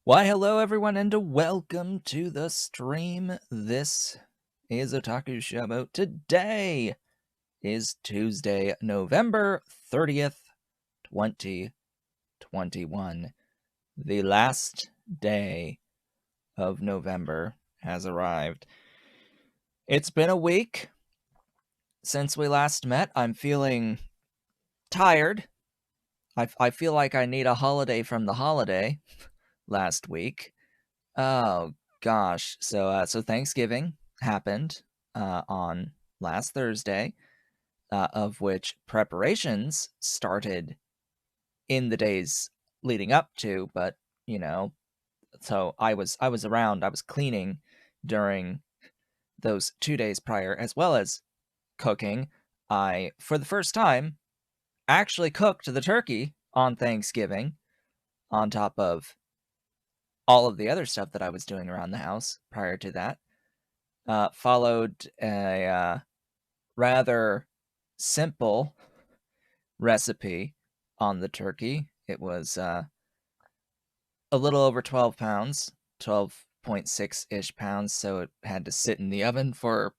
Why, hello everyone, and welcome to the stream. This is Otaku Showboat. Today is Tuesday, November 30th, 2021. The last day of November has arrived. It's been a week since we last met. I'm feeling tired. I feel like I need a holiday from the holiday last week. Oh gosh, so Thanksgiving happened on last Thursday, of which preparations started in the days leading up to. But so I was around. I was cleaning during those 2 days prior, as well as cooking. I, for the first time, actually cooked the turkey on Thanksgiving, on top of all of the other stuff that I was doing around the house prior to that. Followed a rather simple recipe on the turkey. It was a little over 12 pounds, 12.6-ish pounds, so it had to sit in the oven for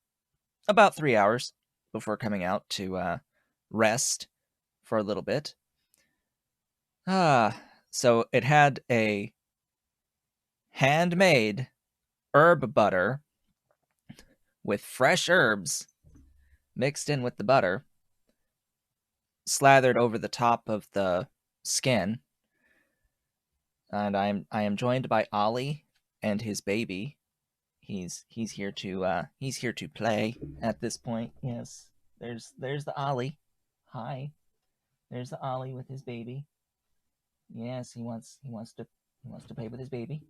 about 3 hours before coming out to rest for a little bit. So it had a handmade herb butter with fresh herbs mixed in with the butter, slathered over the top of the skin. And I am joined by Ollie and his baby. He's here to play at this point. Yes, there's the Ollie. Hi, there's the Ollie with his baby. Yes, he wants to play with his baby.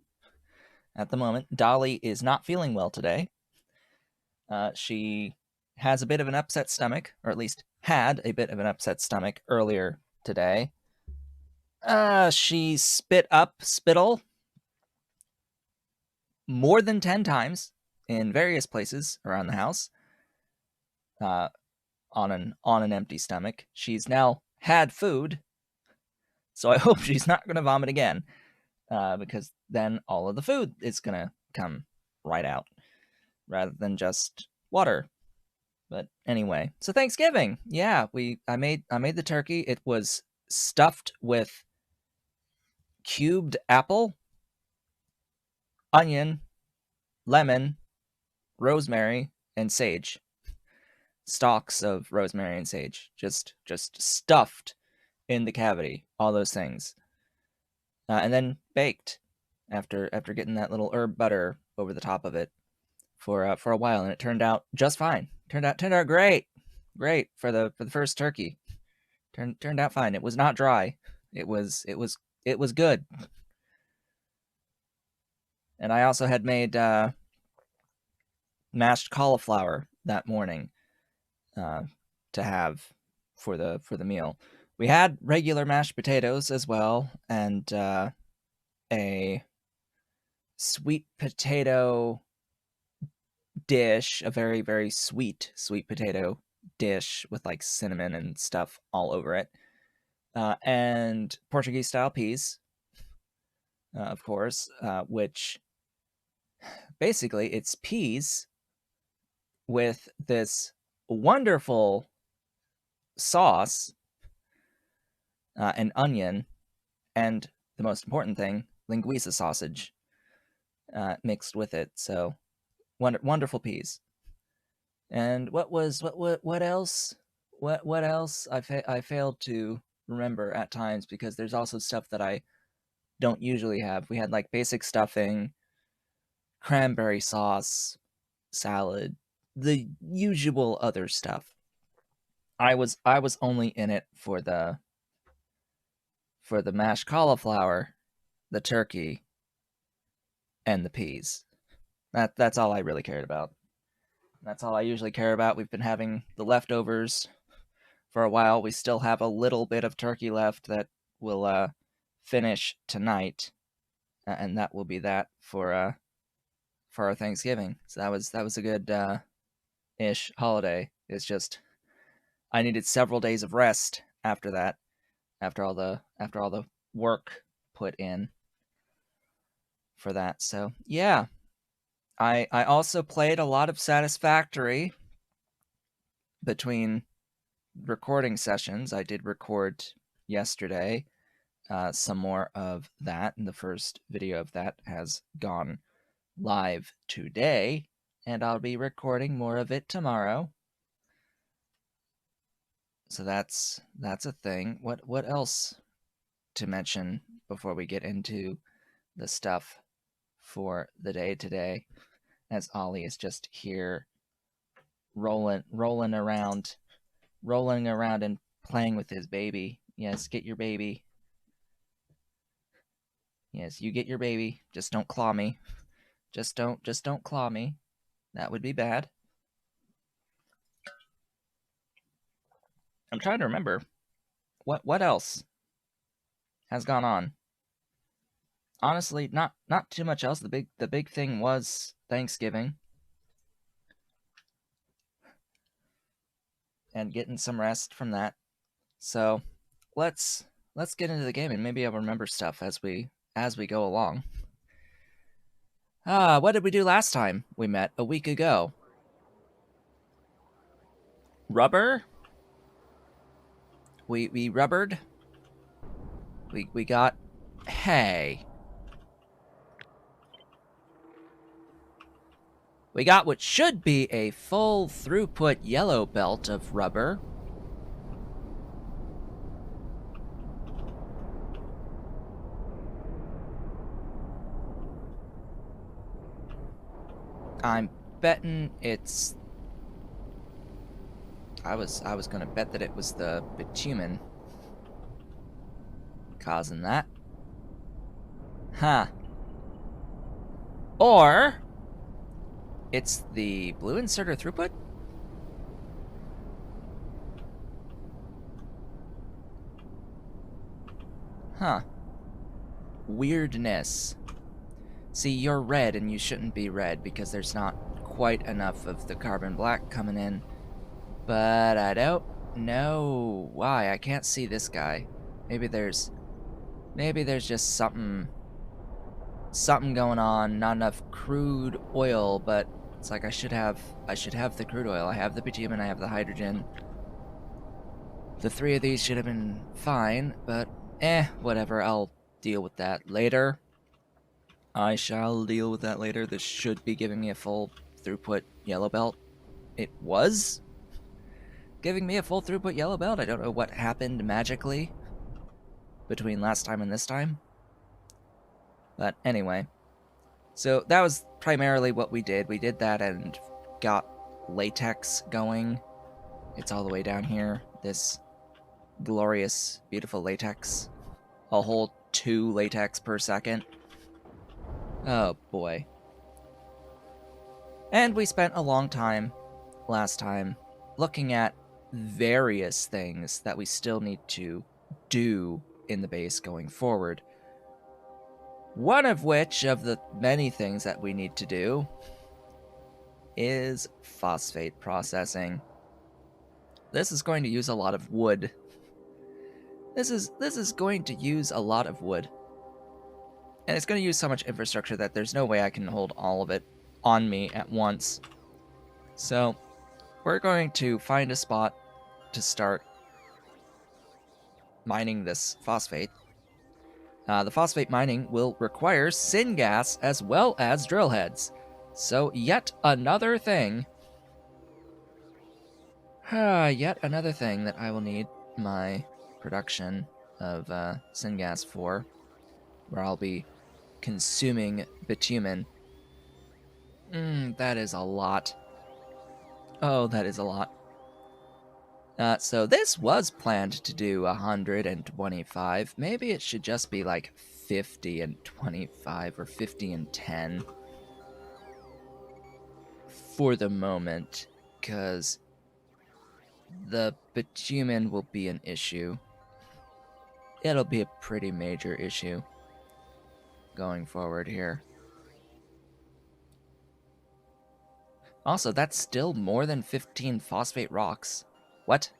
At the moment, Dolly is not feeling well today. She has a bit of an upset stomach, or at least had a bit of an upset stomach earlier today. She spit up spittle more than 10 times in various places around the house, on an empty stomach. She's now had food, so I hope she's not going to vomit again, because then all of the food is going to come right out, rather than just water But anyway, so Thanksgiving, yeah, I made the turkey. It was stuffed with cubed apple, onion, lemon, rosemary, and sage. Stalks of rosemary and sage, just stuffed in the cavity. All those things, and then baked after getting that little herb butter over the top of it for a while, and it turned out just fine. Turned out great for the first turkey. Turned out fine. It was not dry. It was good. And I also had made mashed cauliflower that morning to have for the meal. We had regular mashed potatoes as well, and a sweet potato dish, a very, very sweet potato dish with like cinnamon and stuff all over it, and Portuguese style peas, of course, which basically it's peas with this wonderful sauce, and onion, and the most important thing, linguiça sausage, mixed with it. So wonderful peas. And what else? What else? I failed to remember at times because there's also stuff that I don't usually have. We had like basic stuffing, cranberry sauce, salad, the usual other stuff. I was only in it for the mashed cauliflower, the turkey, and the peas. That's all I really cared about. That's all I usually care about. We've been having the leftovers for a while. We still have a little bit of turkey left that will finish tonight, and that will be that for our Thanksgiving. So that was a good ish holiday. It's just I needed several days of rest after that, after all the work put in for that. So yeah, I also played a lot of Satisfactory between recording sessions. I did record yesterday some more of that, and the first video of that has gone live today, and I'll be recording more of it tomorrow. So that's a thing. What else to mention before we get into the stuff for the day today? As Ollie is just here rolling around and playing with his baby. Yes, get your baby. Yes, you get your baby. Just don't claw me. Just don't claw me. That would be bad. I'm trying to remember what else has gone on. Honestly, not too much else. The big thing was Thanksgiving and getting some rest from that. So let's get into the game, and maybe I'll remember stuff as we go along. What did we do last time we met a week ago? Rubber? We rubbered? We got hay. We got what should be a full throughput yellow belt of rubber. I'm betting it's... I was gonna bet that it was the bitumen causing that. Huh. Or it's the blue inserter throughput? Huh. Weirdness. See, you're red and you shouldn't be red because there's not quite enough of the carbon black coming in. But I don't know why. I can't see this guy. Maybe there's just something going on. Not enough crude oil, but It's like I should have the crude oil, I have the bitumen, I have the hydrogen. The 3 of these should have been fine, but whatever, I'll deal with that later. I shall deal with that later. This should be giving me a full throughput yellow belt. It was giving me a full throughput yellow belt. I don't know what happened magically between last time and this time. But anyway, so that was primarily what we did. We did that and got latex going. It's all the way down here. This glorious, beautiful latex. A whole 2 latex per second. Oh boy. And we spent a long time last time looking at various things that we still need to do in the base going forward. One of which, of the many things that we need to do, is phosphate processing. This is going to use a lot of wood. This is going to use a lot of wood. And it's going to use so much infrastructure that there's no way I can hold all of it on me at once. So, we're going to find a spot to start mining this phosphate. The phosphate mining will require syngas as well as drill heads. So, yet another thing. Yet another thing that I will need my production of syngas for, where I'll be consuming bitumen. That is a lot. Oh, that is a lot. So this was planned to do 125. Maybe it should just be like 50 and 25 or 50 and 10 for the moment, because the bitumen will be an issue. It'll be a pretty major issue going forward here. Also, that's still more than 15 phosphate rocks. What?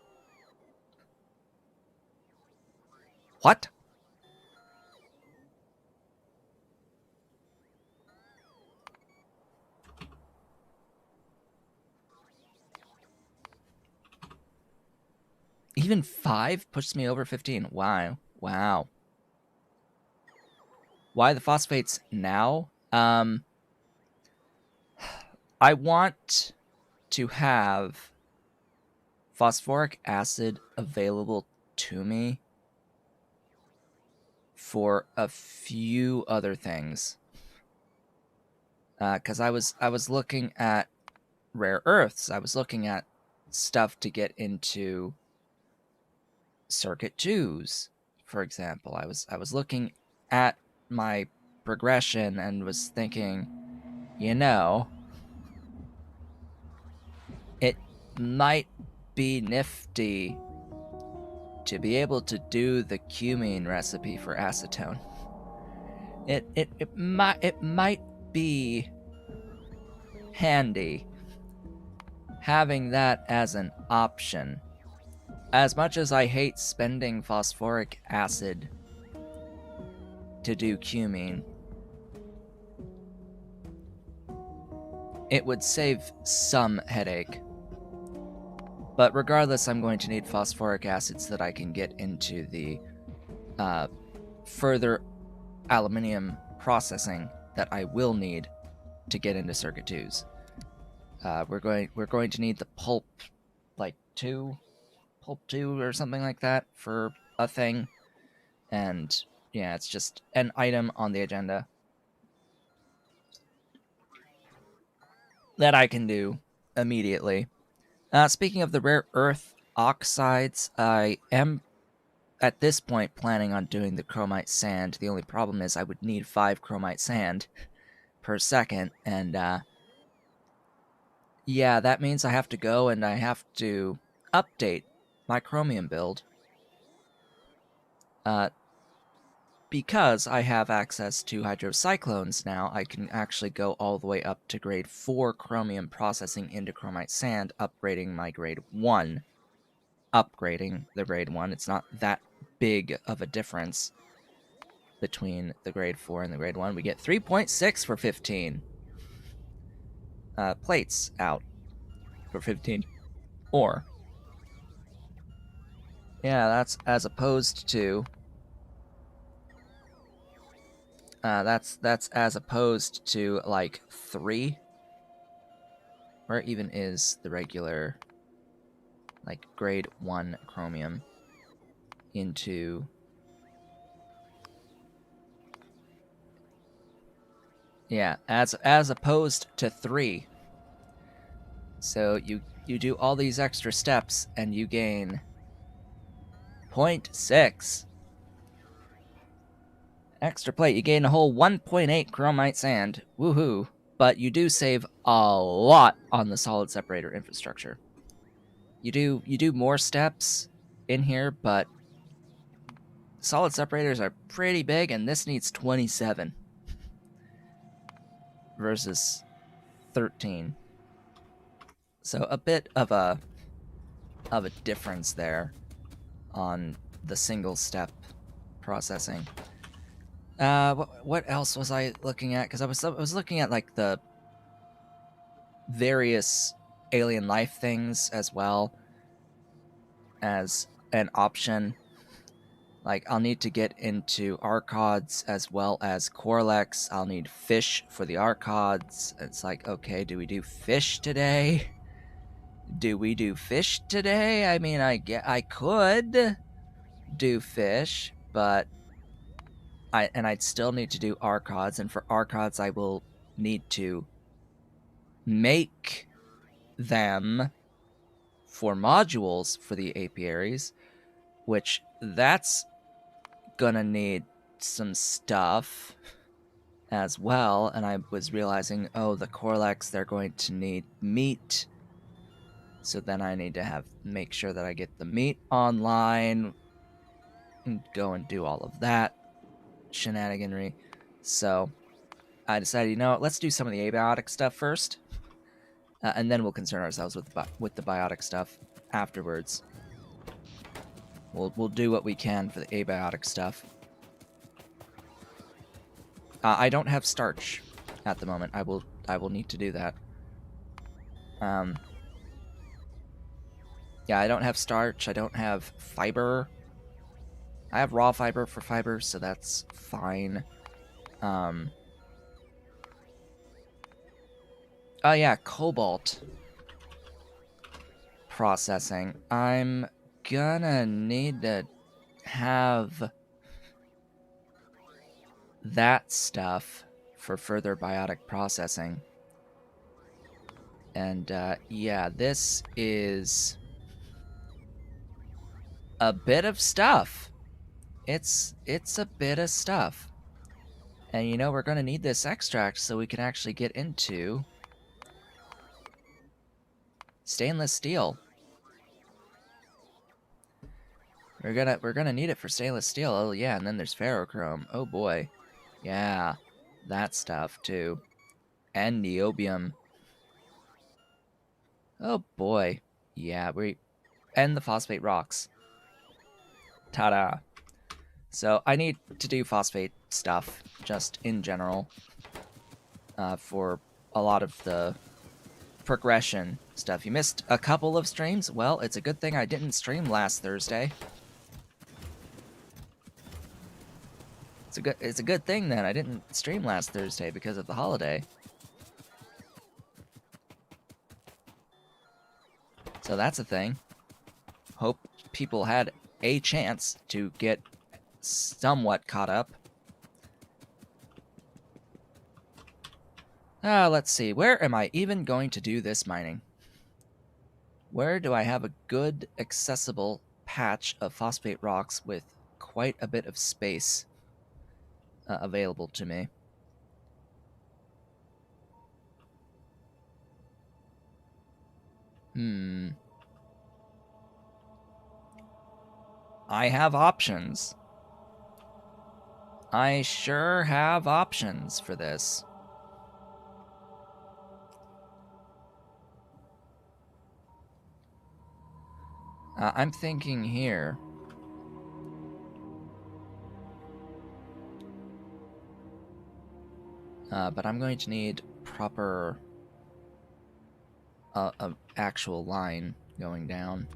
What? Even 5 pushes me over 15. Wow. Wow. Why the phosphates now? I want to have phosphoric acid available to me for a few other things. Because I was looking at rare earths. I was looking at stuff to get into circuit 2s, for example. I was looking at my progression and was thinking, you know, it might be nifty to be able to do the cumene recipe for acetone. It might be handy having that as an option. As much as I hate spending phosphoric acid to do cumene, it would save some headache. But regardless, I'm going to need phosphoric acid so that I can get into the further aluminium processing that I will need to get into circuit 2s. We're going to need the pulp 2 or something like that for a thing. And yeah, it's just an item on the agenda that I can do immediately. Speaking of the rare earth oxides, I am at this point planning on doing the chromite sand. The only problem is I would need 5 chromite sand per second, and yeah, that means I have to go and I have to update my chromium build. Because I have access to hydrocyclones now, I can actually go all the way up to grade 4 chromium processing into chromite sand, upgrading my grade 1. Upgrading the grade 1. It's not that big of a difference between the grade 4 and the grade 1. We get 3.6 for 15. plates out for 15 ore. Yeah, that's as opposed to that's as opposed to like 3. Where even is the regular like grade 1 chromium into yeah, as opposed to 3. So you do all these extra steps and you gain 0.6 extra plate. You gain a whole 1.8 chromite sand. Woohoo. But you do save a lot on the solid separator infrastructure. You do more steps in here, but solid separators are pretty big, and this needs 27 versus 13. So a bit of a difference there on the single step processing. What else was I looking at? Because I was looking at like the various alien life things as well as an option. Like, I'll need to get into Archods as well as Corlex. I'll need fish for the Archods. It's like, okay, do we do fish today? Do we do fish today? I mean, I could do fish, but I'd still need to do Archods, and for Archods I will need to make them for modules for the apiaries, which that's gonna need some stuff as well. And I was realizing, oh, the Corlex, they're going to need meat, so then I need to make sure that I get the meat online and go and do all of that shenaniganry. So I decided, you know what, let's do some of the abiotic stuff first, and then we'll concern ourselves with the biotic stuff afterwards. We'll do what we can for the abiotic stuff. I don't have starch at the moment. I will need to do that. Yeah, I don't have starch. I don't have fiber. I have raw fiber for fiber, so that's fine. Oh yeah, cobalt processing. I'm gonna need to have that stuff for further biotic processing. And yeah, this is a bit of stuff. It's a bit of stuff. And you know, we're going to need this extract so we can actually get into stainless steel. We're gonna need it for stainless steel. Oh yeah, and then there's ferrochrome. Oh boy. Yeah, that stuff too. And niobium. Oh boy. Yeah, and the phosphate rocks. Ta-da. So I need to do phosphate stuff, just in general, for a lot of the progression stuff. You missed a couple of streams? Well, it's a good thing I didn't stream last Thursday. It's a good thing then I didn't stream last Thursday because of the holiday. So that's a thing. Hope people had a chance to get somewhat caught up. Let's see. Where am I even going to do this mining? Where do I have a good, accessible patch of phosphate rocks with quite a bit of space available to me? I have options. I sure have options for this. I'm thinking here. But I'm going to need proper a actual line going down.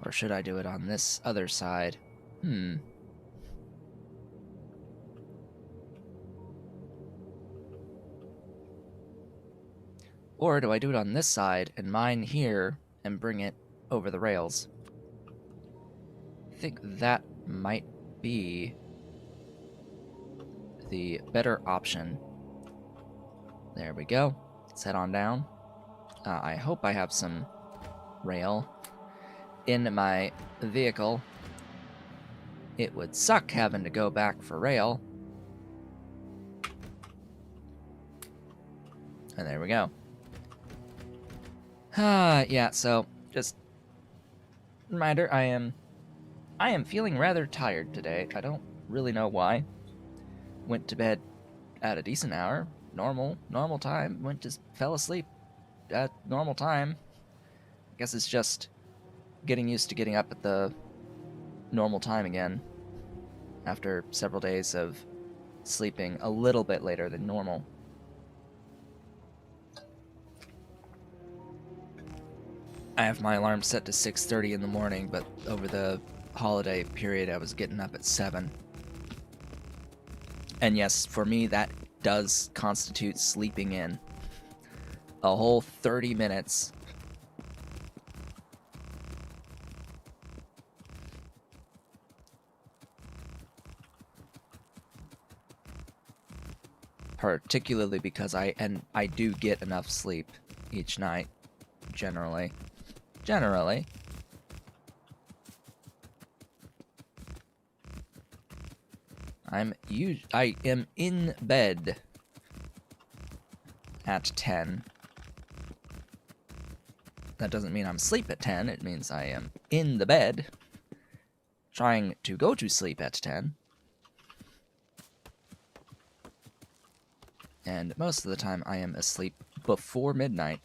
Or should I do it on this other side? Or do I do it on this side and mine here and bring it over the rails? I think that might be the better option. There we go. Let's head on down. I hope I have some rail in my vehicle. It would suck having to go back for rail. And there we go. Yeah, so just reminder, I am feeling rather tired today. I don't really know why. Went to bed at a decent hour, normal time. Fell asleep at normal time. I guess it's just getting used to getting up at the normal time again after several days of sleeping a little bit later than normal. I have my alarm set to 6:30 in the morning, but over the holiday period I was getting up at 7. And yes, for me that does constitute sleeping in. A whole 30 minutes. Particularly because I do get enough sleep each night, generally. I am in bed at 10. That doesn't mean I'm asleep at 10, it means I am in the bed, trying to go to sleep at 10. And most of the time I am asleep before midnight.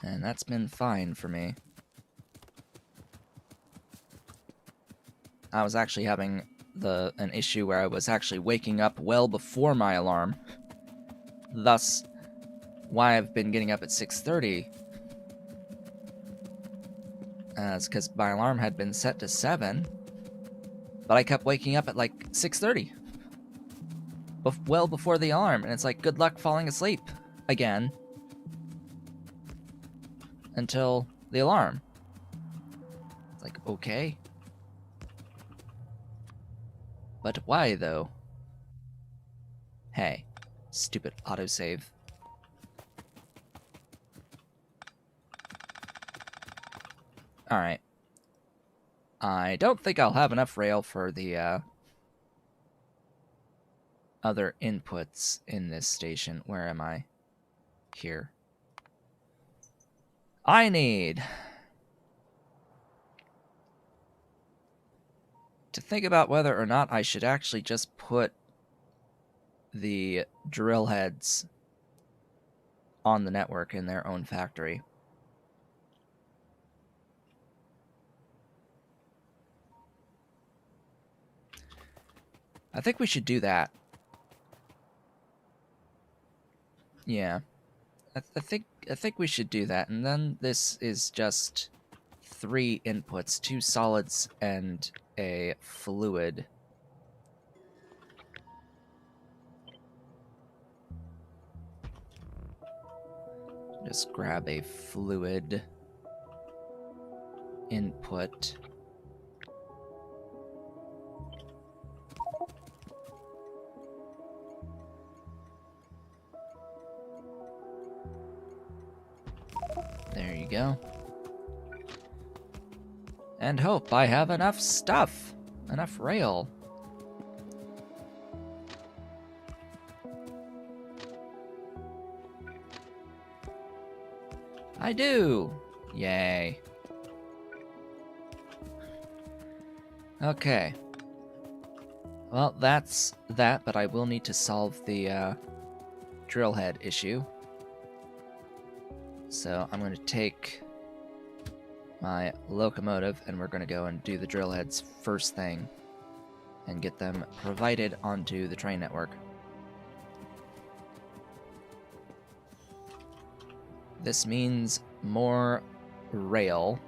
And that's been fine for me. I was actually having an issue where I was actually waking up well before my alarm. Thus, why I've been getting up at 6:30. It's because my alarm had been set to 7, but I kept waking up at like 6:30. Well before the alarm, and it's like, good luck falling asleep again until the alarm. It's like, okay. But why, though? Hey, stupid autosave. Alright. I don't think I'll have enough rail for the other inputs in this station. Where am I? Here. I need to think about whether or not I should actually just put the drill heads on the network in their own factory. I think we should do that. Yeah. I think we should do that, and then this is just 3 inputs, 2 solids and a fluid. Just grab a fluid input. There you go. And hope I have enough stuff. Enough rail. I do! Yay. Okay. Well, that's that, but I will need to solve the drill head issue. So I'm going to take my locomotive, and we're going to go and do the drill heads first thing and get them provided onto the train network. This means more rail.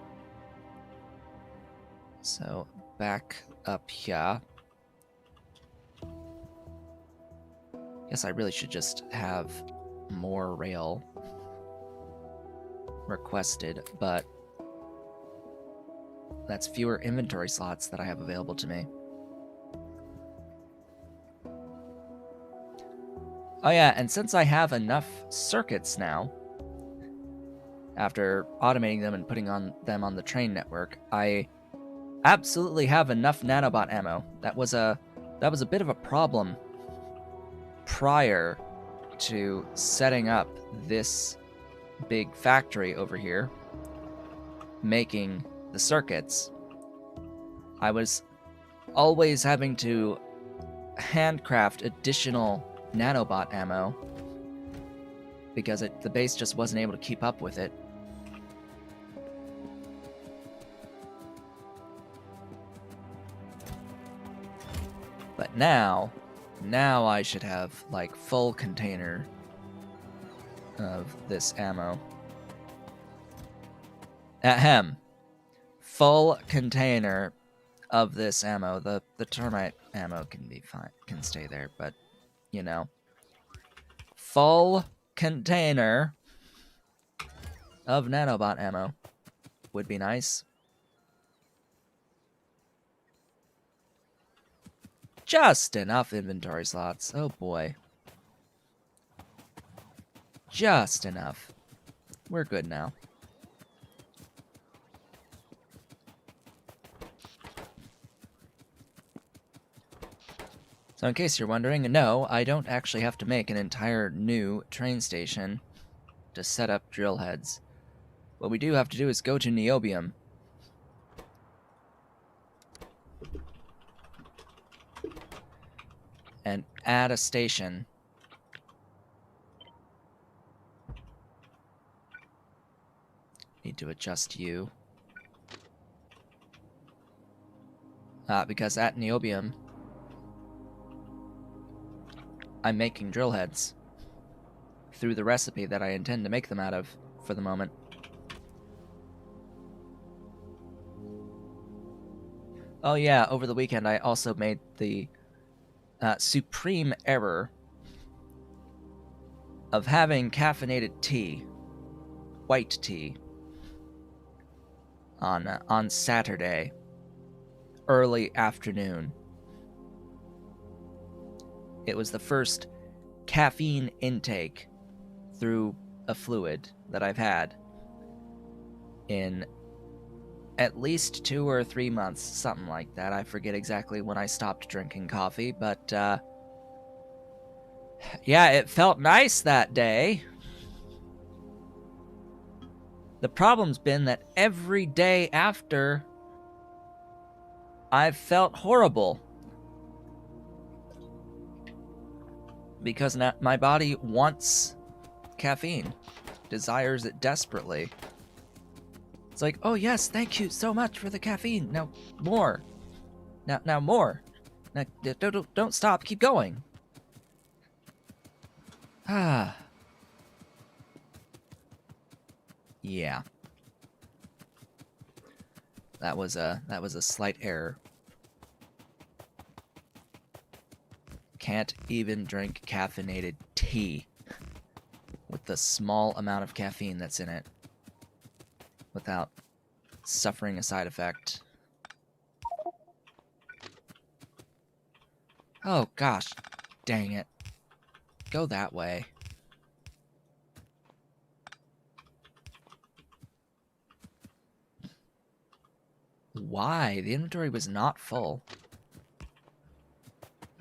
So back up here. Guess I really should just have more rail requested, but that's fewer inventory slots that I have available to me. Oh yeah, and since I have enough circuits now, after automating them and putting them on the train network, I absolutely have enough nanobot ammo. That was a bit of a problem prior to setting up this big factory over here, making the circuits. I was always having to handcraft additional nanobot ammo because the base just wasn't able to keep up with it. But now I should have like full container of this ammo. Ahem. Full container of this ammo. The termite ammo can be fine, can stay there, but you know. Full container of nanobot ammo would be nice. Just enough inventory slots. Oh boy. Just enough. We're good now. So in case you're wondering, no, I don't actually have to make an entire new train station to set up drill heads. What we do have to do is go to Niobium. And add a station. Need to adjust you. Because at Niobium, I'm making drill heads through the recipe that I intend to make them out of for the moment. Oh yeah, over the weekend I also made the supreme error of having caffeinated tea, white tea, on Saturday, early afternoon. It was the first caffeine intake through a fluid that I've had in at least 2 or 3 months, something like that. I forget exactly when I stopped drinking coffee, but yeah, it felt nice that day. The problem's been that every day after, I've felt horrible. Because now my body wants caffeine, desires it desperately. It's like, oh yes, thank you so much for the caffeine. Now more. Now more. Now, don't stop, keep going. Ah. Yeah. That was a slight error. Can't even drink caffeinated tea with the small amount of caffeine that's in it without suffering a side effect. Oh gosh, dang it. Go that way. Why? The inventory was not full.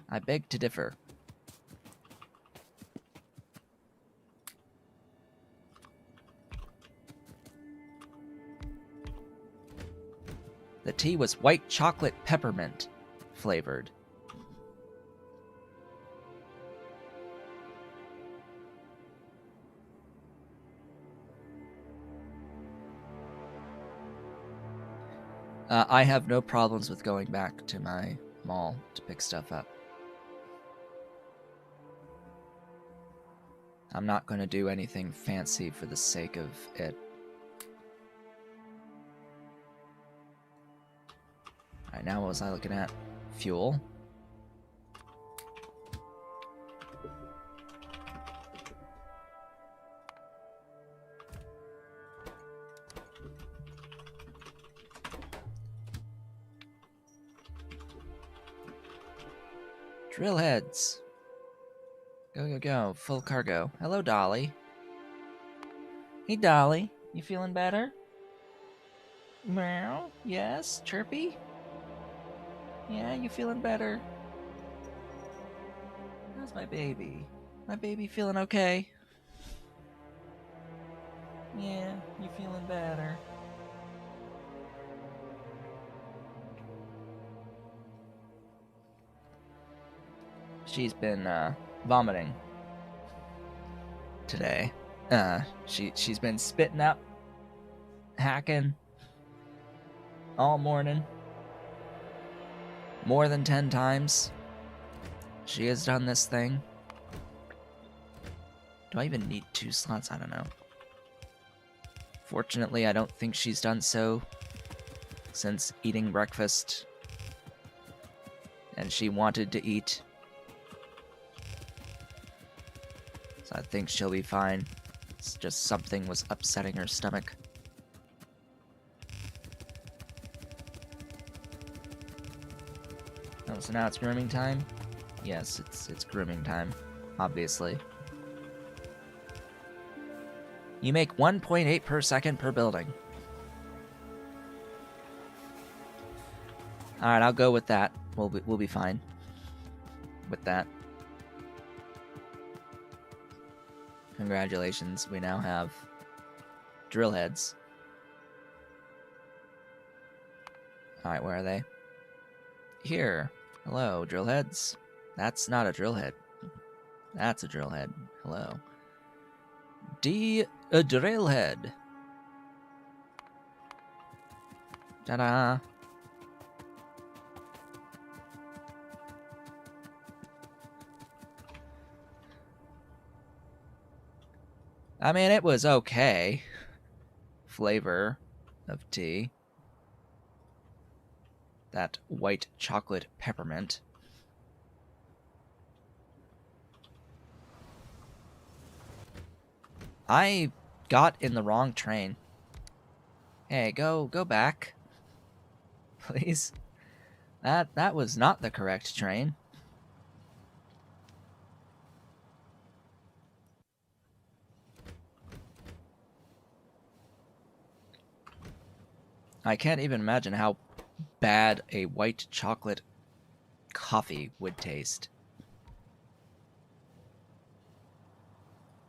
I beg to differ. The tea was white chocolate peppermint flavored. I have no problems with going back to my mall to pick stuff up. I'm not going to do anything fancy for the sake of it. Alright, now what was I looking at? Fuel. Drill heads. Go, go, go. Full cargo. Hello, Dolly. Hey, Dolly. You feeling better? Meow. Yes. Chirpy? Yeah, you feeling better? How's my baby? My baby feeling okay? Yeah, you feeling better? She's been, vomiting today. She's been spitting up, hacking all morning. More than 10 times. She has done this thing. Do I even need 2 slots? I don't know. Fortunately, I don't think she's done so since eating breakfast. And she wanted to eat. So I think she'll be fine. It's just something was upsetting her stomach. Oh, so now it's grooming time? Yes, it's grooming time, obviously. You make 1.8 per second per building. Alright, I'll go with that. We'll be fine with that. Congratulations, we now have drill heads. Alright, where are they? Here. Hello, drill heads. That's not a drill head. That's a drill head. Hello. A drill head. Ta-da. I mean, it was okay. Flavor of tea. That white chocolate peppermint. I got in the wrong train. Hey, go back. Please. That was not the correct train. I can't even imagine how bad a white chocolate coffee would taste.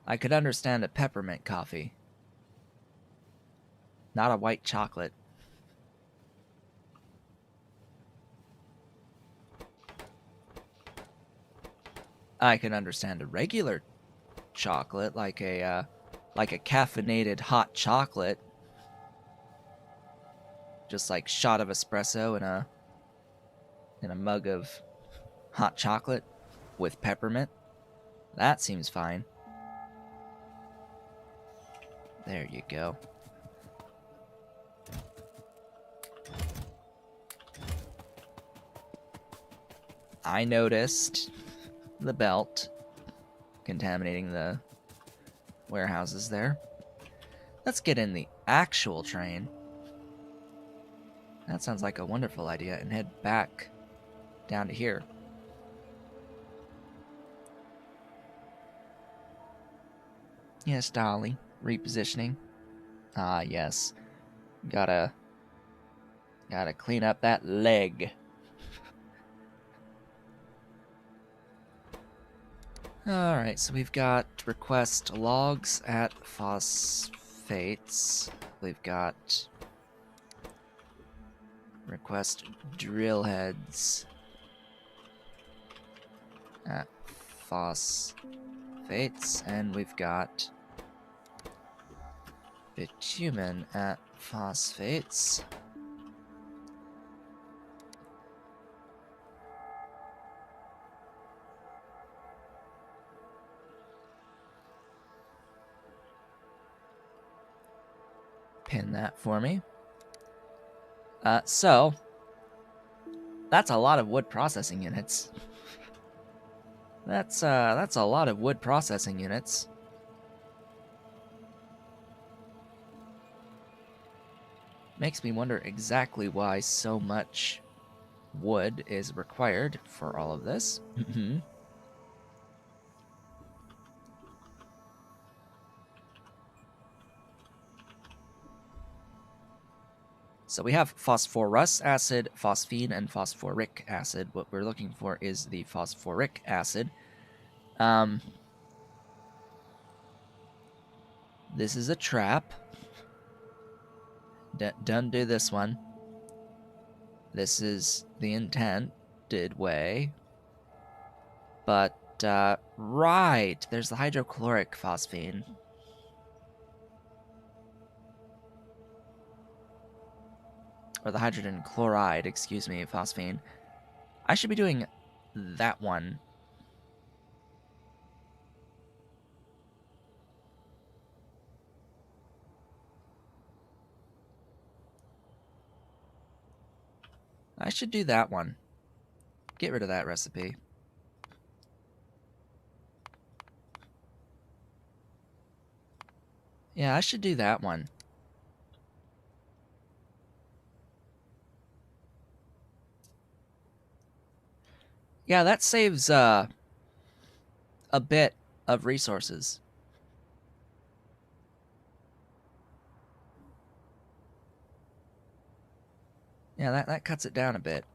I could understand a peppermint coffee. Not a white chocolate. I can understand a regular chocolate, like a caffeinated hot chocolate. Just like shot of espresso in a mug of hot chocolate with peppermint. That seems fine. There you go. I noticed the belt contaminating the warehouses there. Let's get in the actual train. That sounds like a wonderful idea, and head back down to here. Yes, Dolly. Repositioning. Ah, yes. Gotta clean up that leg. Alright, so we've got request logs at Phosphates. We've got request drill heads at Phosphates, and we've got bitumen at Phosphates. pin that for me. So that's a lot of wood processing units. That's a lot of wood processing units. Makes me wonder exactly why so much wood is required for all of this. So we have phosphorus acid, phosphine, and phosphoric acid. What we're looking for is the phosphoric acid. This is a trap. Don't do this one. This is the intended way. But, right, there's the hydrochloric phosphine. Or the hydrogen chloride, excuse me, phosphine. I should be doing that one. I should do that one. Get rid of that recipe. Yeah, I should do that one. Yeah, that saves, a bit of resources. Yeah, that cuts it down a bit.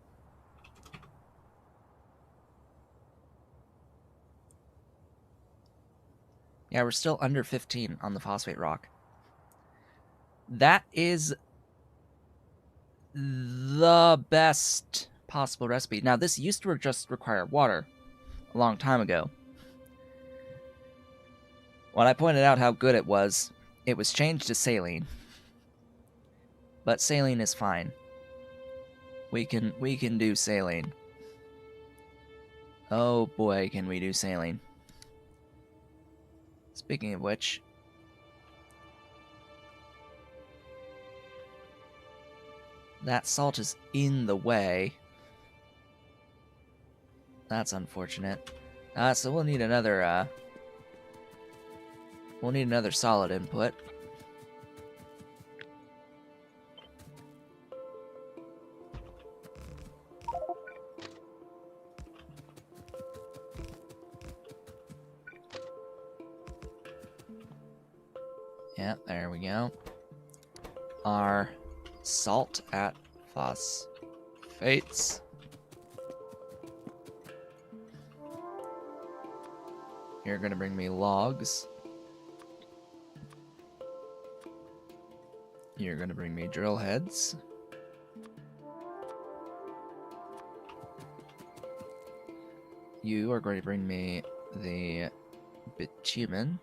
Yeah, we're still under 15 on the phosphate rock. That is the best possible recipe. Now, this used to just require water a long time ago. When I pointed out how good it was changed to saline. But saline is fine. We can do saline. Oh boy, can we do saline. Speaking of which, that salt is in the way. That's unfortunate. So we'll need another solid input. Yeah, there we go. Our salt at phosphates. You're gonna bring me logs. You're gonna bring me drill heads. You are going to bring me the bitumen.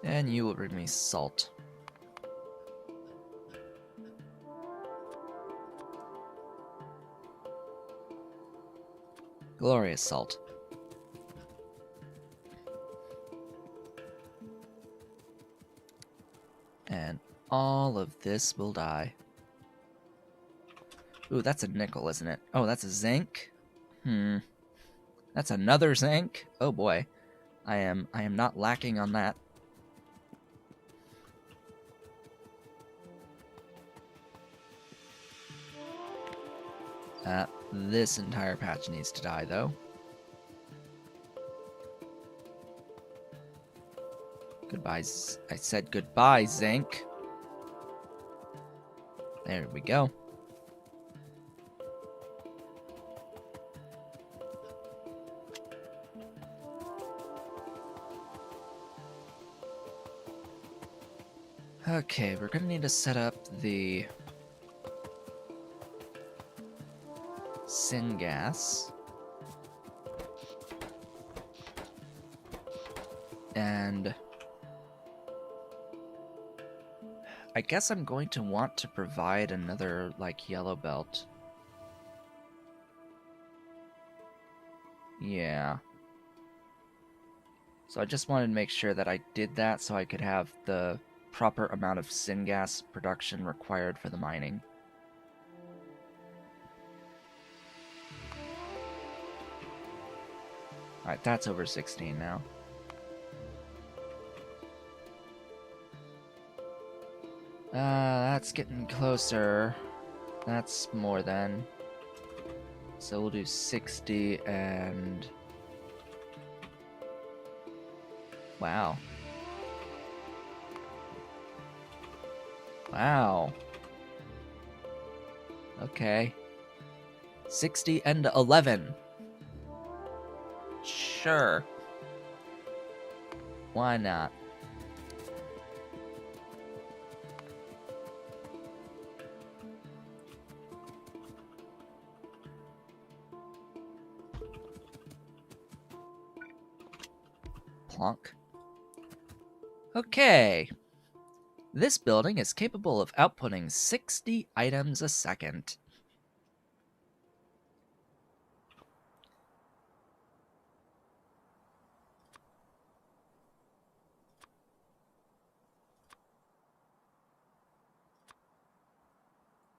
And you will bring me salt. Glorious salt. And all of this will die. Ooh, that's a nickel, isn't it? Oh, that's a zinc? That's another zinc? Oh boy. I am not lacking on that. This entire patch needs to die, though. Goodbye. I said goodbye, zinc. There we go. Okay, we're gonna need to set up the syngas. And I guess I'm going to want to provide another, like, yellow belt. Yeah. So I just wanted to make sure that I did that so I could have the proper amount of syngas production required for the mining. Alright, that's over 16 now. That's getting closer. That's more than. So we'll do 60 and... Wow. Wow. Okay. 60 and 11. Sure. Why not? Plonk. Okay. This building is capable of outputting 60 items a second.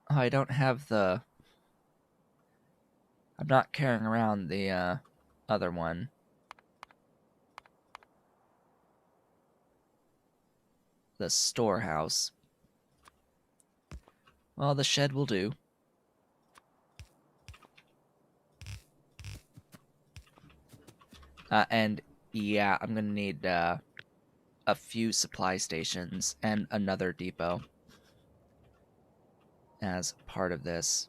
Oh, I don't have the... I'm not carrying around the other one. The storehouse. Well, the shed will do. And yeah, I'm gonna need a few supply stations and another depot as part of this.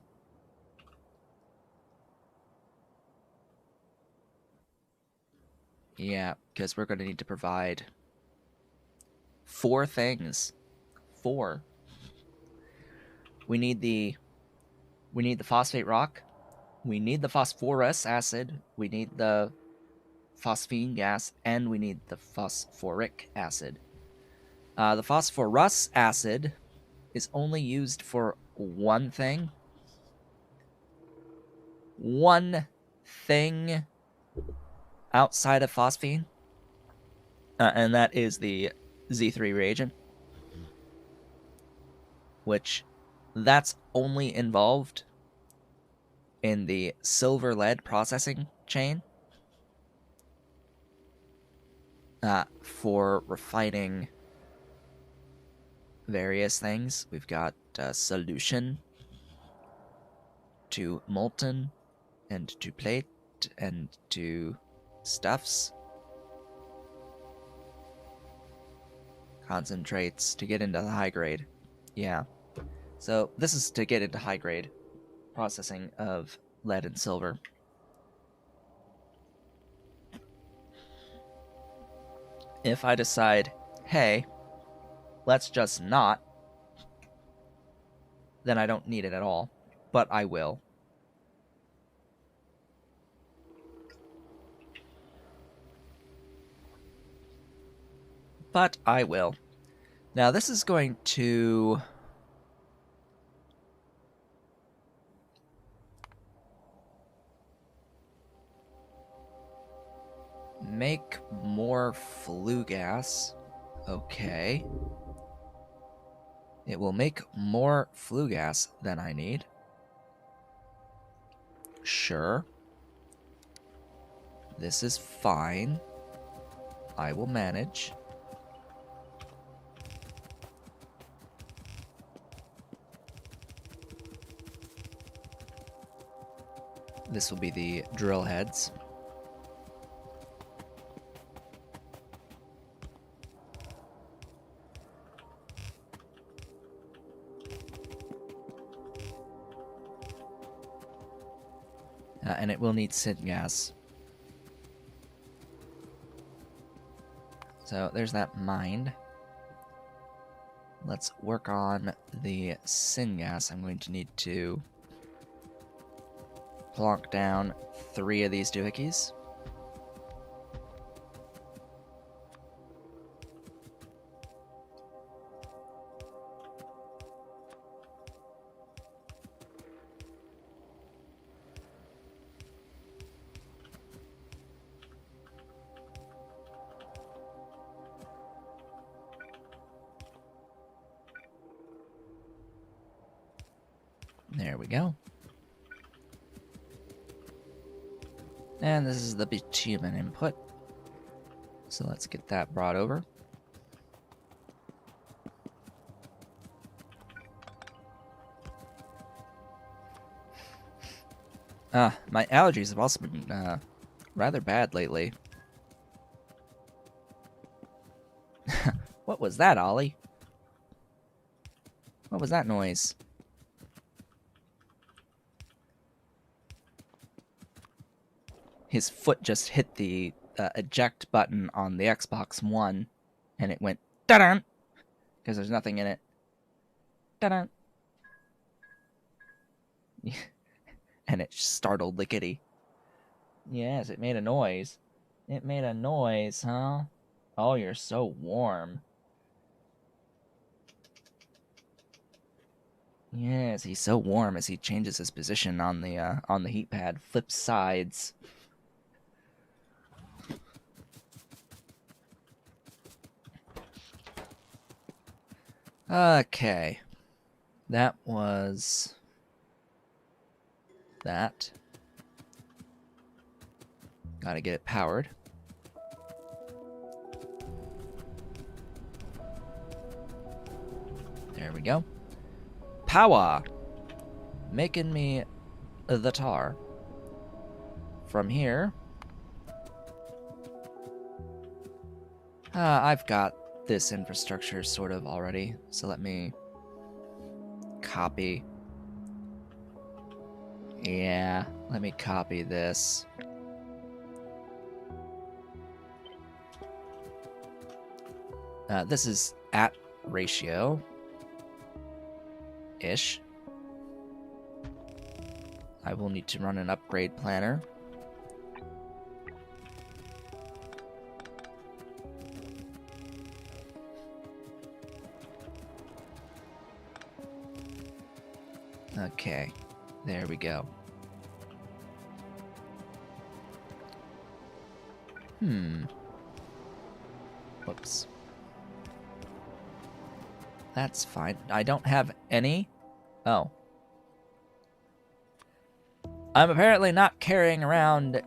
Yeah, because we're gonna need to provide 4 things. 4. We need the phosphate rock. We need the phosphorus acid. We need the phosphine gas, and we need the phosphoric acid. The phosphorus acid is only used for one thing. One thing outside of phosphine, and that is the Z3 reagent, which that's only involved in the silver lead processing chain for refining various things. We've got solution to molten and to plate and to stuffs, concentrates to get into the high grade. Yeah, so this is to get into high grade processing of lead and silver. If I decide, hey, let's just not, then I don't need it at all, but I will. But I will. Now this is going to make more flue gas. Okay. It will make more flue gas than I need. Sure. This is fine. I will manage. This will be the drill heads. And it will need syngas. So there's that mined. Let's work on the syngas. I'm going to need to plonk down 3 of these doohickeys. There we go. And this is the bitumen input. So let's get that brought over. My allergies have also been rather bad lately. What was that, Ollie? What was that noise? His foot just hit the eject button on the Xbox One, and it went da-dun, because there's nothing in it. Da-dun. And it startled the kitty. Yes, it made a noise. It made a noise, huh? Oh, you're so warm. Yes, he's so warm as he changes his position on the heat pad, flips sides. Okay. That was that. Gotta get it powered. There we go. Power! Making me the tar. From here... I've got this infrastructure sort of already, so let me copy. Yeah, let me copy this. This is at ratio. Ish. I will need to run an upgrade planner. Okay, there we go. Whoops. That's fine. I don't have any... Oh. I'm apparently not carrying around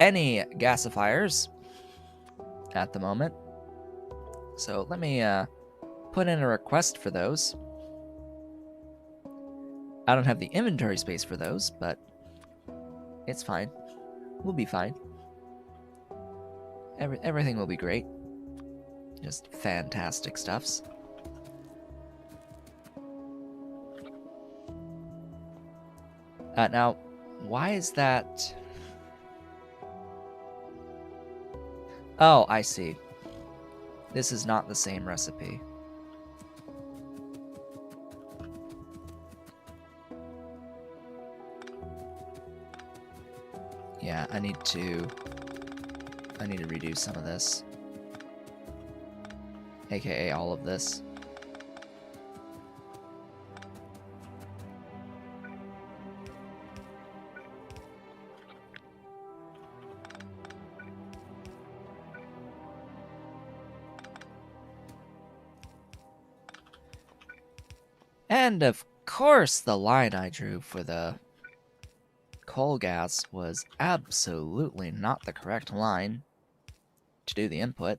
any gasifiers at the moment. So let me put in a request for those. I don't have the inventory space for those, but it's fine. We'll be fine. Everything will be great. Just fantastic stuffs. Now, why is that... Oh, I see. This is not the same recipe. Yeah, I need to redo some of this. AKA all of this. And of course, the line I drew for the coal gas was absolutely not the correct line to do the input.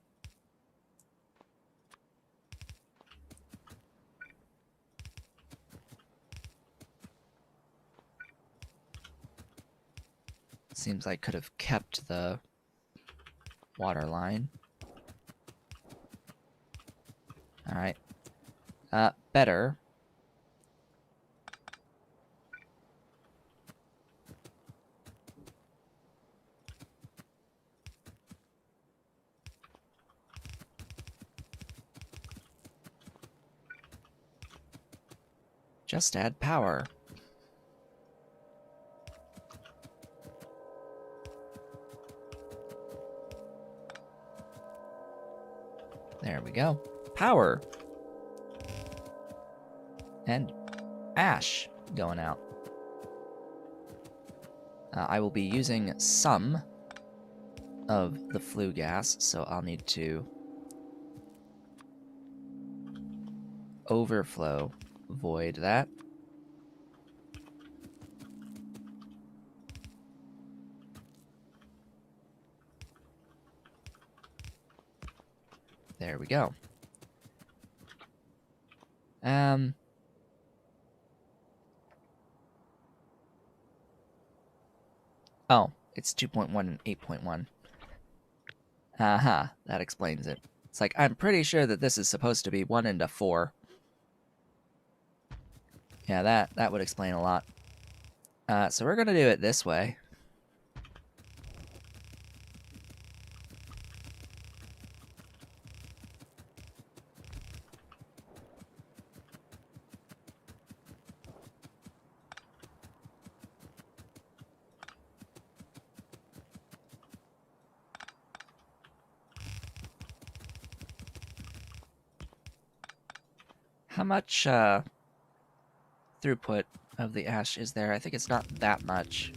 Seems I could have kept the water line. Alright. Better. Just add power. There we go. Power. And ash going out. I will be using some of the flue gas, so I'll need to overflow void that. There we go. Oh, it's 2.1 and 8.1. Aha, that explains it. It's like, I'm pretty sure that this is supposed to be 1 and a 4. Yeah, that would explain a lot. So we're going to do it this way. How much throughput of the ash is there? I think it's not that much.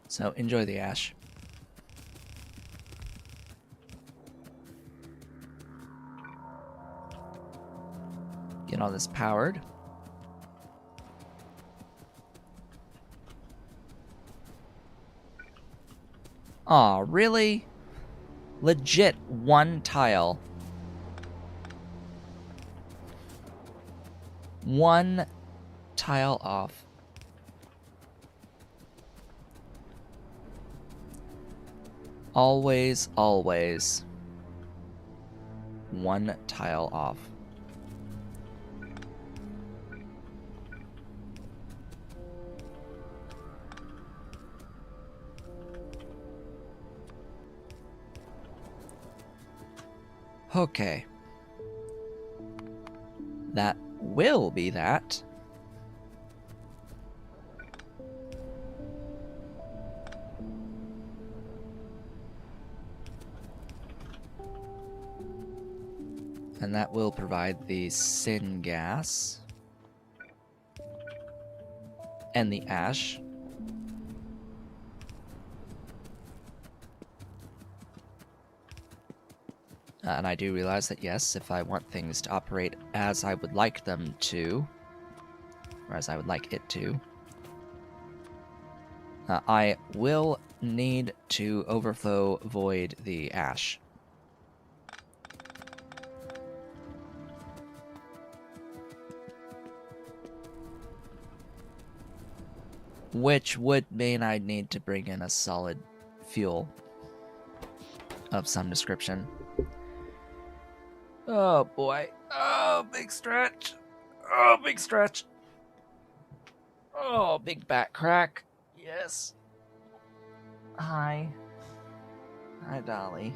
So enjoy the ash. Get all this powered. Aw, really? Legit 1 tile. 1 tile off. Always, always 1 tile off. Okay. That will be that. And that will provide the syngas and the ash. And I do realize that, yes, if I want things to operate as I would like them to, or as I would like it to, I will need to overflow void the ash. Which would mean I'd need to bring in a solid fuel of some description. Oh boy. Oh, big stretch. Oh, big stretch. Oh, big back crack. Yes. Hi. Hi, Dolly.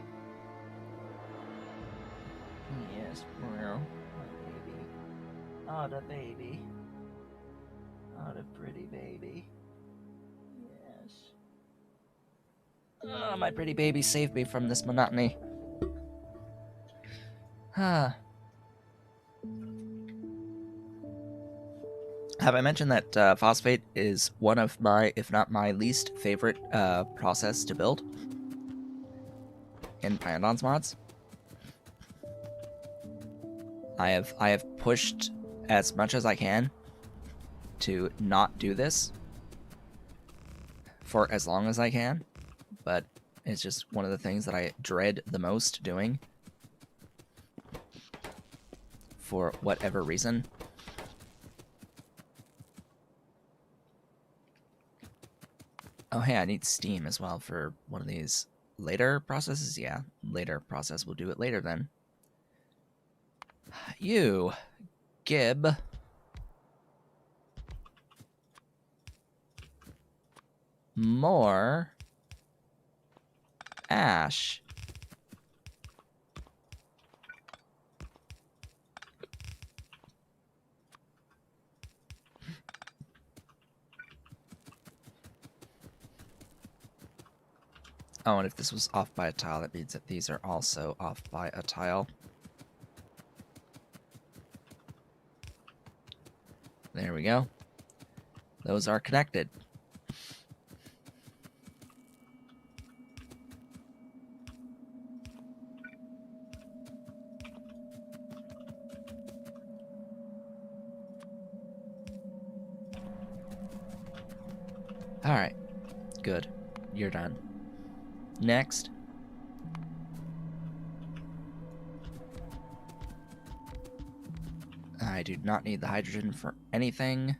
Yes, Bruno. My baby. Oh, the baby. Oh, the pretty baby. Yes. Oh, my pretty baby saved me from this monotony. Huh. Have I mentioned that Phosphate is one of my, if not my least favorite process to build in Pyandons mods? I have pushed as much as I can to not do this for as long as I can, but it's just one of the things that I dread the most doing for whatever reason. Oh, hey, I need steam as well for one of these later processes. Yeah, later process. We'll do it later then. You, Gib. More ash. Oh, and if this was off by a tile, that means that these are also off by a tile. There we go. Those are connected. Alright. Good. You're done. Next. I do not need the hydrogen for anything.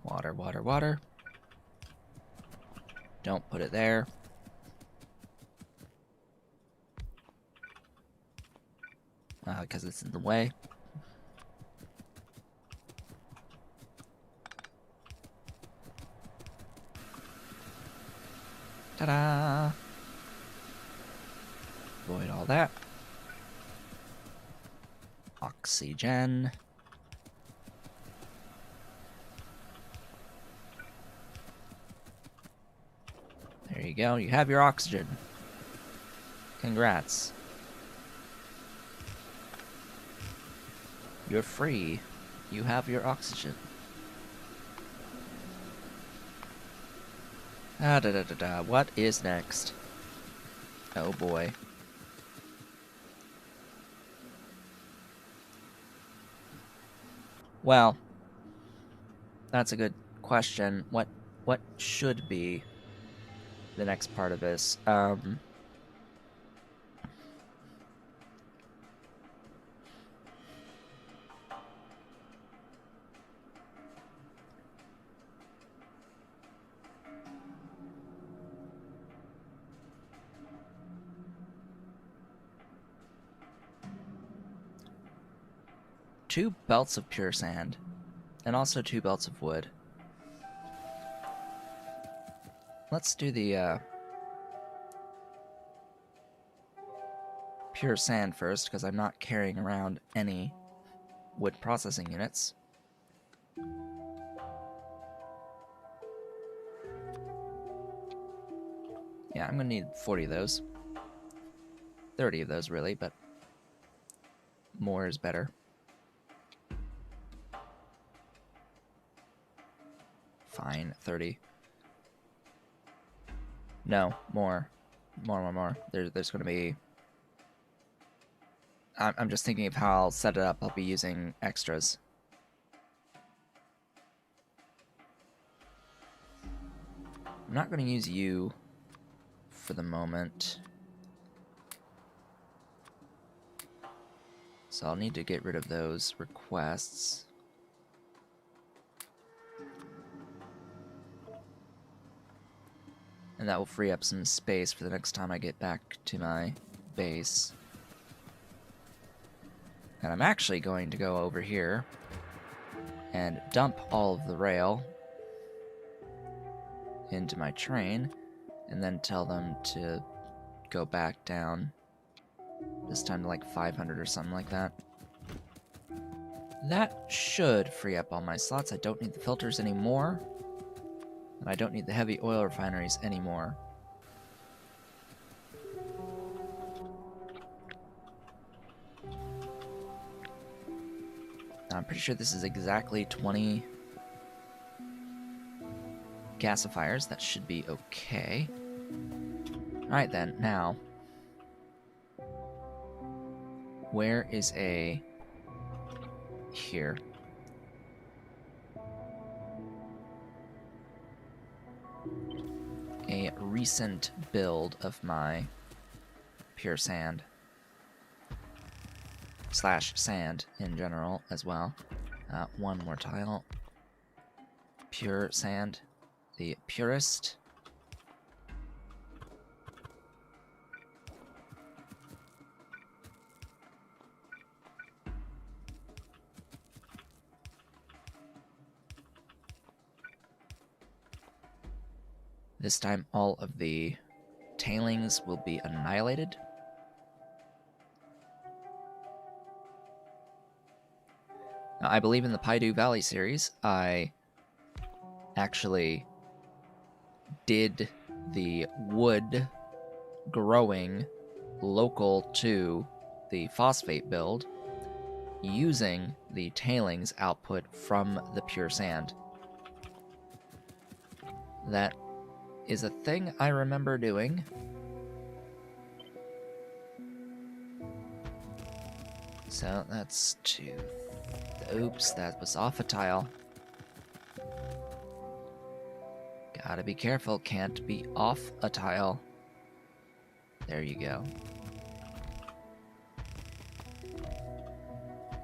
Water, water, water. Don't put it there. Because it's in the way. Ta-da! Avoid all that. Oxygen. There you go. You have your oxygen. Congrats. You're free. You have your oxygen. What is next? Oh boy. Well, that's a good question. What should be the next part of this? Two belts of pure sand, and also 2 belts of wood. Let's do the pure sand first, because I'm not carrying around any wood processing units. Yeah, I'm gonna need 40 of those. 30 of those, really, but more is better. Fine, 30. No, more. More. There's gonna be... I'm just thinking of how I'll set it up. I'll be using extras. I'm not gonna use you for the moment. So I'll need to get rid of those requests. And that will free up some space for the next time I get back to my base. And I'm actually going to go over here and dump all of the rail into my train, and then tell them to go back down, this time to like 500 or something like that. That should free up all my slots. I don't need the filters anymore. And I don't need the heavy oil refineries anymore. I'm pretty sure this is exactly 20 gasifiers. That should be okay. Alright then, now. Where is a... Here. A recent build of my pure sand. / sand in general as well. One more tile. Pure sand. The purest. This time all of the tailings will be annihilated. Now, I believe in the Paidu Valley series, I actually did the wood growing local to the phosphate build, using the tailings output from the pure sand. That is a thing I remember doing. So that's 2. Oops, that was off a tile. Gotta be careful, can't be off a tile. There you go.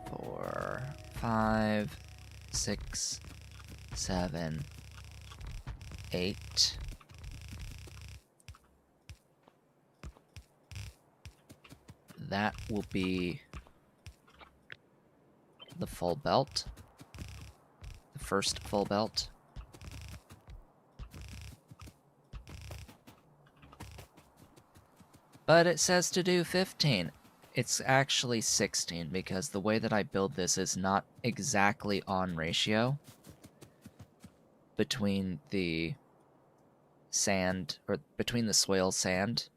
4, 5, 6, 7, 8. That will be the full belt. The first full belt. But it says to do 15. It's actually 16 because the way that I build this is not exactly on ratio between the sand, or between the soil sand.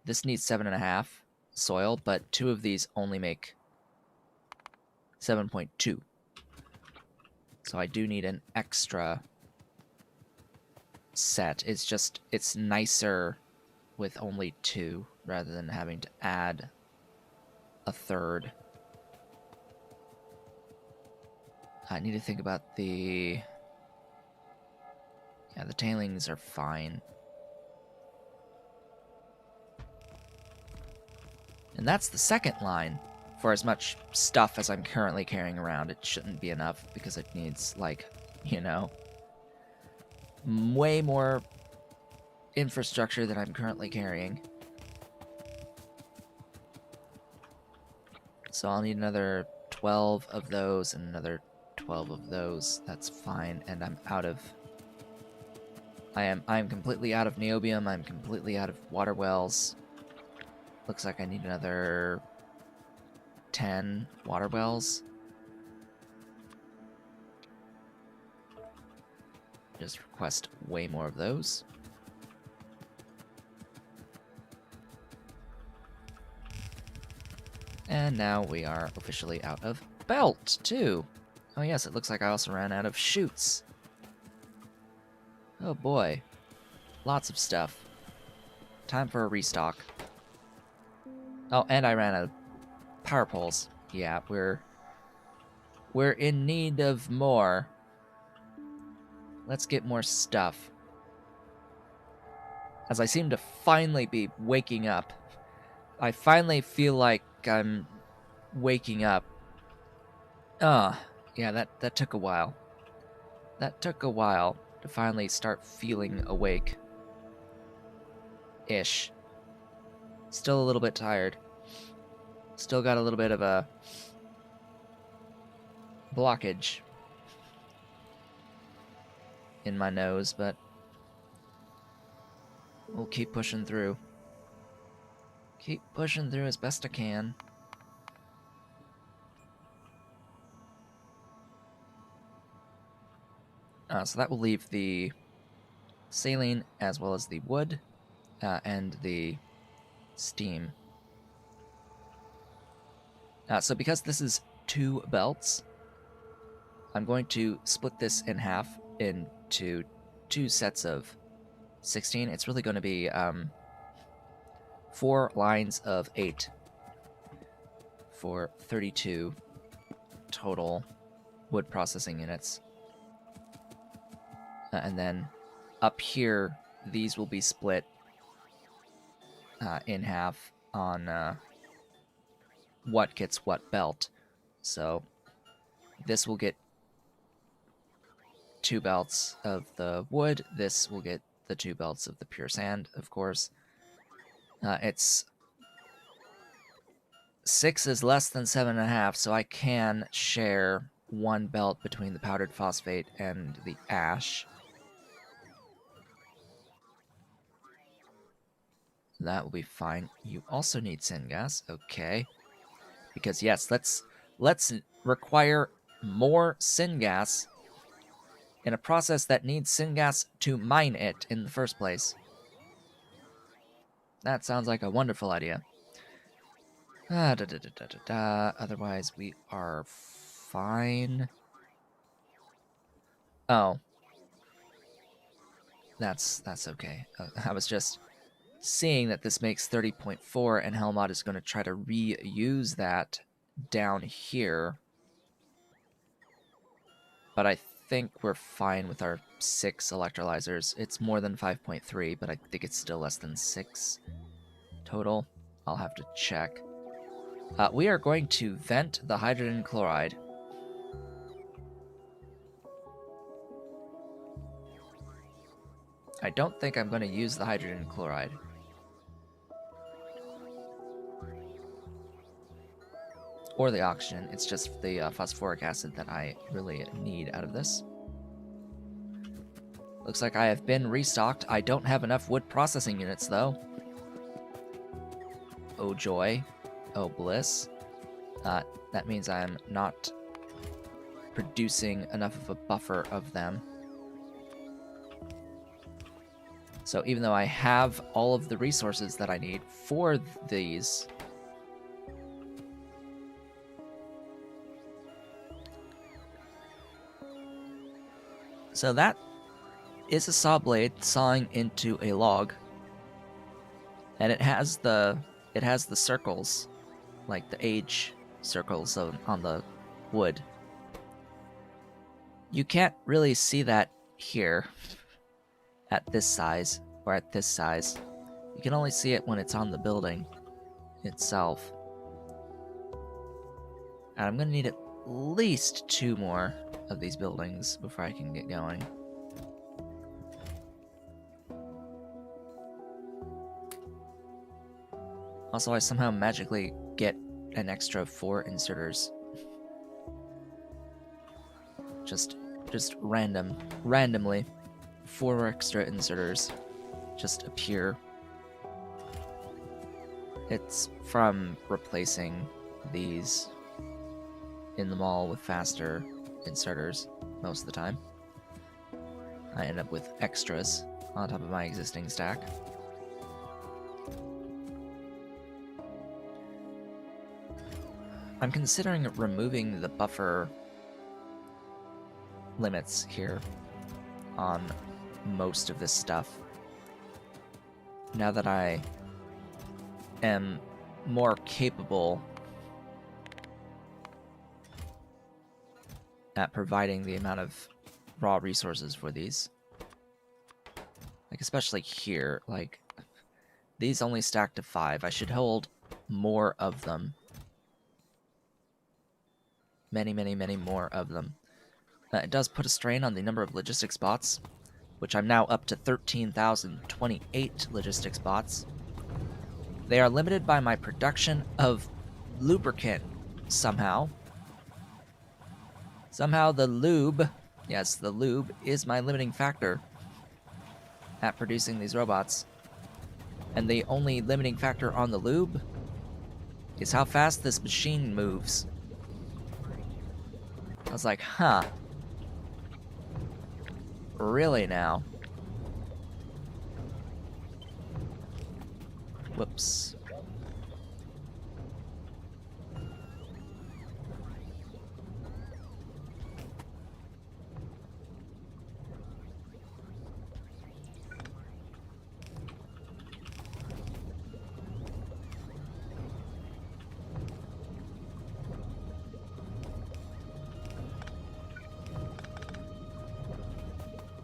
This needs 7.5 soil, but 2 of these only make 7.2. So I do need an extra set. It's just, it's nicer with only 2 rather than having to add a third. I need to think about the... Yeah, the tailings are fine. And that's the second line. For as much stuff as I'm currently carrying around, it shouldn't be enough because it needs, like, you know, way more infrastructure than I'm currently carrying. So I'll need another 12 of those and another 12 of those. That's fine, and I'm out of... I'm completely out of niobium, I'm completely out of water wells. Looks like I need another 10 water wells. Just request way more of those. And now we are officially out of belt, too. Oh yes, it looks like I also ran out of chutes. Oh boy. Lots of stuff. Time for a restock. Oh, and I ran out of power poles. Yeah, we're in need of more. Let's get more stuff. As I seem to finally be waking up. I finally feel like I'm waking up. Yeah, that took a while. That took a while to finally start feeling awake. Ish. Still a little bit tired. Still got a little bit of a blockage in my nose, but we'll keep pushing through. Keep pushing through as best I can. So that will leave the saline as well as the wood and the steam. So because this is 2 belts, I'm going to split this in half into 2 sets of 16. It's really going to be 4 lines of 8 for 32 total wood processing units. And then up here, these will be split in half on what gets what belt. So this will get 2 belts of the wood. This will get the 2 belts of the pure sand, of course. It's 6 is less than 7.5, so I can share 1 belt between the powdered phosphate and the ash. That will be fine. You also need syngas, okay. Because yes, let's require more syngas in a process that needs syngas to mine it in the first place. That sounds like a wonderful idea. Otherwise, we are fine. Oh. That's okay. I was just seeing that this makes 30.4, and Helmut is going to try to reuse that down here. But I think we're fine with our 6 electrolyzers. It's more than 5.3, but I think it's still less than 6 total. I'll have to check. We are going to vent the hydrogen chloride. I don't think I'm going to use the hydrogen chloride. Or the oxygen. It's just the phosphoric acid that I really need out of this. Looks like I have been restocked. I don't have enough wood processing units, though. Oh joy. Oh bliss. That means I'm not producing enough of a buffer of them. So even though I have all of the resources that I need for these, so that is a saw blade sawing into a log, and it has the circles, like the age circles on the wood. You can't really see that here at this size or at this size. You can only see it when it's on the building itself. And I'm gonna need at least 2 more of these buildings before I can get going. Also, I somehow magically get an extra 4 inserters. Just randomly, 4 extra inserters just appear. It's from replacing these in the mall with faster inserters most of the time. I end up with extras on top of my existing stack. I'm considering removing the buffer limits here on most of this stuff. Now that I am more capable at providing the amount of raw resources for these. Like, especially here, like, these only stack to 5. I should hold more of them. Many more of them. It does put a strain on the number of logistics bots, which I'm now up to 13,028 logistics bots. They are limited by my production of lubricant somehow. Somehow the lube, yes, the lube is my limiting factor at producing these robots. And the only limiting factor on the lube is how fast this machine moves. I was like, huh. Really now? Whoops.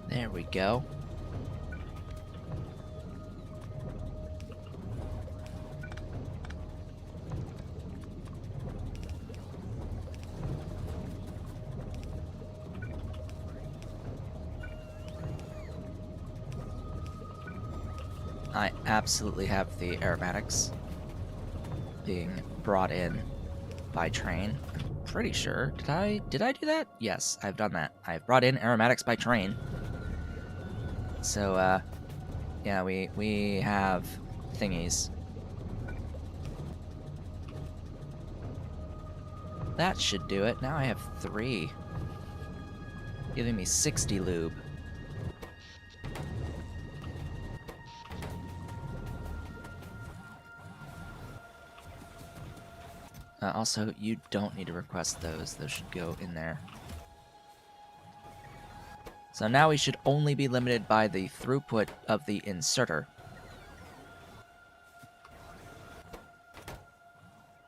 There we go. I absolutely have the aromatics being brought in by train. I'm pretty sure. Did I do that? Yes, I've done that. I've brought in aromatics by train. So, yeah, we have thingies. That should do it. Now I have 3. Giving me 60 lube. Also, you don't need to request those. Those should go in there. So now we should only be limited by the throughput of the inserter.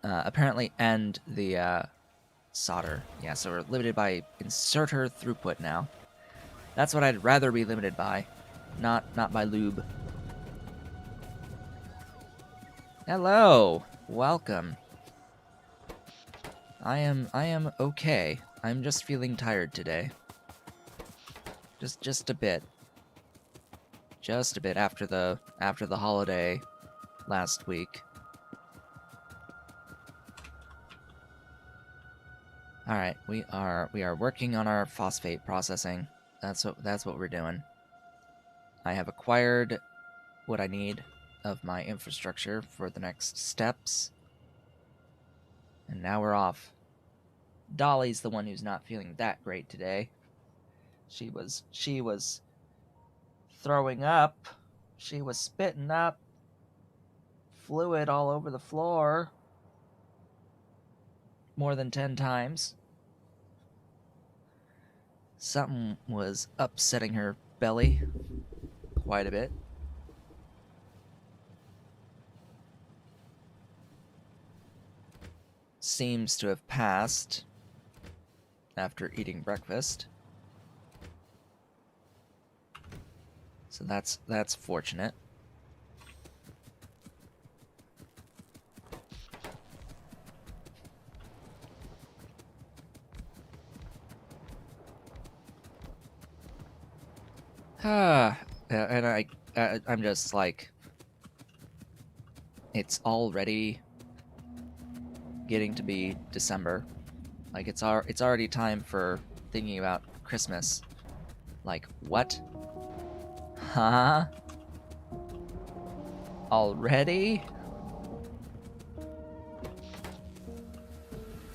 Apparently, and the solder. Yeah, so we're limited by inserter throughput now. That's what I'd rather be limited by, not by lube. Hello, welcome. I am okay. I'm just feeling tired today. Just a bit. Just a bit after the holiday last week. All right, we are working on our phosphate processing. That's what we're doing. I have acquired what I need of my infrastructure for the next steps. And now we're off. Dolly's the one who's not feeling that great today. She was throwing up. She was spitting up fluid all over the floor more than 10 times. Something was upsetting her belly quite a bit. Seems to have passed after eating breakfast. So that's fortunate. And I'm just like, it's already getting to be December. Like it's already time for thinking about Christmas. Like what? Huh? Already?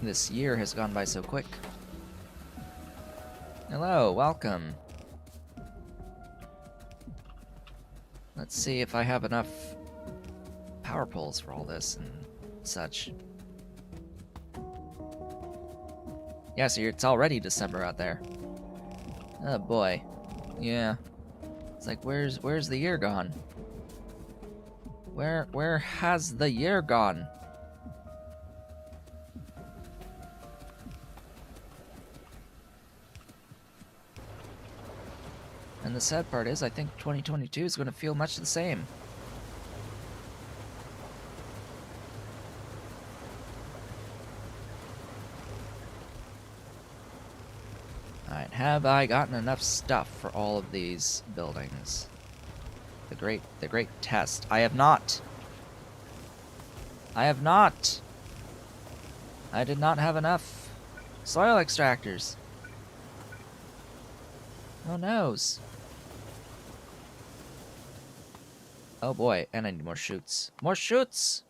This year has gone by so quick. Hello, welcome. Let's see if I have enough power poles for all this and such. Yeah, so it's already December out there. Oh boy. Yeah. It's like, where's the year gone? Where has the year gone? And the sad part is, I think 2022 is going to feel much the same. Alright, have I gotten enough stuff for all of these buildings? The great test. I have not. I have not. I did not have enough soil extractors. Oh noes. Oh boy, and I need more shoots. More shoots!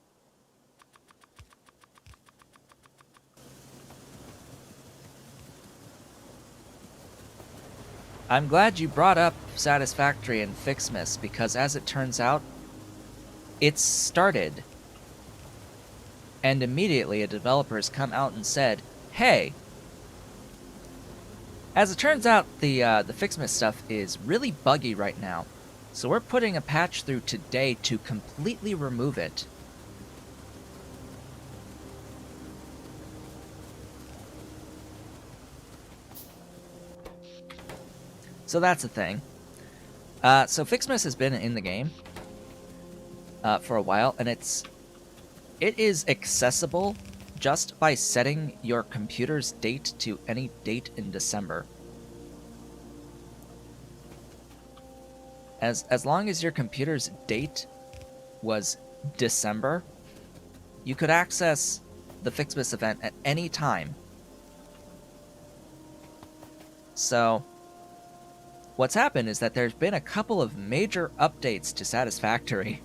I'm glad you brought up Satisfactory and Fixmas, because as it turns out, it's started. And immediately a developer has come out and said, hey, as it turns out, the Fixmas stuff is really buggy right now. So we're putting a patch through today to completely remove it. So that's the thing. So Fixmas has been in the game for a while, and it is accessible just by setting your computer's date to any date in December. As long as your computer's date was December, you could access the Fixmas event at any time. So what's happened is that there's been a couple of major updates to Satisfactory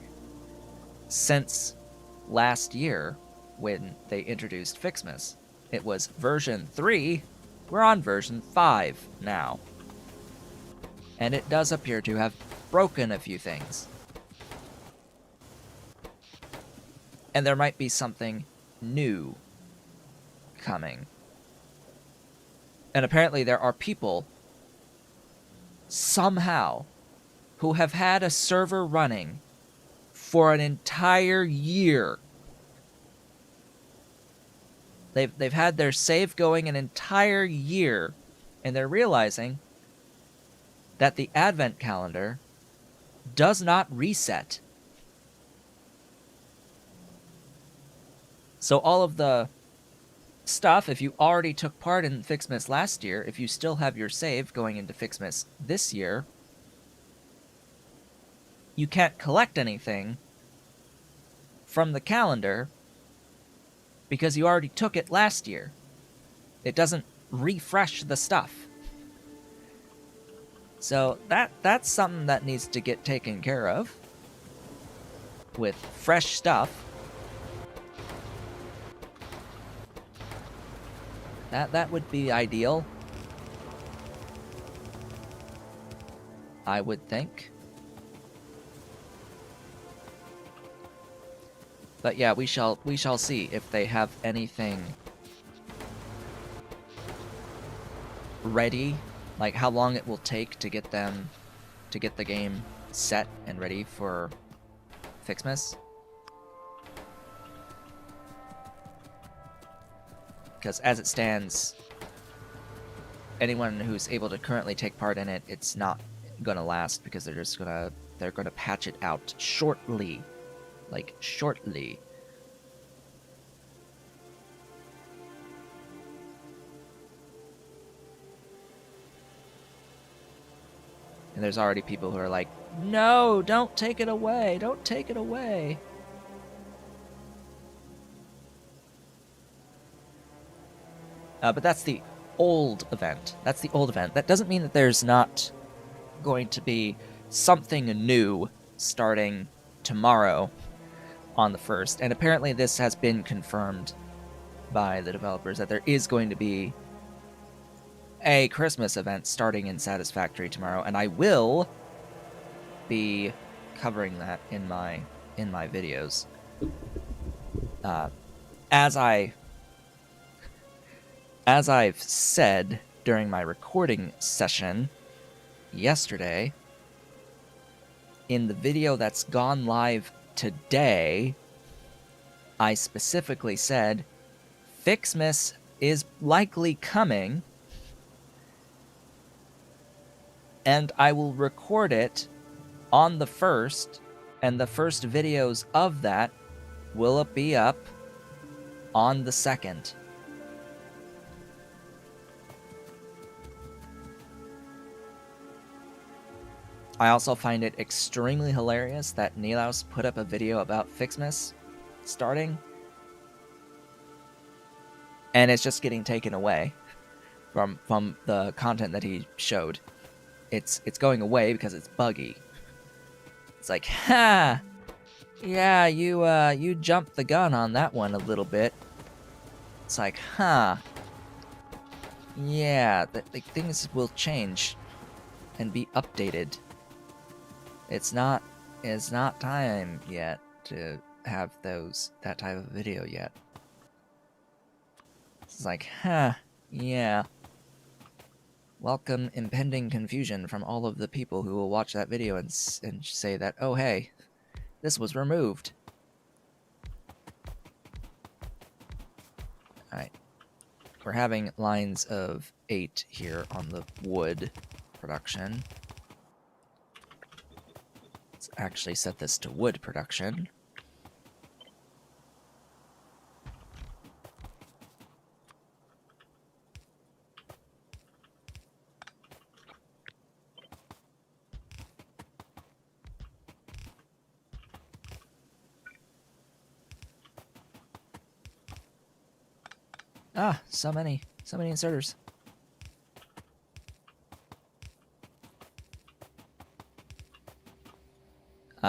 since last year when they introduced Fixmas. It was version 3, we're on version 5 now. And it does appear to have broken a few things. And there might be something new coming. And apparently there are people, somehow, who have had a server running for an entire year. They've had their save going an entire year, and they're realizing that the advent calendar does not reset. So all of the stuff, if you already took part in Fixmas last year, if you still have your save going into Fixmas this year, you can't collect anything from the calendar because you already took it last year. It doesn't refresh the stuff. So that's something that needs to get taken care of with fresh stuff. That would be ideal, I would think. But yeah, we shall see if they have anything ready, like how long it will take to get the game set and ready for Fixmas. Because as it stands, anyone who's able to currently take part in it, it's not gonna last because they're gonna patch it out shortly. Like, shortly. And there's already people who are like, no, don't take it away, don't take it away. But that's the old event. That's the old event. That doesn't mean that there's not going to be something new starting tomorrow on the 1st. And apparently this has been confirmed by the developers that there is going to be a Christmas event starting in Satisfactory tomorrow, and I will be covering that in my videos. As I've said during my recording session yesterday, in the video that's gone live today, I specifically said Fixmas is likely coming, and I will record it on the 1st, and the first videos of that will be up on the 2nd. I also find it extremely hilarious that Nilaus put up a video about Fixmas starting, and it's just getting taken away from the content that he showed. It's going away because it's buggy. It's like, ha! Yeah, you jumped the gun on that one a little bit. It's like, huh. Yeah, things will change and be updated. It's not time yet to have that type of video yet. It's like, huh, yeah. Welcome impending confusion from all of the people who will watch that video and say that, oh hey, this was removed. Alright. We're having lines of 8 here on the wood production. Let's actually set this to wood production. Ah, so many inserters.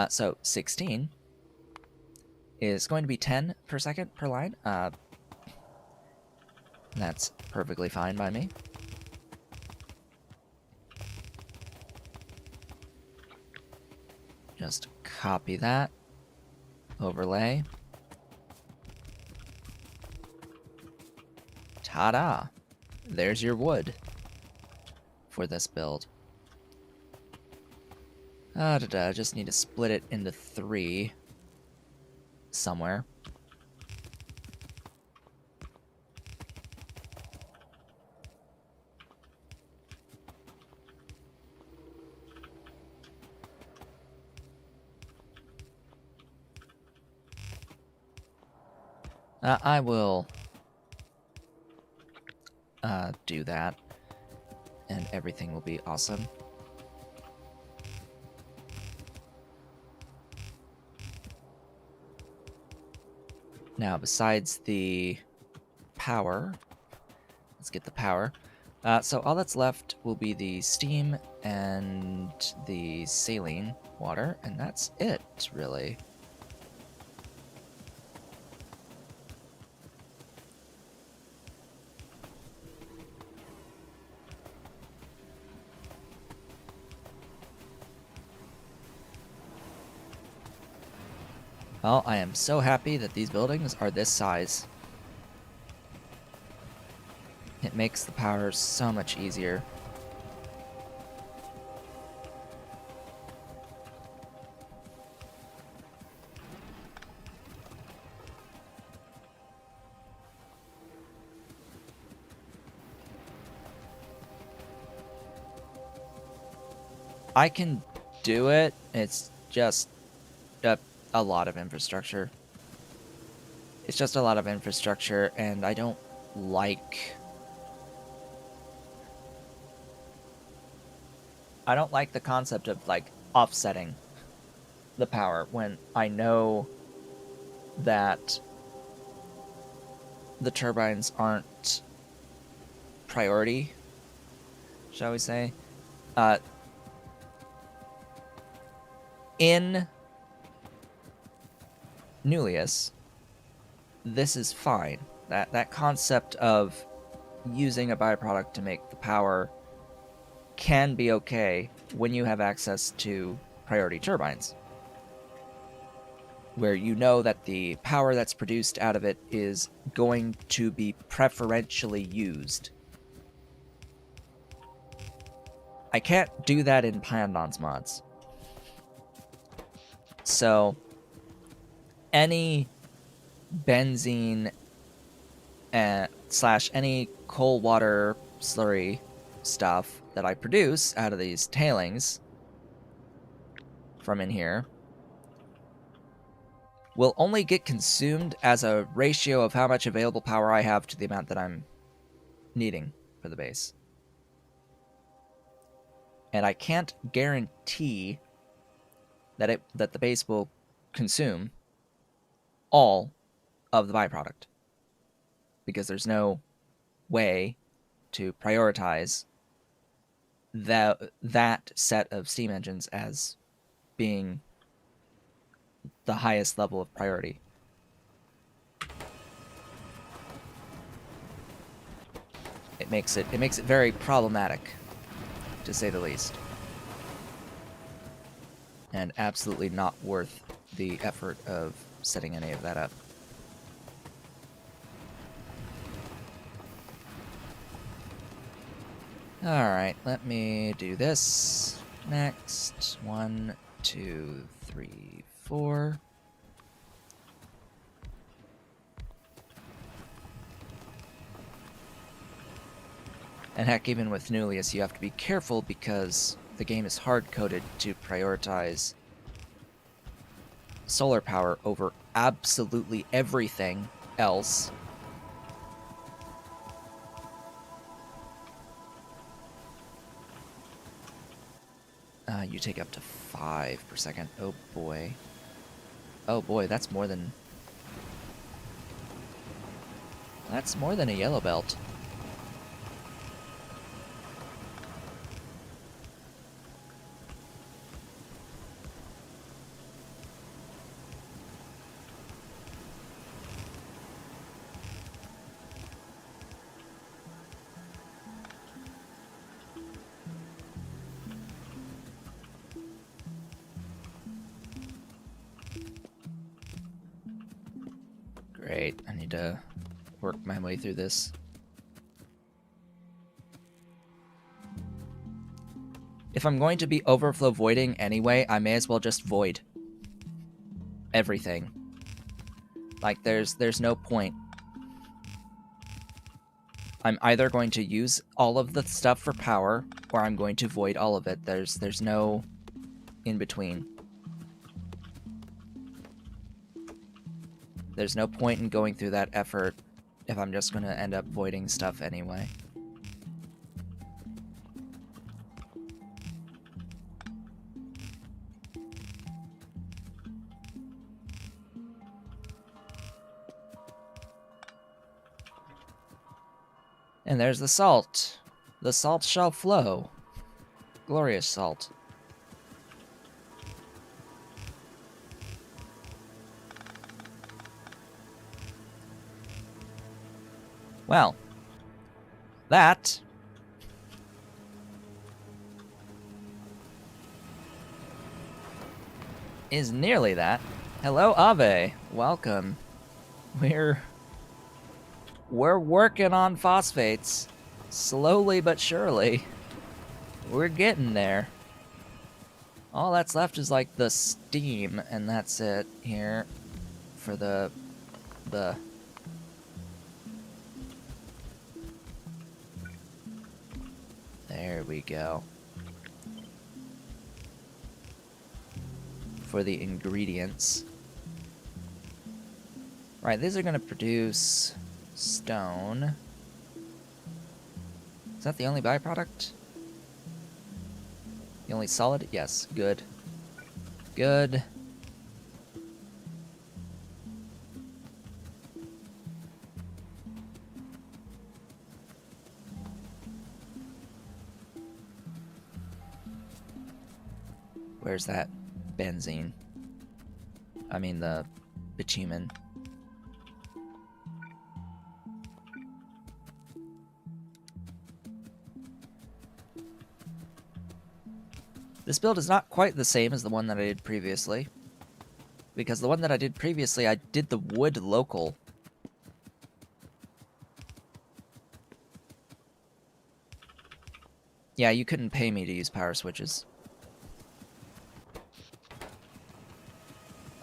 So 16 is going to be 10 per second per line. That's perfectly fine by me. Just copy that, overlay. Ta-da! There's your wood for this build. Just need to split it into 3 somewhere. I will do that, and everything will be awesome. Now, besides the power, let's get the power. So all that's left will be the steam and the saline water, and that's it, really. Well, I am so happy that these buildings are this size. It makes the power so much easier. I can do it, it's just a lot of infrastructure. It's just a lot of infrastructure, and I don't like... I don't like the concept of, like, offsetting the power when I know that the turbines aren't priority, shall we say. In Nullius, this is fine. That concept of using a byproduct to make the power can be okay when you have access to priority turbines, where you know that the power that's produced out of it is going to be preferentially used. I can't do that in Pyandons mods. So any benzene slash any coal water slurry stuff that I produce out of these tailings from in here will only get consumed as a ratio of how much available power I have to the amount that I'm needing for the base. And I can't guarantee that the base will consume all of the byproduct, because there's no way to prioritize that set of steam engines as being the highest level of priority. It makes it very problematic, to say the least, and absolutely not worth the effort of setting any of that up. Alright, let me do this next. 1, 2, 3, 4. And heck, even with Nullius, you have to be careful because the game is hard-coded to prioritize solar power over absolutely everything else. You take up to 5 per second. Oh boy. Oh boy, that's more than... That's more than a yellow belt. Great, I need to work my way through this If I'm going to be overflow voiding anyway, I may as well just void everything. Like, there's no point. I'm either going to use all of the stuff for power, or I'm going to void all of it. There's no in between. There's no point in going through that effort if I'm just going to end up voiding stuff anyway. And there's the salt. The salt shall flow. Glorious salt. Well, that is nearly that. Hello, Ave. Welcome. We're working on phosphates. Slowly but surely. We're getting there. All that's left is like the steam, and that's it here for the there we go. For the ingredients. Right, these are going to produce stone. Is that the only byproduct? The only solid? Yes, good. Good. Where's that benzene? I mean the bitumen. This build is not quite the same as the one that I did previously, because the one that I did previously, I did the wood local. Yeah, you couldn't pay me to use power switches.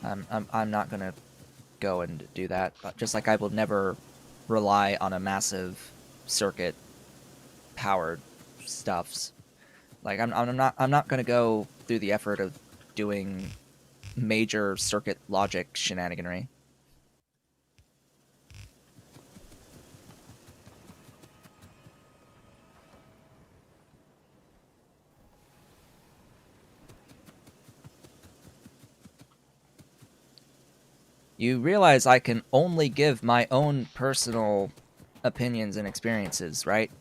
I'm not gonna go and do that. Just like I will never rely on a massive circuit powered stuffs. Like I'm not gonna go through the effort of doing major circuit logic shenaniganry. You realize I can only give my own personal opinions and experiences, right?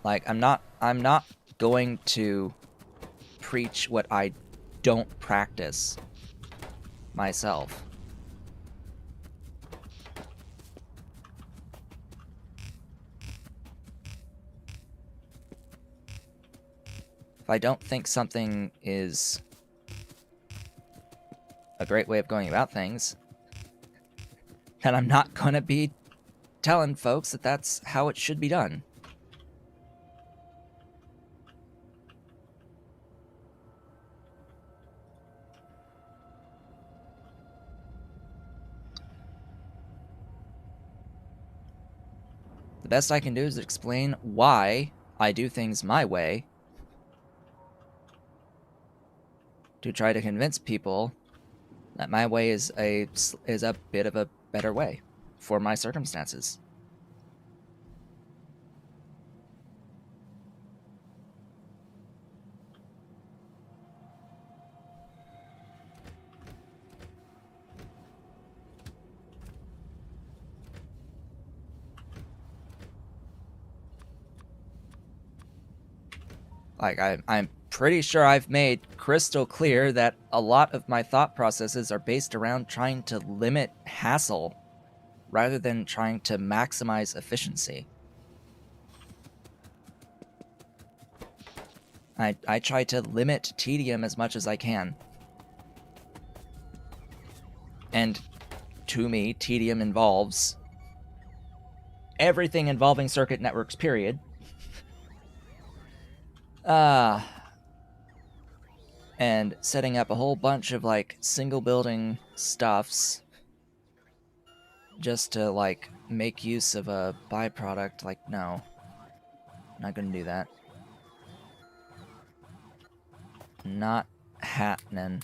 Like, I'm not going to preach what I don't practice myself. If I don't think something is a great way of going about things, then I'm not going to be telling folks that that's how it should be done. The best I can do is explain why I do things my way, to try to convince people that my way is a bit of a better way for my circumstances. Like, I'm pretty sure I've made crystal clear that a lot of my thought processes are based around trying to limit hassle rather than trying to maximize efficiency. I try to limit tedium as much as I can. And to me, tedium involves everything involving circuit networks, period. And setting up a whole bunch of, like, single building stuffs just to, like, make use of a byproduct. Like, no. Not gonna do that. Not happening.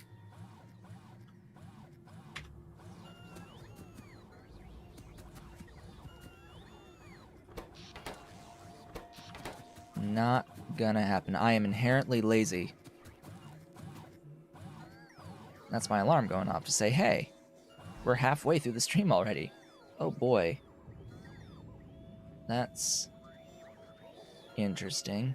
Not gonna happen. I am inherently lazy. That's my alarm going off to say, hey, we're halfway through the stream already. Oh boy. That's interesting.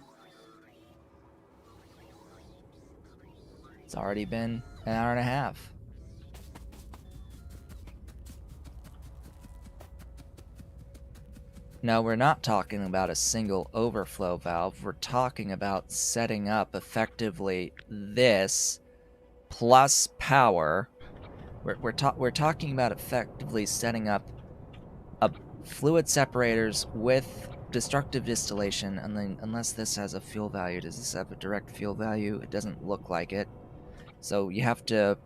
It's already been an hour and a half. No, we're not talking about a single overflow valve. We're talking about setting up effectively this plus power. We're talking about effectively setting up a fluid separators with destructive distillation, and then unless this has a fuel value, does this have a direct fuel value? It doesn't look like it. So you're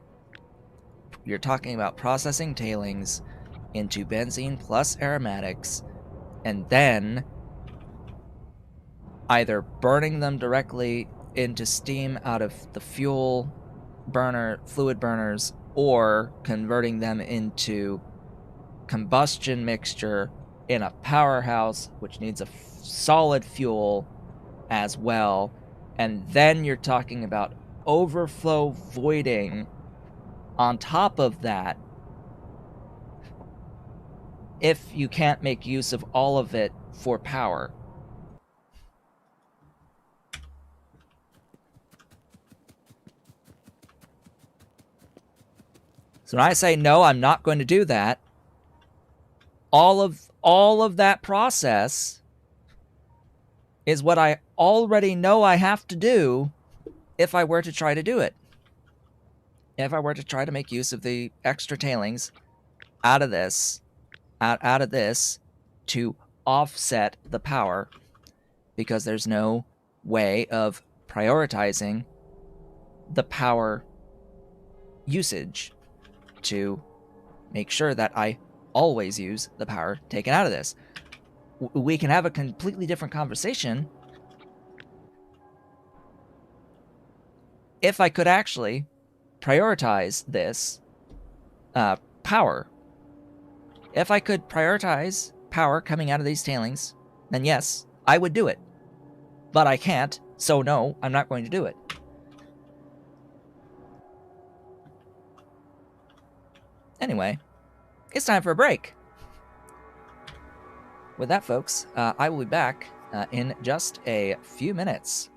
talking about processing tailings into benzene plus aromatics, and then either burning them directly into steam out of the fluid burners, or converting them into combustion mixture in a powerhouse, which needs a solid fuel as well. And then you're talking about overflow voiding on top of that if you can't make use of all of it for power. So when I say no, I'm not going to do that, all of that process is what I already know I have to do if I were to try to do it. If I were to try to make use of the extra tailings out of this to offset the power, because there's no way of prioritizing the power usage to make sure that I always use the power taken out of this. We can have a completely different conversation if I could actually prioritize this power. If I could prioritize power coming out of these tailings, then yes, I would do it. But I can't, so no, I'm not going to do it. Anyway, it's time for a break. With that, folks, I will be back in just a few minutes.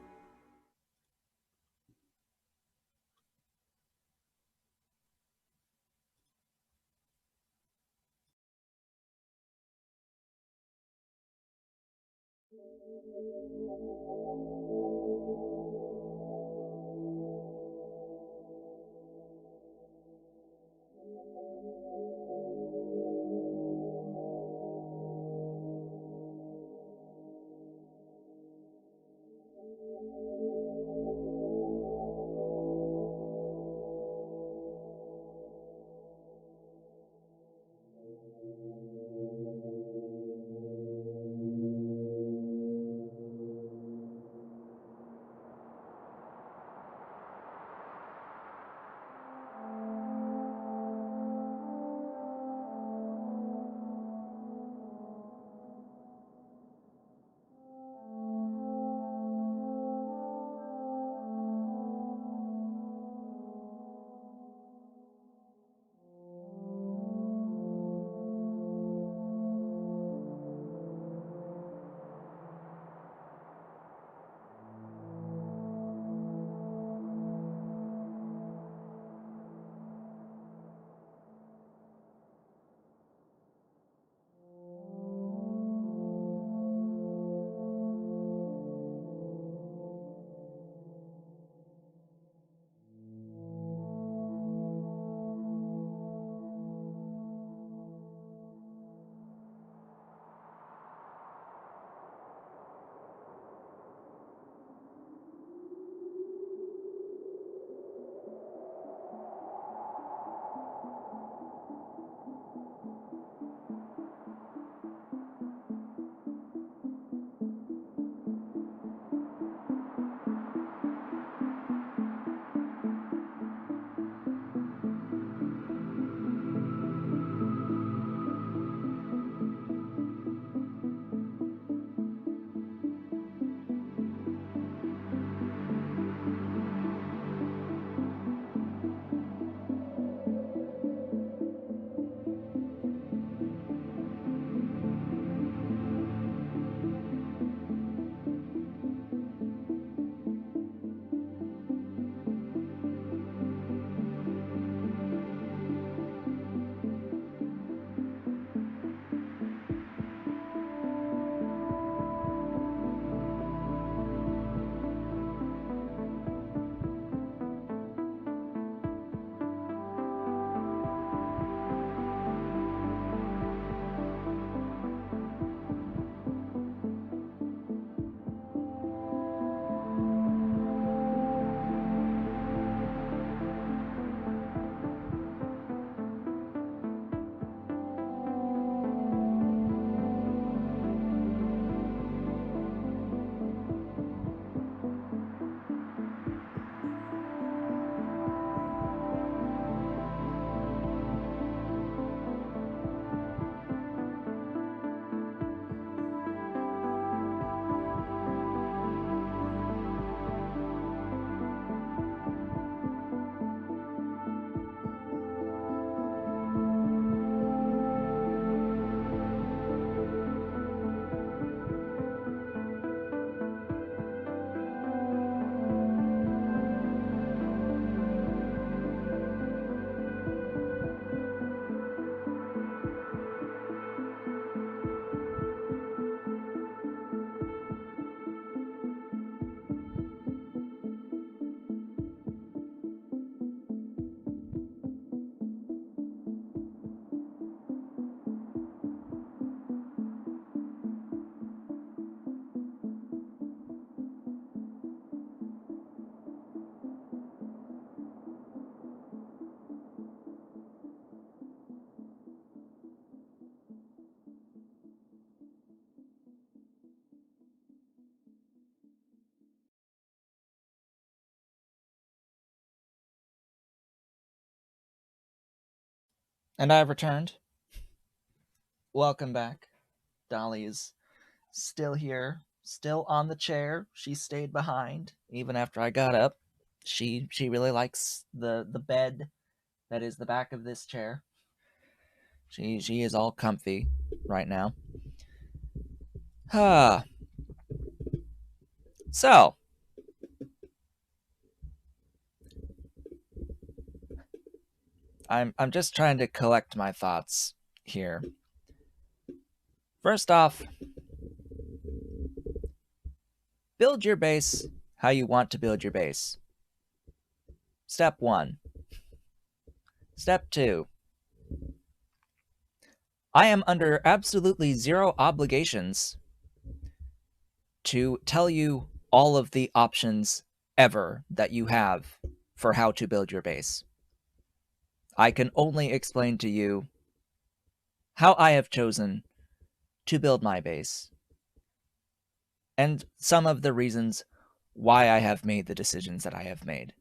And I've returned. Welcome back. Dolly is still here, still on the chair. She stayed behind even after I got up. She really likes the bed that is the back of this chair. She is all comfy right now. So, I'm just trying to collect my thoughts here. First off, build your base how you want to build your base. Step 1. Step 2. I am under absolutely zero obligations to tell you all of the options ever that you have for how to build your base. I can only explain to you how I have chosen to build my base and some of the reasons why I have made the decisions that I have made.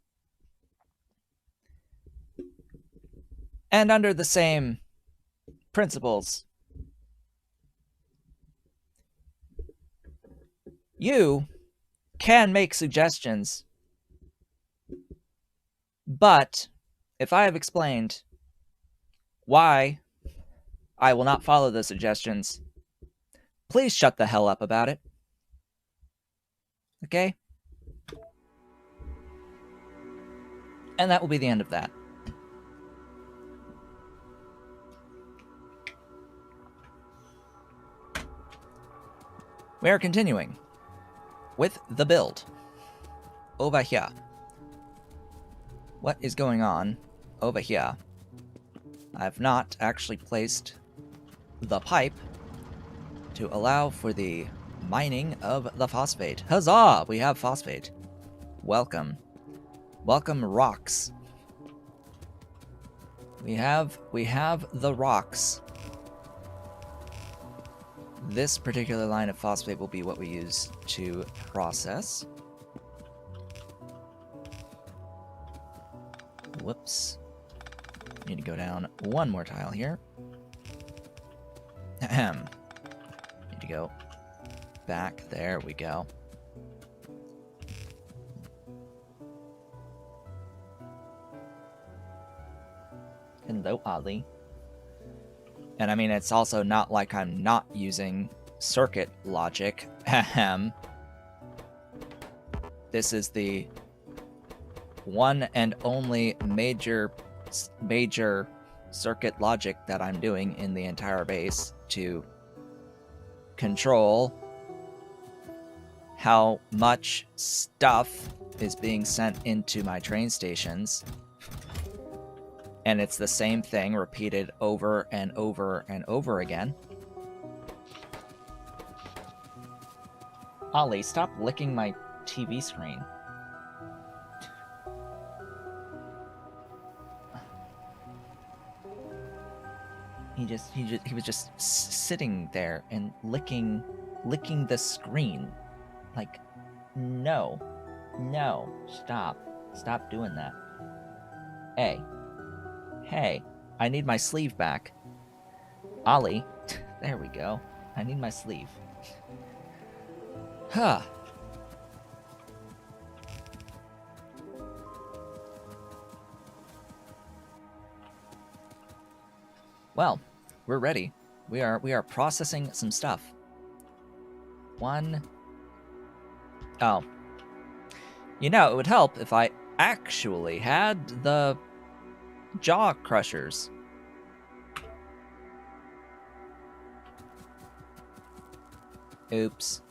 And under the same principles, you can make suggestions, but if I have explained why I will not follow the suggestions, please shut the hell up about it. Okay? And that will be the end of that. We are continuing with the build over here. What is going on over here? I have not actually placed the pipe to allow for the mining of the phosphate. Huzzah! We have phosphate. Welcome. Welcome, rocks. We have the rocks. This particular line of phosphate will be what we use to process. Whoops. Need to go down one more tile here. Ahem. Need to go back. There we go. Hello, Ollie. And I mean, it's also not like I'm not using circuit logic. Ahem. This is the one and only major circuit logic that I'm doing in the entire base to control how much stuff is being sent into my train stations. And it's the same thing repeated over and over and over again. Ollie, stop licking my TV screen. He was just sitting there and licking the screen. Like, no, stop doing that. Hey, I need my sleeve back. Ollie, there we go. I need my sleeve. Huh. Well, we're ready. We are processing some stuff. Oh. You know, it would help if I actually had the jaw crushers. Oops.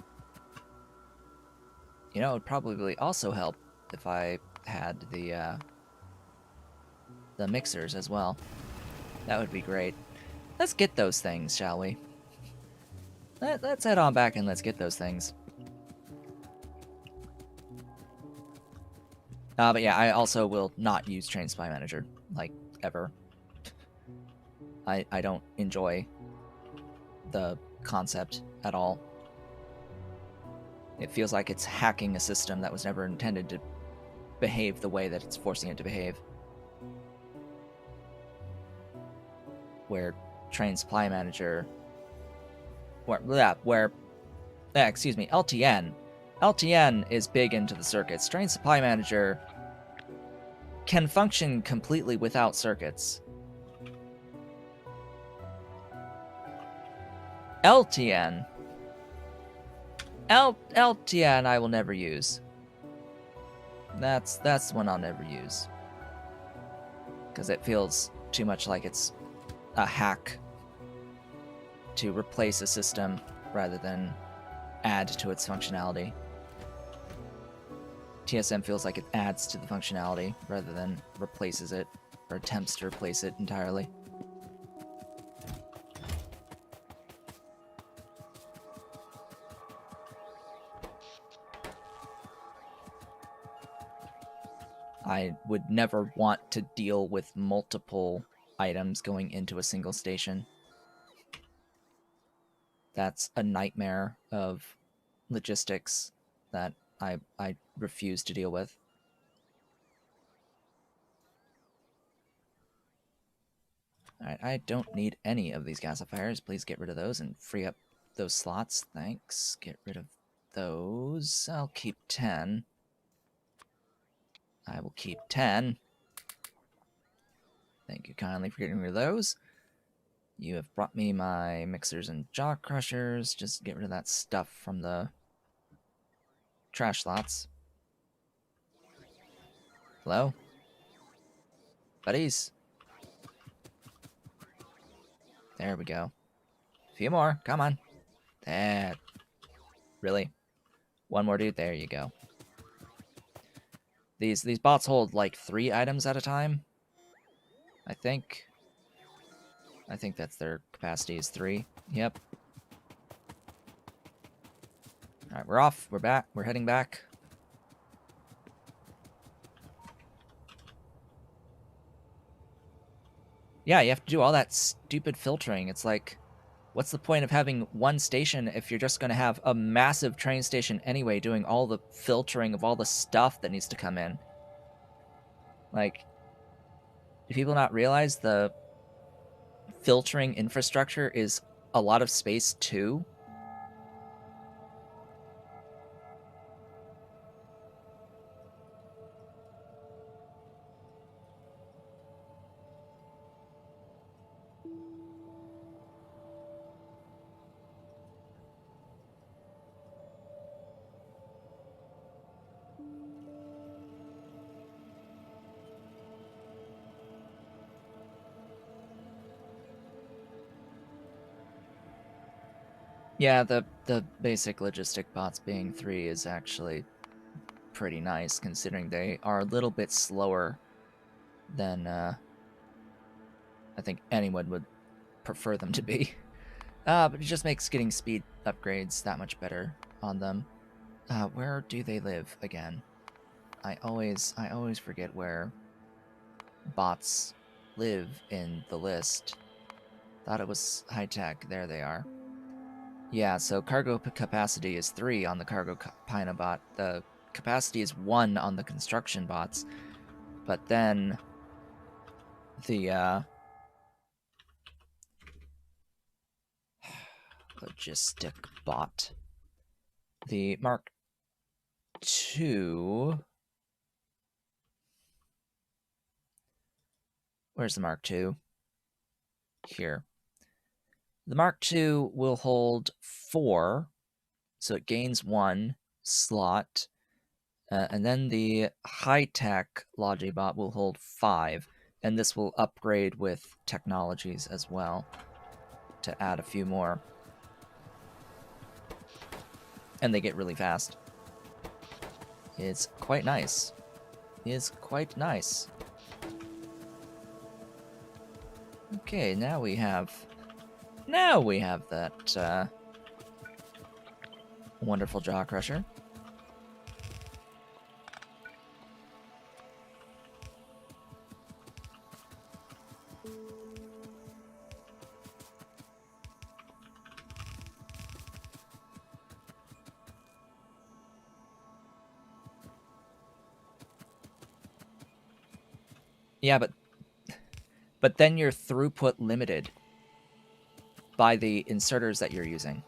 You know, it would probably also help if I had the mixers as well. That would be great. Let's get those things, shall we? Let's head on back and let's get those things. But yeah, I also will not use Train Supply Manager, like, ever. I don't enjoy the concept at all. It feels like it's hacking a system that was never intended to behave the way that it's forcing it to behave. where Train Supply Manager, excuse me, LTN is big into the circuits. Train Supply Manager can function completely without circuits. LTN I will never use. That's one I'll never use. Because it feels too much like it's a hack to replace a system rather than add to its functionality. TSM feels like it adds to the functionality rather than replaces it or attempts to replace it entirely. I would never want to deal with multiple items going into a single station. That's a nightmare of logistics that I refuse to deal with. Alright, I don't need any of these gasifiers. Please get rid of those and free up those slots. Thanks. Get rid of those. I'll keep 10. I will keep 10. Thank you kindly for getting rid of those. You have brought me my mixers and jaw crushers. Just get rid of that stuff from the trash slots. Hello? Buddies? There we go. A few more. Come on. There. Really? One more dude? There you go. These bots hold like 3 items at a time. I think that's their capacity is 3. Yep. Alright, we're off. We're back. We're heading back. Yeah, you have to do all that stupid filtering. It's like, what's the point of having one station if you're just going to have a massive train station anyway doing all the filtering of all the stuff that needs to come in? Like, do people not realize the filtering infrastructure is a lot of space too? Yeah, the basic logistic bots being 3 is actually pretty nice, considering they are a little bit slower than I think anyone would prefer them to be. But it just makes getting speed upgrades that much better on them. Where do they live again? I always forget where bots live in the list. Thought it was high tech. There they are. Yeah, so cargo capacity is 3 on the cargo Pyanobot. The capacity is 1 on the construction bots. But then the logistic bot, the Mark II. Where's the Mark II? Here. The Mark II will hold 4, so it gains 1 slot. And then the high-tech Logibot will hold 5, and this will upgrade with technologies as well to add a few more. And they get really fast. It's quite nice. It's quite nice. Okay, now we have that wonderful jaw crusher. Yeah, but then you're throughput limited. by the inserters that you're using.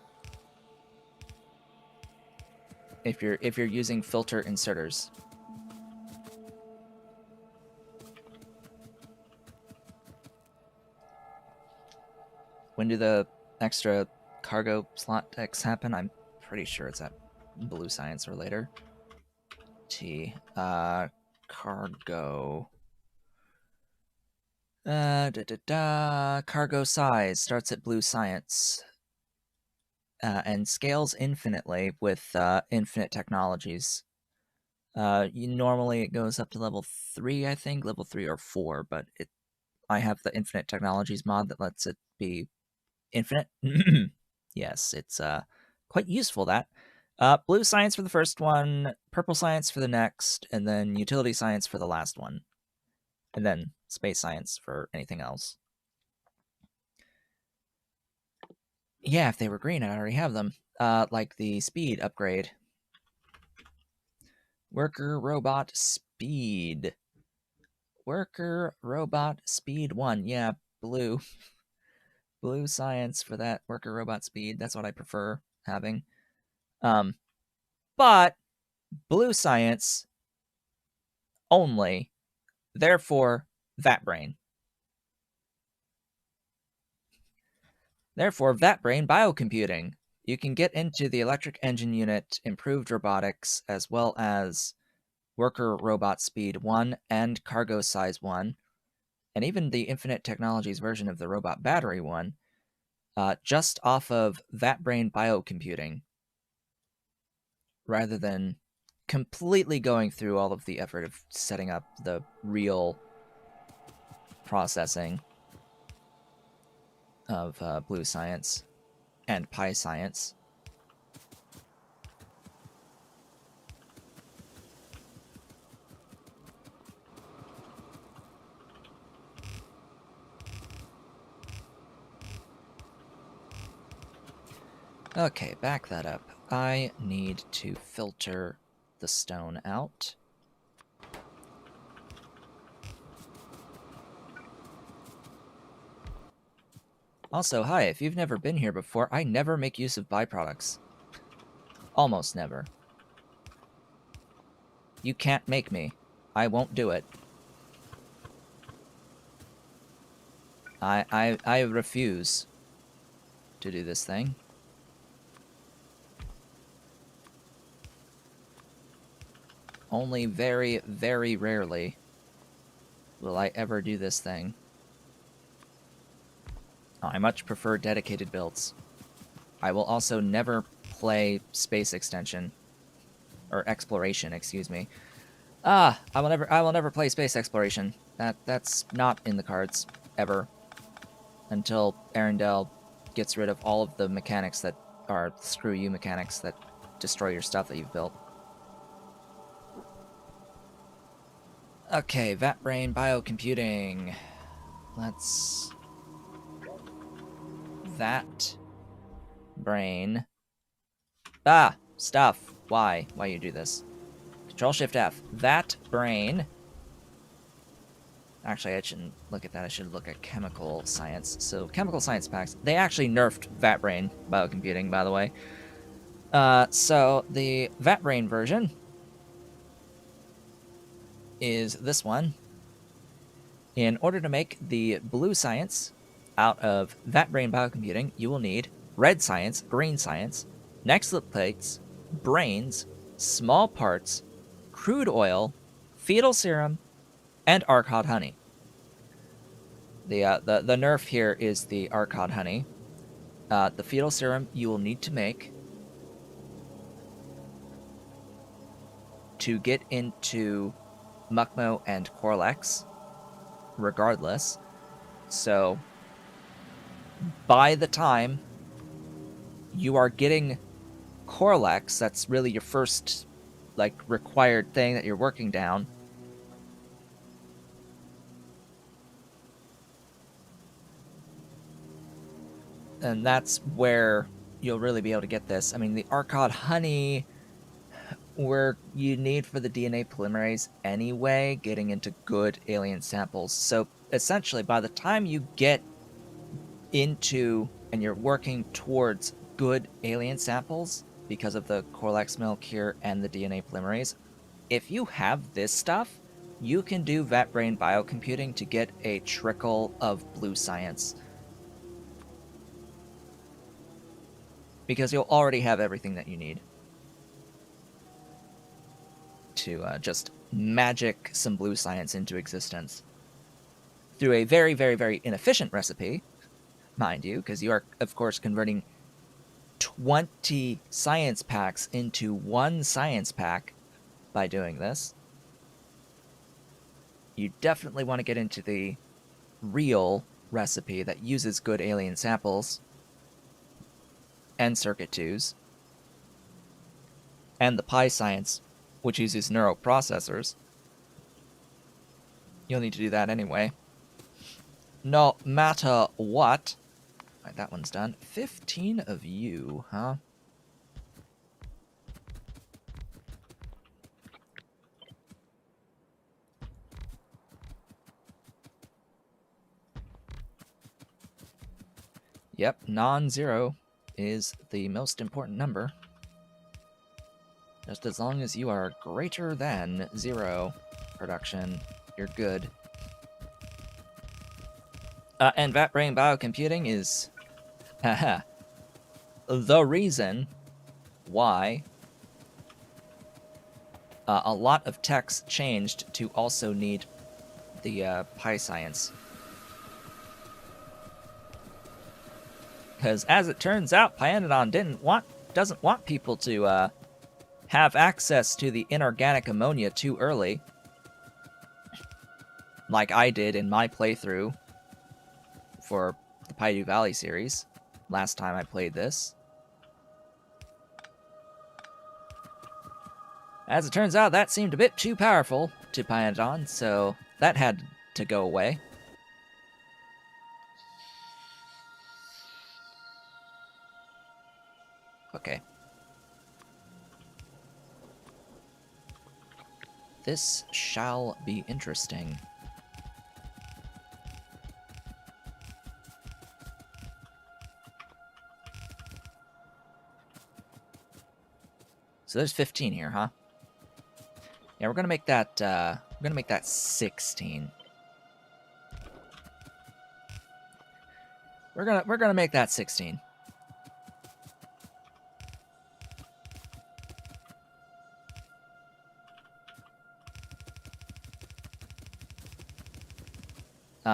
If you're using filter inserters. When do the extra cargo slot decks happen? I'm pretty sure it's at Blue Science or later. Cargo. Cargo size starts at Blue Science. And scales infinitely with infinite technologies. Normally it goes up to level 3, I think, level 3 or 4, but I have the infinite technologies mod that lets it be infinite. Yes, it's quite useful, that. Blue science for the first one, purple science for the next, and then utility science for the last one. And then space science for anything else. Yeah, if they were green, I'd already have them. Like the speed upgrade. Worker robot speed. Worker robot speed 1. Yeah, blue. Blue science for that worker robot speed. That's what I prefer having. But blue science only. Therefore, that brain. Therefore, that brain biocomputing. You can get into the electric engine unit, improved robotics, as well as worker robot speed 1 and cargo size 1, and even the infinite technologies version of the robot battery 1, just off of that brain biocomputing, rather than completely going through all of the effort of setting up the real processing of blue science and pi science. Okay, back that up. I need to filter the stone out. Also, hi, if you've never been here before, I never make use of byproducts. Almost never. You can't make me. I won't do it. I refuse to do this thing. Only very, very rarely will I ever do this thing. I much prefer dedicated builds. I will also never play Space Extension. Or Exploration, excuse me. I will never play Space Exploration. That's not in the cards, ever. Until Arendelle gets rid of all of the mechanics that are screw you mechanics that destroy your stuff that you've built. Okay, Vat Brain Biocomputing. Let's... Vat Brain. Stuff. Why you do this? Control-Shift-F. Vat Brain. Actually, I shouldn't look at that. I should look at chemical science. So, chemical science packs. They actually nerfed Vat Brain Biocomputing, by the way. So, the Vat Brain version is this one. In order to make the blue science out of Vat Brain Biocomputing, you will need red science, green science, Nextlit plates, brains, small parts, crude oil, fetal serum, and Arcod honey. The nerf here is the Arcod honey. The fetal serum you will need to make to get into Mukmo and Corlex, regardless. So, by the time you are getting Corlex, that's really your first, like, required thing that you're working down. And that's where you'll really be able to get this. I mean, the Arcod honey, where you need for the DNA polymerase anyway, getting into good alien samples. So, essentially, by the time you get into and you're working towards good alien samples because of the Corlex milk here and the DNA polymerase, if you have this stuff, you can do vet brain biocomputing to get a trickle of blue science. Because you'll already have everything that you need to just magic some blue science into existence. Through a very, very, very inefficient recipe, mind you, because you are, of course, converting 20 science packs into one science pack by doing this. You definitely want to get into the real recipe that uses good alien samples and circuit 2s, and the Pi science, which uses neuroprocessors. You'll need to do that anyway. No matter what. Right, that one's done. 15 of you, huh? Yep, non-zero is the most important number. Just as long as you are greater than 0 production, you're good. And vat brain biocomputing is the reason why a lot of techs changed to also need the Pi science. Because as it turns out, Pyandon doesn't want people to have access to the inorganic ammonia too early, like I did in my playthrough for the Paidu Valley series last time I played this. As it turns out, that seemed a bit too powerful to Pyandon, so that had to go away. Okay. This shall be interesting. So there's 15 here, huh? Yeah, we're gonna make that 16. We're gonna make that 16.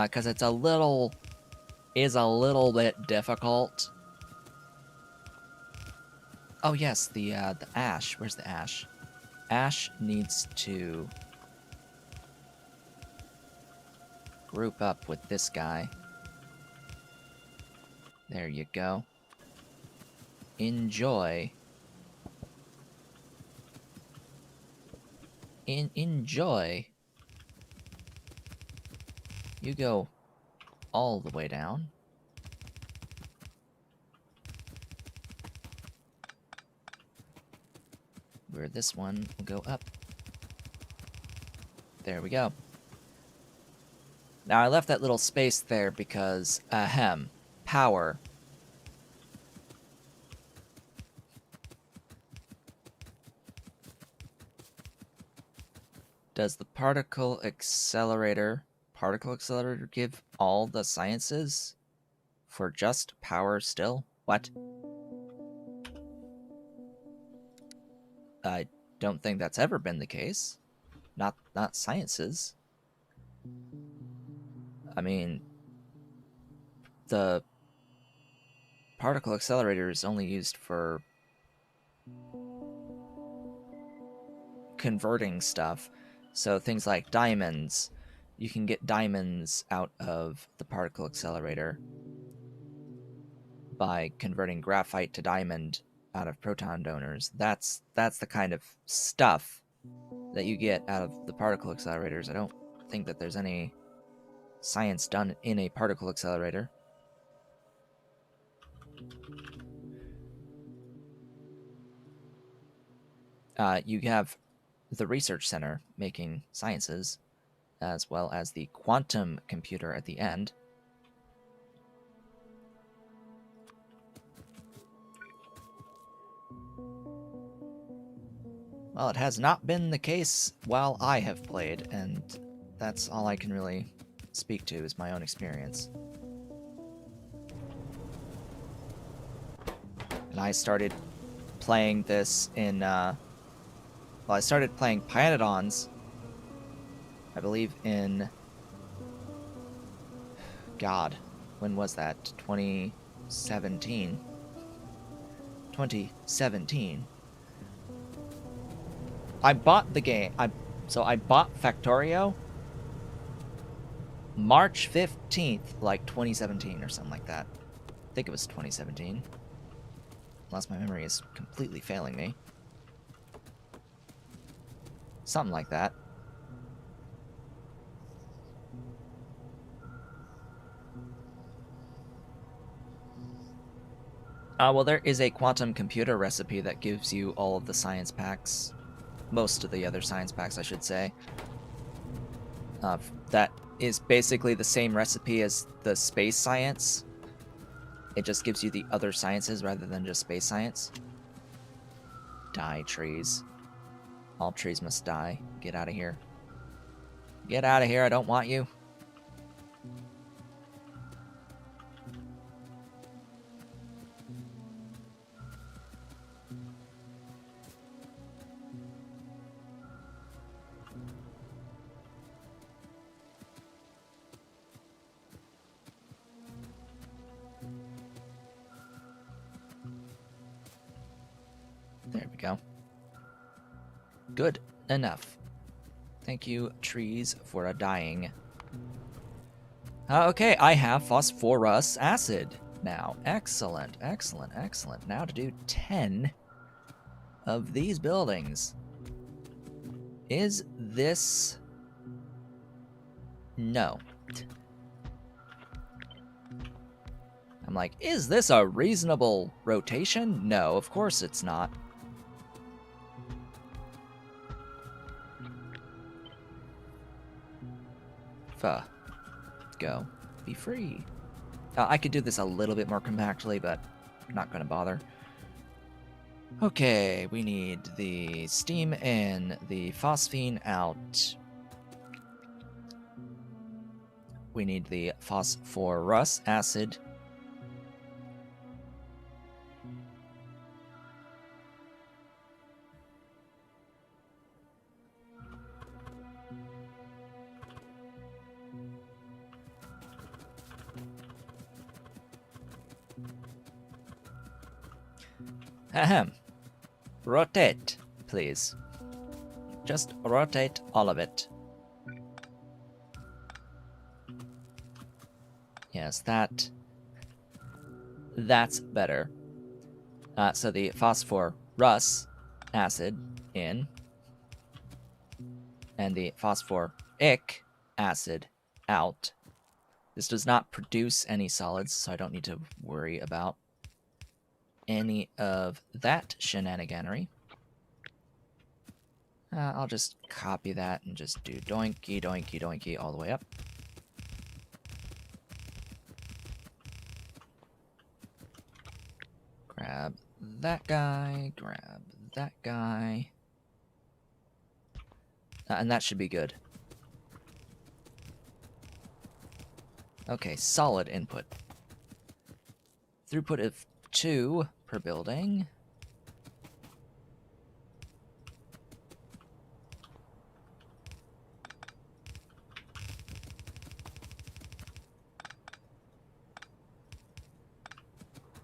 Because it's a little bit difficult. Oh yes, the ash. Where's the ash? Ash needs to group up with this guy. There you go. Enjoy. Enjoy. You go all the way down. Where this one will go up. There we go. Now I left that little space there because, power. Does the particle accelerator give all the sciences for just power still? What? I don't think that's ever been the case. Not sciences. I mean, the particle accelerator is only used for converting stuff. So things like diamonds, you can get diamonds out of the particle accelerator by converting graphite to diamond out of proton donors. That's the kind of stuff that you get out of the particle accelerators. I don't think that there's any science done in a particle accelerator. You have the research center making sciences, as well as the quantum computer at the end. Well, it has not been the case while I have played, and that's all I can really speak to is my own experience. And I started playing this in, well, I started playing Pyandons, I believe in, God, when was that? 2017. 2017. I bought the game. So I bought Factorio March 15th, like 2017 or something like that. I think it was 2017. Unless my memory is completely failing me. Something like that. Well, there is a quantum computer recipe that gives you all of the science packs. Most of the other science packs, I should say. That is basically the same recipe as the space science. It just gives you the other sciences rather than just space science. Die, trees. All trees must die. Get out of here. Get out of here, I don't want you. There we go. Good enough. Thank you, trees, for dying. Okay, I have phosphorus acid now. Excellent, excellent, excellent. Now to do 10 of these buildings. Is this... No. I'm like, is this a reasonable rotation? No, of course it's not. Go. Be free. I could do this a little bit more compactly, but I'm not going to bother. Okay, we need the steam in, the phosphine out. We need the phosphorus acid. Ahem. Rotate, please. Just rotate all of it. Yes, that's better. So the phosphorus acid in, and the phosphoric acid out. This does not produce any solids, so I don't need to worry about any of that shenaniganery. I'll just copy that and just do doinky, doinky, doinky all the way up. Grab that guy, grab that guy. And that should be good. Okay, solid input. Throughput of 2 per building.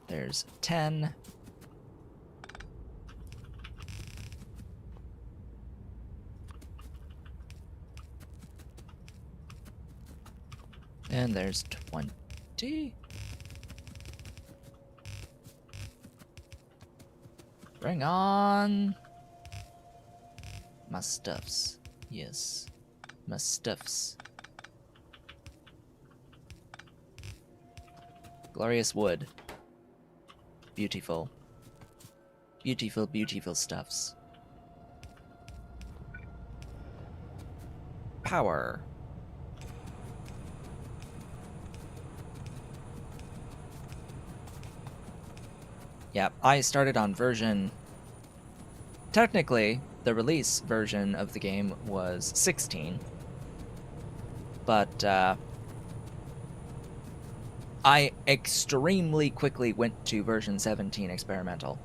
There's 10. And there's 20. Bring on my stuffs. Yes, my stuffs. Glorious wood. Beautiful. Beautiful, beautiful stuffs. Power. Yep, I started on version... Technically, the release version of the game was 16, but I extremely quickly went to version 17 experimental.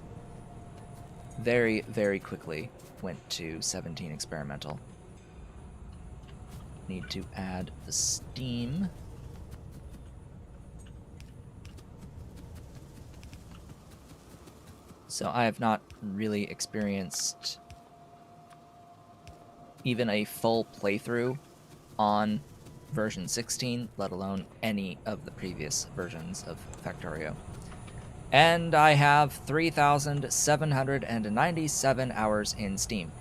Very, very quickly went to 17 experimental. Need to add the steam. So I have not really experienced even a full playthrough on version 16, let alone any of the previous versions of Factorio. And I have 3,797 hours in Steam.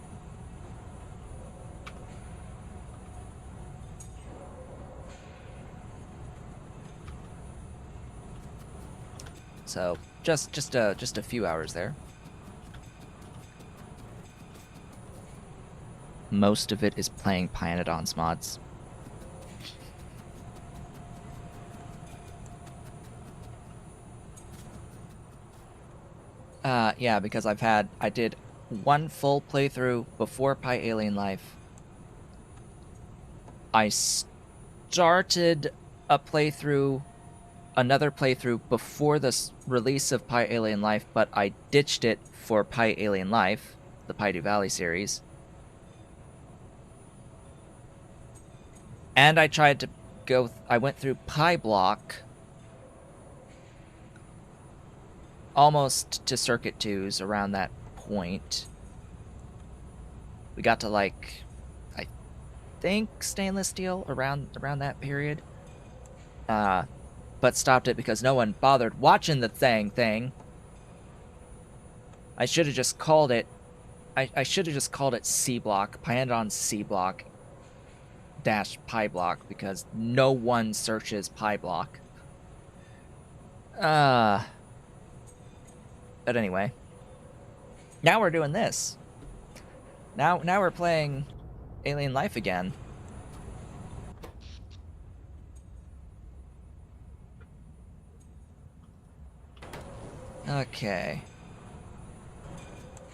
So just a few hours there. Most of it is playing Pyandons mods. Yeah, because I did one full playthrough before Pyalien Life. I started another playthrough before the release of Pyalien Life, but I ditched it for Pyalien Life, the Paidu Valley series. And I went through PyBlock almost to Circuit 2s around that point. We got to, like, I think Stainless Steel around that period. But stopped it because no one bothered watching the thing. I should have just called it C Block, Pyandon C Block -PyBlock, because no one searches PyBlock. But anyway, now we're doing this. Now we're playing Alien Life again. Okay.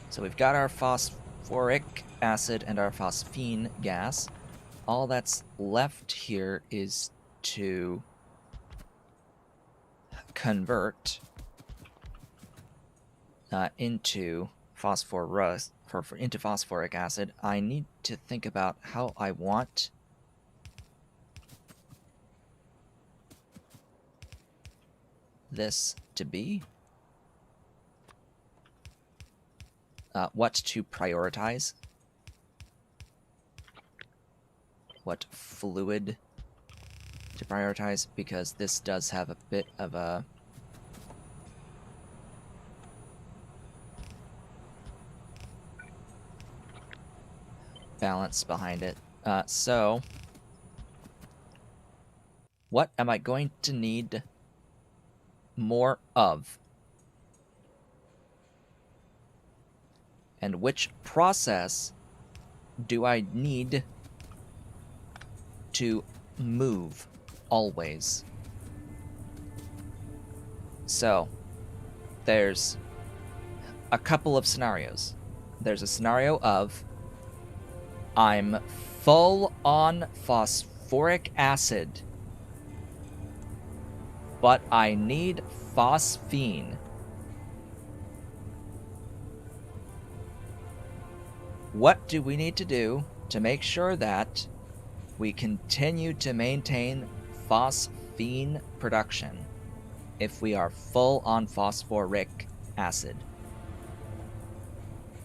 So we've got our phosphoric acid and our phosphine gas. All that's left here is to convert into into phosphoric acid. I need to think about how I want this to be. What to prioritize. What fluid to prioritize, because this does have a bit of a balance behind it. So what am I going to need more of? And which process do I need to move always? So there's a couple of scenarios. There's a scenario of I'm full on phosphoric acid, but I need phosphine. What do we need to do to make sure that we continue to maintain phosphine production if we are full on phosphoric acid?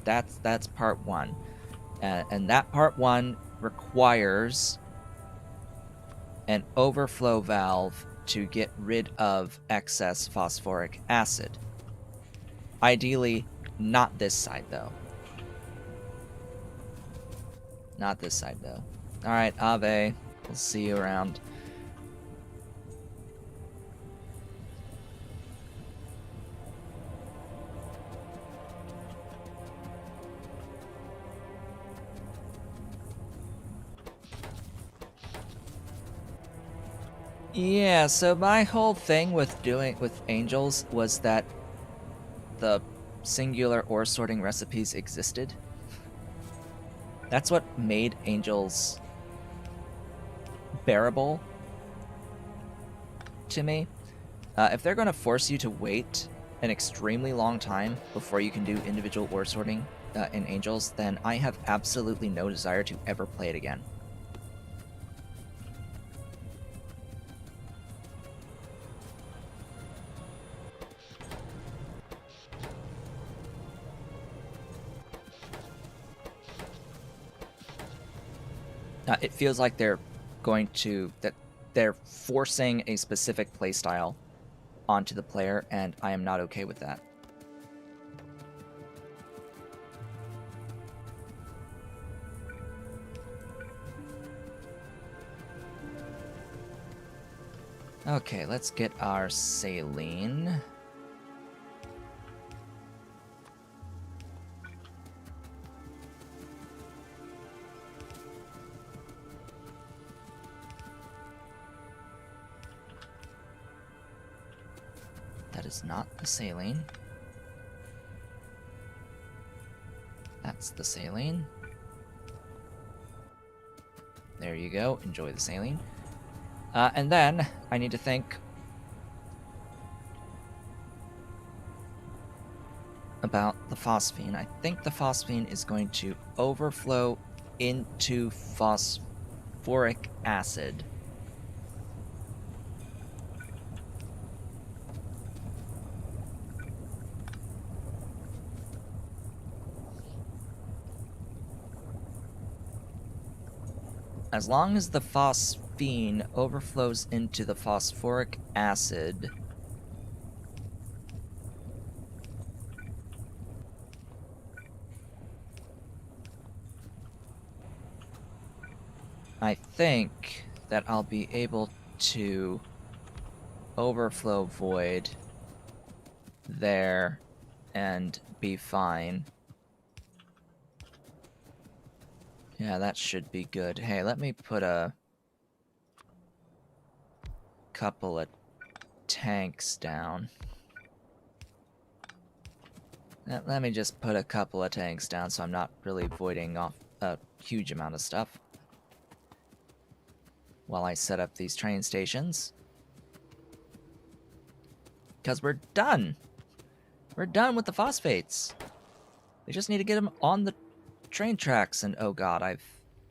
That's part one. And that part one requires an overflow valve to get rid of excess phosphoric acid. Ideally, not this side though. Not this side though. Alright, Ave. We'll see you around. Yeah, so my whole thing with angels was that the singular ore sorting recipes existed. That's what made Angels bearable to me. If they're going to force you to wait an extremely long time before you can do individual ore sorting in Angels, then I have absolutely no desire to ever play it again. It feels like they're forcing a specific playstyle onto the player, and I am not okay with that. Okay, let's get our saline. That is not the saline. That's the saline. There you go. Enjoy the saline. And then I need to think about the phosphine. I think the phosphine is going to overflow into phosphoric acid. As long as the phosphine overflows into the phosphoric acid, I think that I'll be able to overflow void there and be fine. Yeah, that should be good. Hey, let me put a couple of tanks down. Let me just put a couple of tanks down so I'm not really voiding off a huge amount of stuff while I set up these train stations. Because we're done. We're done with the phosphates. We just need to get them on the train tracks, and oh god, I've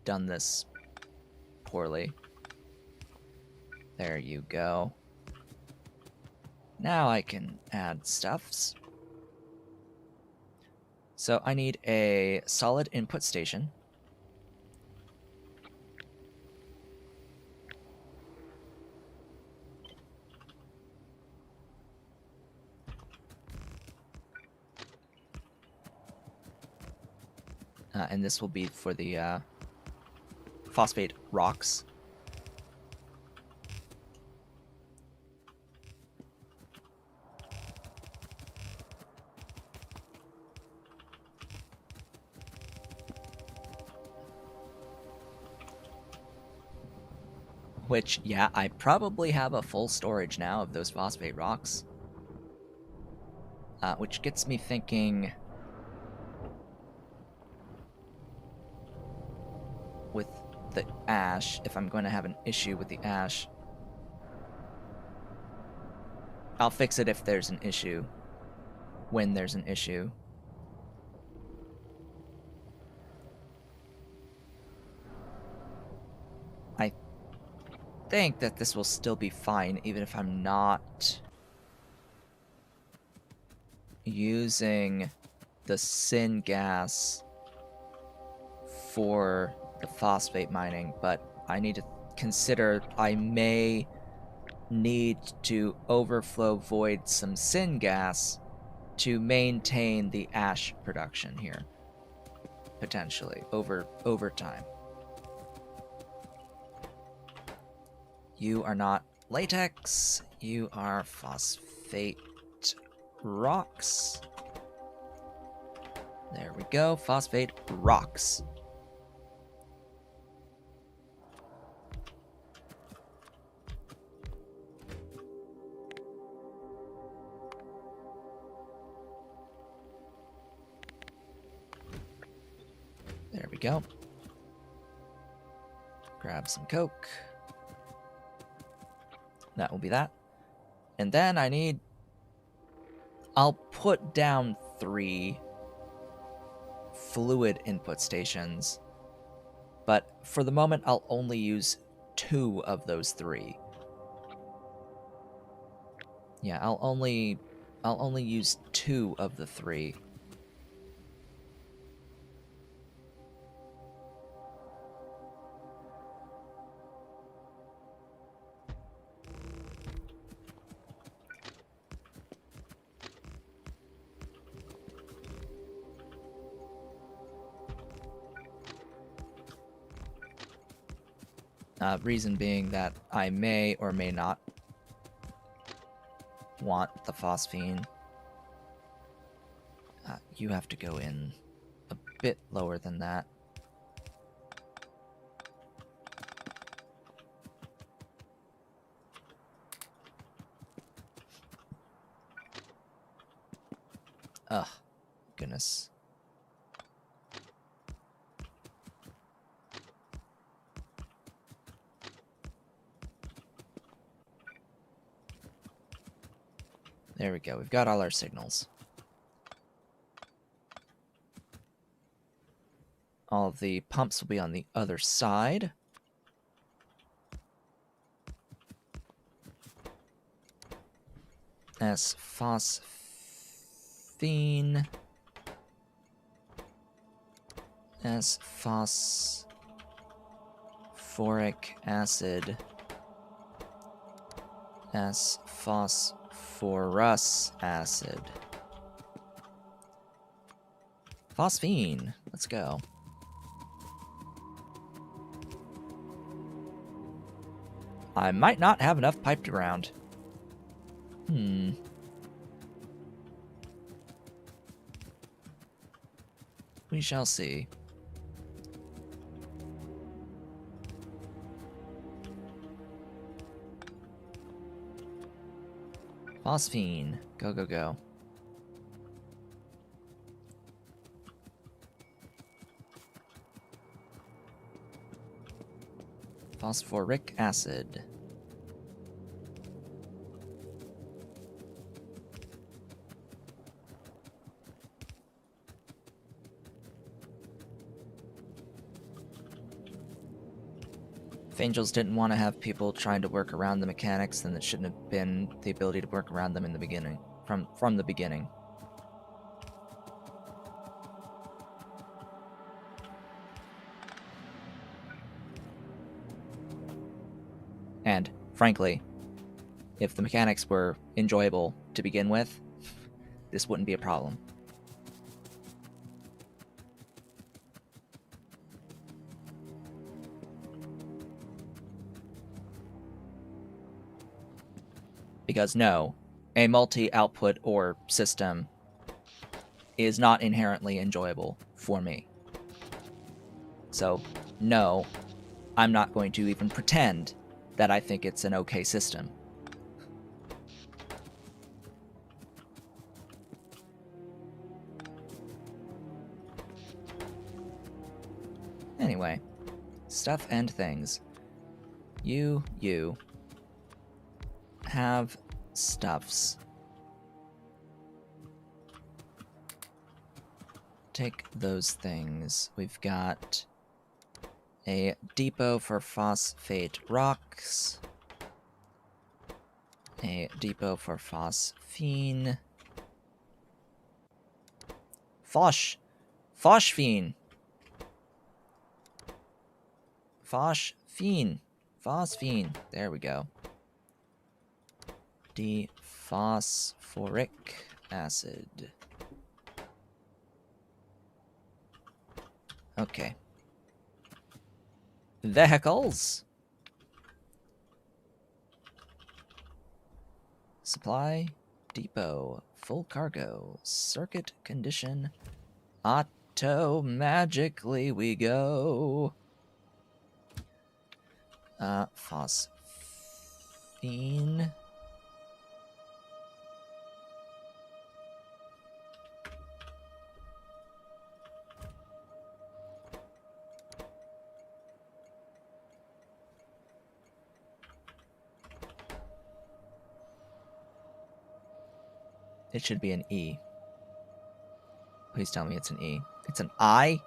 done this poorly. There you go. Now I can add stuffs. So I need a solid input station. And this will be for the phosphate rocks. Which, yeah, I probably have a full storage now of those phosphate rocks. Which gets me thinking, with the ash, if I'm going to have an issue with the ash, I'll fix it if there's an issue, when there's an issue. I think that this will still be fine, even if I'm not using the syngas for the phosphate mining, but I need to consider I may need to overflow void some syngas to maintain the ash production here, potentially over time. You are not latex, you are phosphate rocks. There we go, phosphate rocks. There we go. grab some coke. That will be that. And then I need... I'll put down 3 fluid input stations, but for the moment I'll only use 2 of those 3. Yeah, I'll only use 2 of the 3. Reason being that I may or may not want the phosphine. You have to go in a bit lower than that. Ugh, goodness. There we go. We've got all our signals. All of the pumps will be on the other side. As phosphine. As phosphoric acid. As phosphorus acid. Phosphine. Let's go. I might not have enough piped around. We shall see. Phosphine. Go, go, go. Phosphoric acid. If Angels didn't want to have people trying to work around the mechanics, then it shouldn't have been the ability to work around them in the beginning. From the beginning. And, frankly, if the mechanics were enjoyable to begin with, this wouldn't be a problem. Because no, a multi-output ore system is not inherently enjoyable for me. So, no, I'm not going to even pretend that I think it's an okay system. Anyway, stuff and things. You have stuffs. Take those things. We've got a depot for phosphate rocks. A depot for phosphine. Phosphine. Phosphine. There we go. Phosphoric acid. Okay. Vehicles. Supply depot. Full cargo. Circuit condition. Auto magically we go. Phosphine. It should be an E. Please tell me it's an E. It's an I?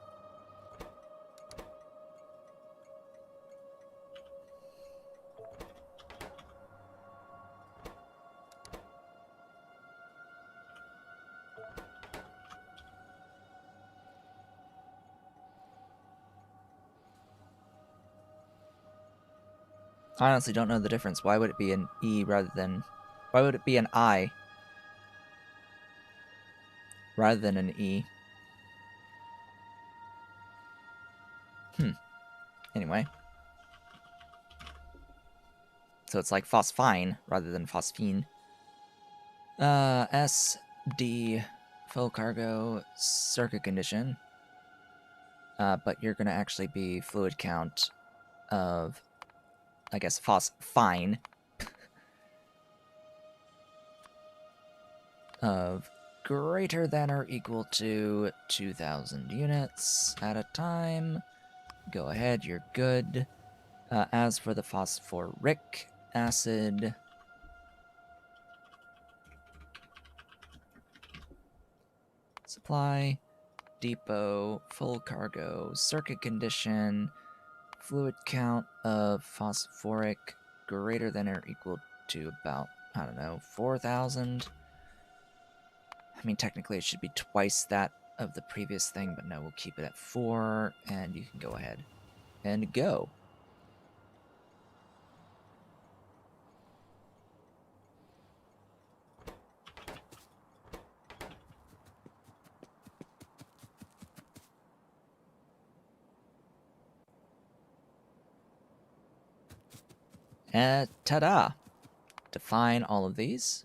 I honestly don't know the difference. Why would it be an E rather than... Why would it be an I rather than an E? Anyway. So it's like phosphine rather than phosphine. SD, full cargo, circuit condition. But you're going to actually be fluid count of, I guess, phosphine of greater than or equal to 2,000 units at a time. Go ahead, you're good. As for the phosphoric acid, supply, depot, full cargo, circuit condition, fluid count of phosphoric greater than or equal to about, I don't know, 4,000. I mean, technically it should be twice that of the previous thing, but no, we'll keep it at 4, and you can go ahead and go. And ta-da! Define all of these.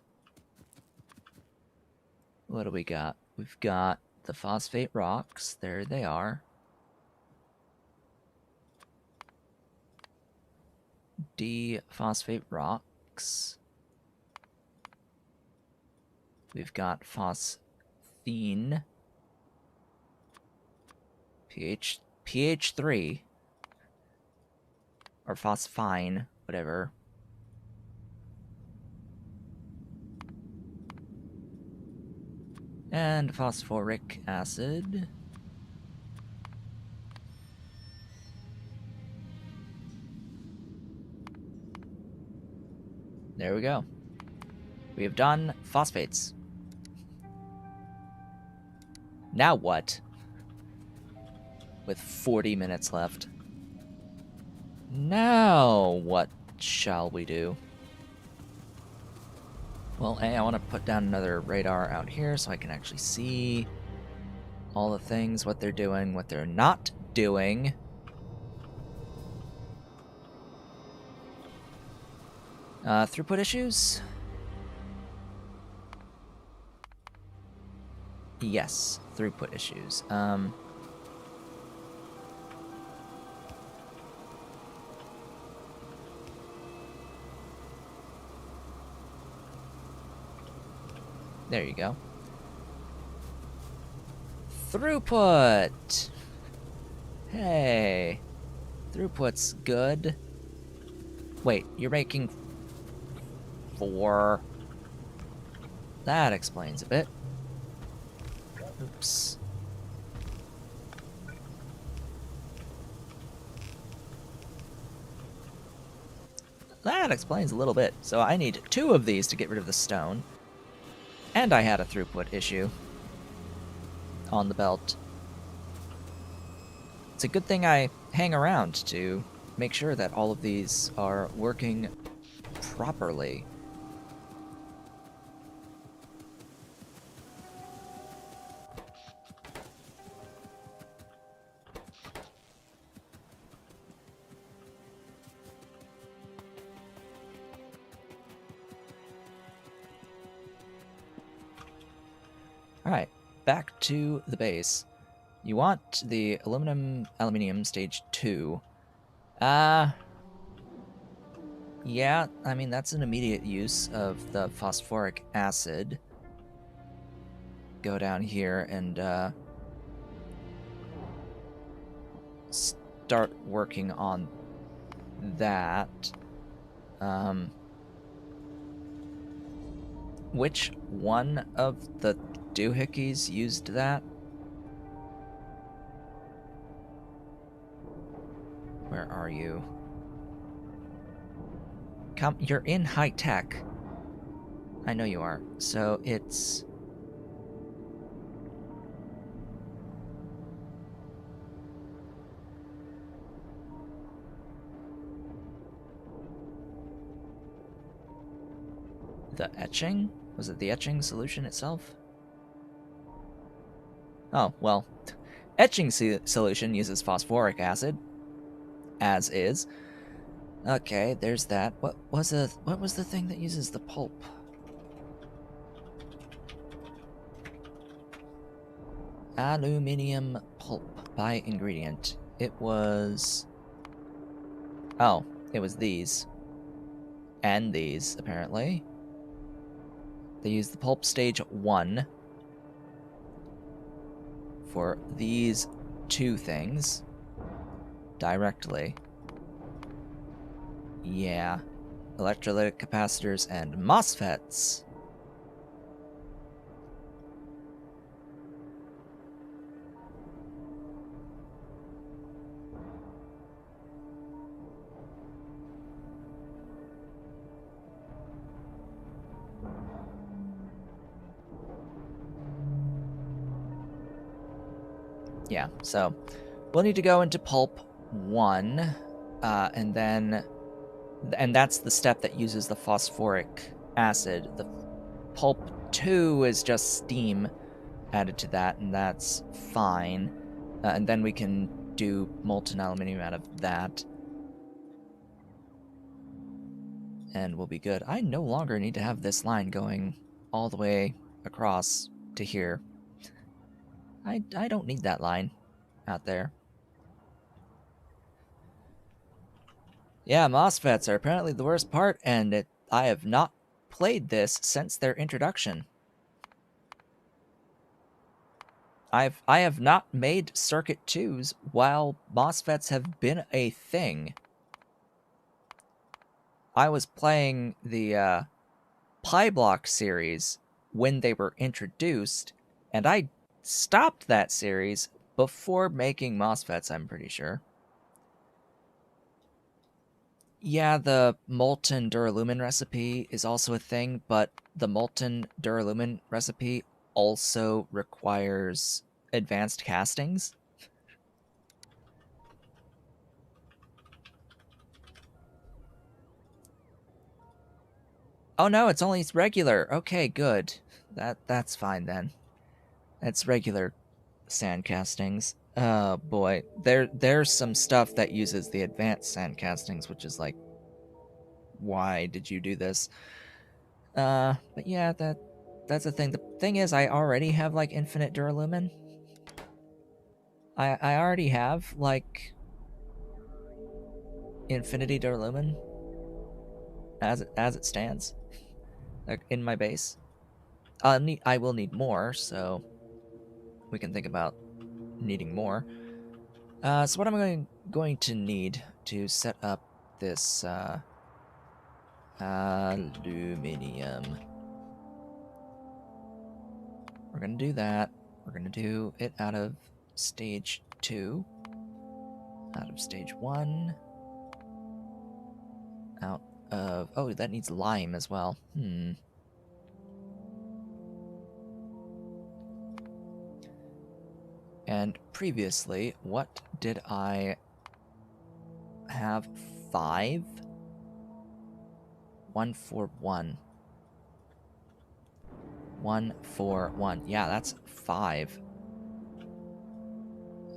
What do we got? We've got the phosphate rocks. There they are. D-phosphate rocks. We've got phosphine. pH 3. Or phosphine, whatever. And phosphoric acid. There we go. We have done phosphates. Now what? With 40 minutes left. Now what shall we do? Well, I want to put down another radar out here so I can actually see all the things, what they're doing, what they're not doing. Throughput issues? Yes, throughput issues. There you go. Throughput! Hey. Throughput's good. Wait, you're making 4. That explains a bit. Oops. That explains a little bit. So I need 2 of these to get rid of the stone. And I had a throughput issue on the belt. It's a good thing I hang around to make sure that all of these are working properly. Alright, back to the base. You want the Aluminium Stage 2. Yeah, I mean, that's an immediate use of the phosphoric acid. Go down here and, start working on that. which one of the doohickeys used that? Where are you? Come, you're in high tech. I know you are. So it's... the etching? Was it the etching solution itself? Oh, well, etching solution uses phosphoric acid, as is. Okay, there's that. What was the thing that uses the pulp? Aluminium pulp by ingredient. It was... oh, it was these. And these, apparently. They use the pulp stage 1 for these two things directly. Yeah. Electrolytic capacitors and MOSFETs. Yeah, so we'll need to go into pulp 1, and that's the step that uses the phosphoric acid. The pulp 2 is just steam added to that, and that's fine. And then we can do molten aluminium out of that. And we'll be good. I no longer need to have this line going all the way across to here. I don't need that line out there. Yeah, MOSFETs are apparently the worst part, and I have not played this since their introduction. I have not made Circuit 2s while MOSFETs have been a thing. I was playing the Pyblock series when they were introduced, and I stopped that series before making MOSFETs, I'm pretty sure. Yeah, the molten duralumin recipe is also a thing, but the molten duralumin recipe also requires advanced castings. Oh no, it's only regular. Okay, good. That's fine then. It's regular sand castings. Oh boy, there's some stuff that uses the advanced sand castings, which is like, why did you do this? But yeah, that's the thing. The thing is, I already have like infinite duralumin. I already have like infinity duralumin as it stands, like in my base. I will need more, so we can think about needing more. So what am I going to need to set up this aluminium? We're gonna do that. We're gonna do it out of stage 2, out of stage 1, out of... oh, that needs lime as well. And previously, what did I have? 5? 1 for 1. 1 for 1. Yeah, that's 5.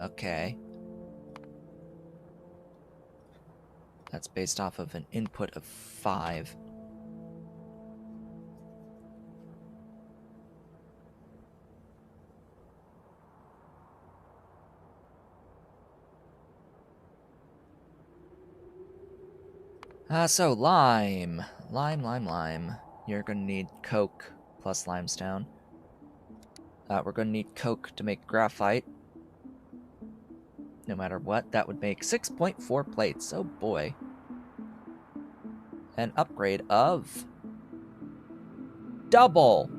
Okay. That's based off of an input of 5. So lime. Lime. You're gonna need coke plus limestone. We're gonna need coke to make graphite. No matter what, that would make 6.4 plates. Oh boy. An upgrade of double.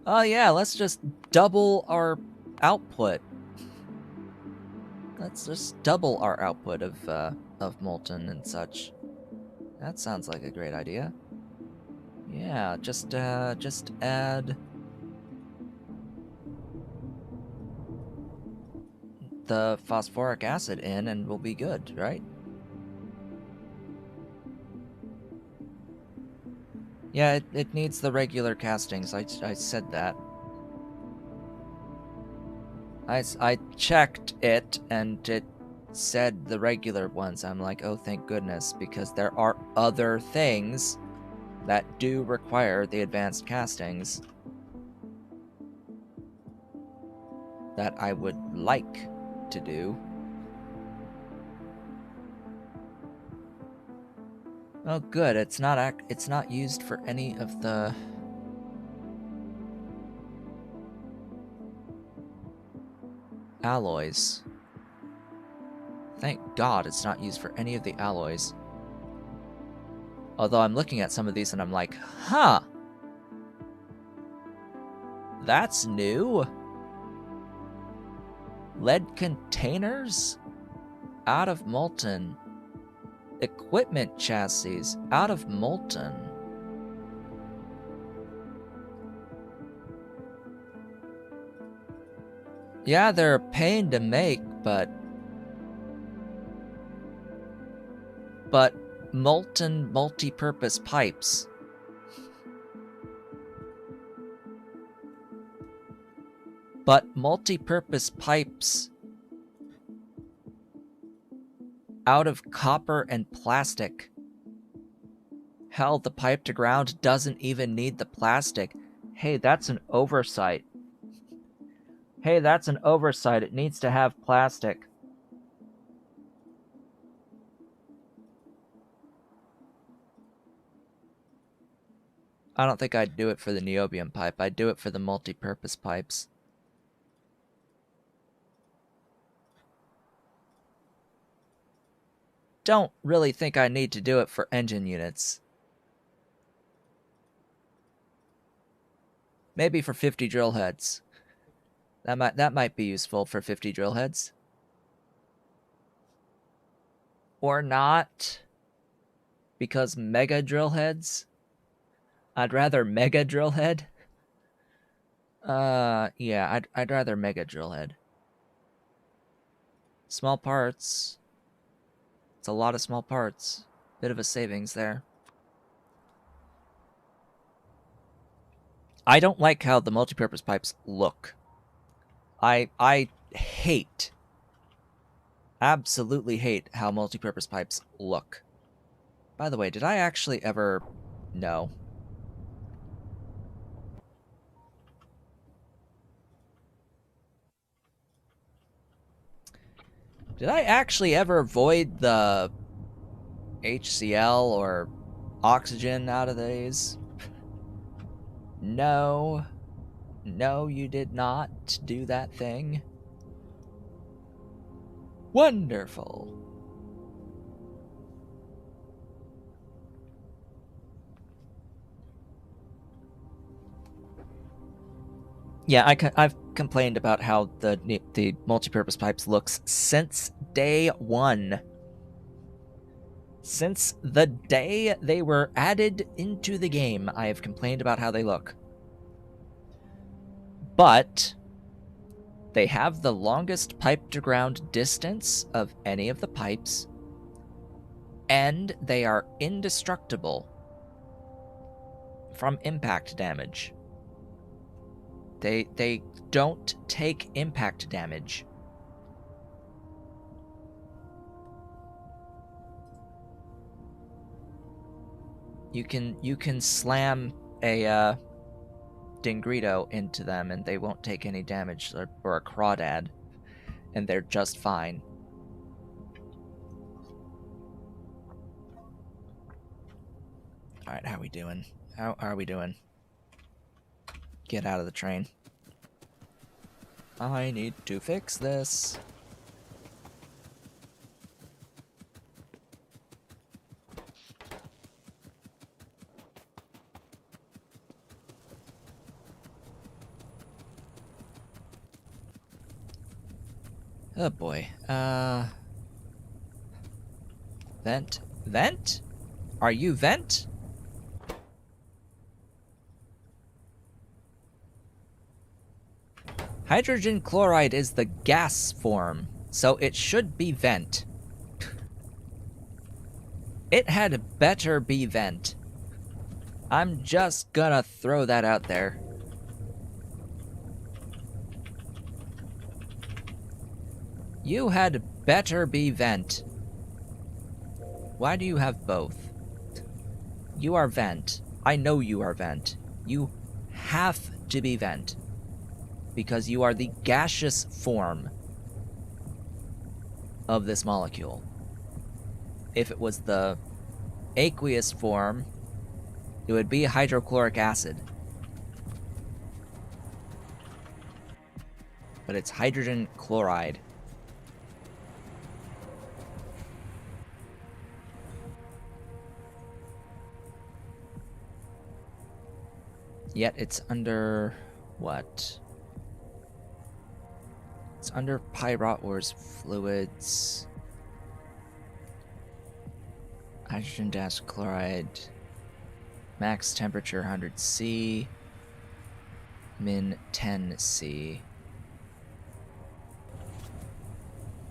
Oh yeah, let's just double our output. Let's just double our output of molten and such. That sounds like a great idea. Yeah, just add the phosphoric acid in and we'll be good, right? Yeah, it needs the regular castings. I said that. I checked it and it said the regular ones. I'm like, oh, thank goodness, because there are other things that do require the advanced castings that I would like to do. Oh, good. It's not used for any of the alloys. Thank God it's not used for any of the alloys. Although I'm looking at some of these and I'm like, huh, that's new. Lead containers out of molten. Equipment chassis out of molten. Yeah, they're a pain to make, but molten multi-purpose pipes. But multi-purpose pipes out of copper and plastic. Hell, the pipe to ground doesn't even need the plastic. Hey, that's an oversight. Hey, that's an oversight. It needs to have plastic. I don't think I'd do it for the niobium pipe. I'd do it for the multi-purpose pipes. Don't really think I need to do it for engine units. Maybe for 50 drill heads. That might be useful for 50 drill heads. Or not. Because mega drill heads? I'd rather mega drill head. Yeah, I'd rather mega drill head. Small parts. It's a lot of small parts. Bit of a savings there. I don't like how the multipurpose pipes look. I hate, absolutely hate how multipurpose pipes look. By the way, did I actually ever... No. Did I actually ever void the HCl or oxygen out of these? No. No, you did not do that thing. Wonderful. Yeah, I've complained about how the multipurpose pipes looks since day one. Since the day they were added into the game, I have complained about how they look. But they have the longest pipe to ground distance of any of the pipes, and they are indestructible from impact damage. They don't take impact damage. You can slam a Dingrito into them and they won't take any damage, or a Crawdad, and they're just fine. Alright, how are we doing? How are we doing? Get out of the train. I need to fix this. Oh boy. Vent? Vent? Are you vent? Hydrogen chloride is the gas form, so it should be vent. It had better be vent. I'm just gonna throw that out there. You had better be vent. Why do you have both? You are vent. I know you are vent. You have to be vent. Because you are the gaseous form of this molecule. If it was the aqueous form, it would be hydrochloric acid. But it's hydrogen chloride. Yet it's under what? It's under Pyrot ores fluids. Hydrogen dash chloride. Max temperature 100 C. Min 10 C.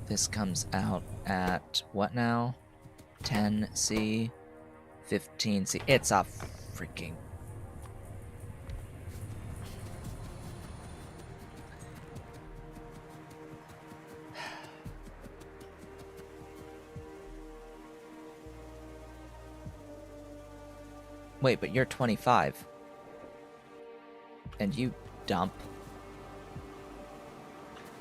This comes out at what now? 10 C. 15 C. It's a freaking... Wait, but you're 25. And you dump.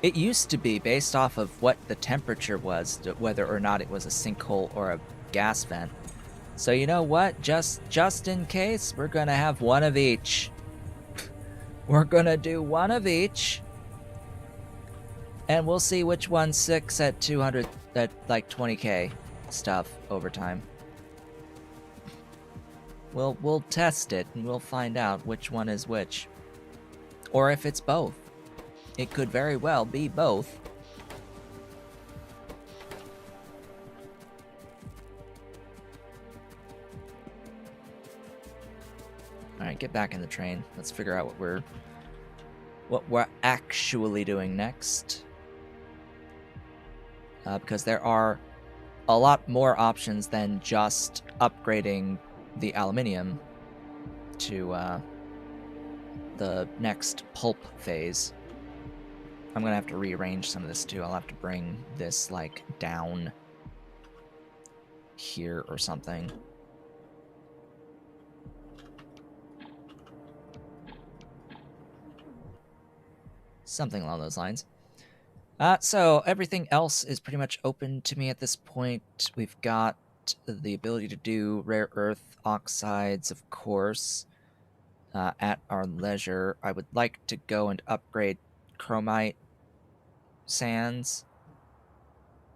It used to be based off of what the temperature was, whether or not it was a sinkhole or a gas vent. So you know what? Just in case, we're gonna have one of each. We're gonna do one of each. And we'll see which one sticks at 200, at like 20k stuff over time. We'll test it and we'll find out which one is which. Or if it's both. It could very well be both. Alright, get back in the train. Let's figure out what we're actually doing next. Because there are a lot more options than just upgrading the aluminium to the next pulp phase. I'm gonna have to rearrange some of this too. I'll have to bring this like down here or something. Something along those lines. So everything else is pretty much open to me at this point. We've got the ability to do rare earth oxides, of course, at our leisure. I would like to go and upgrade chromite sands,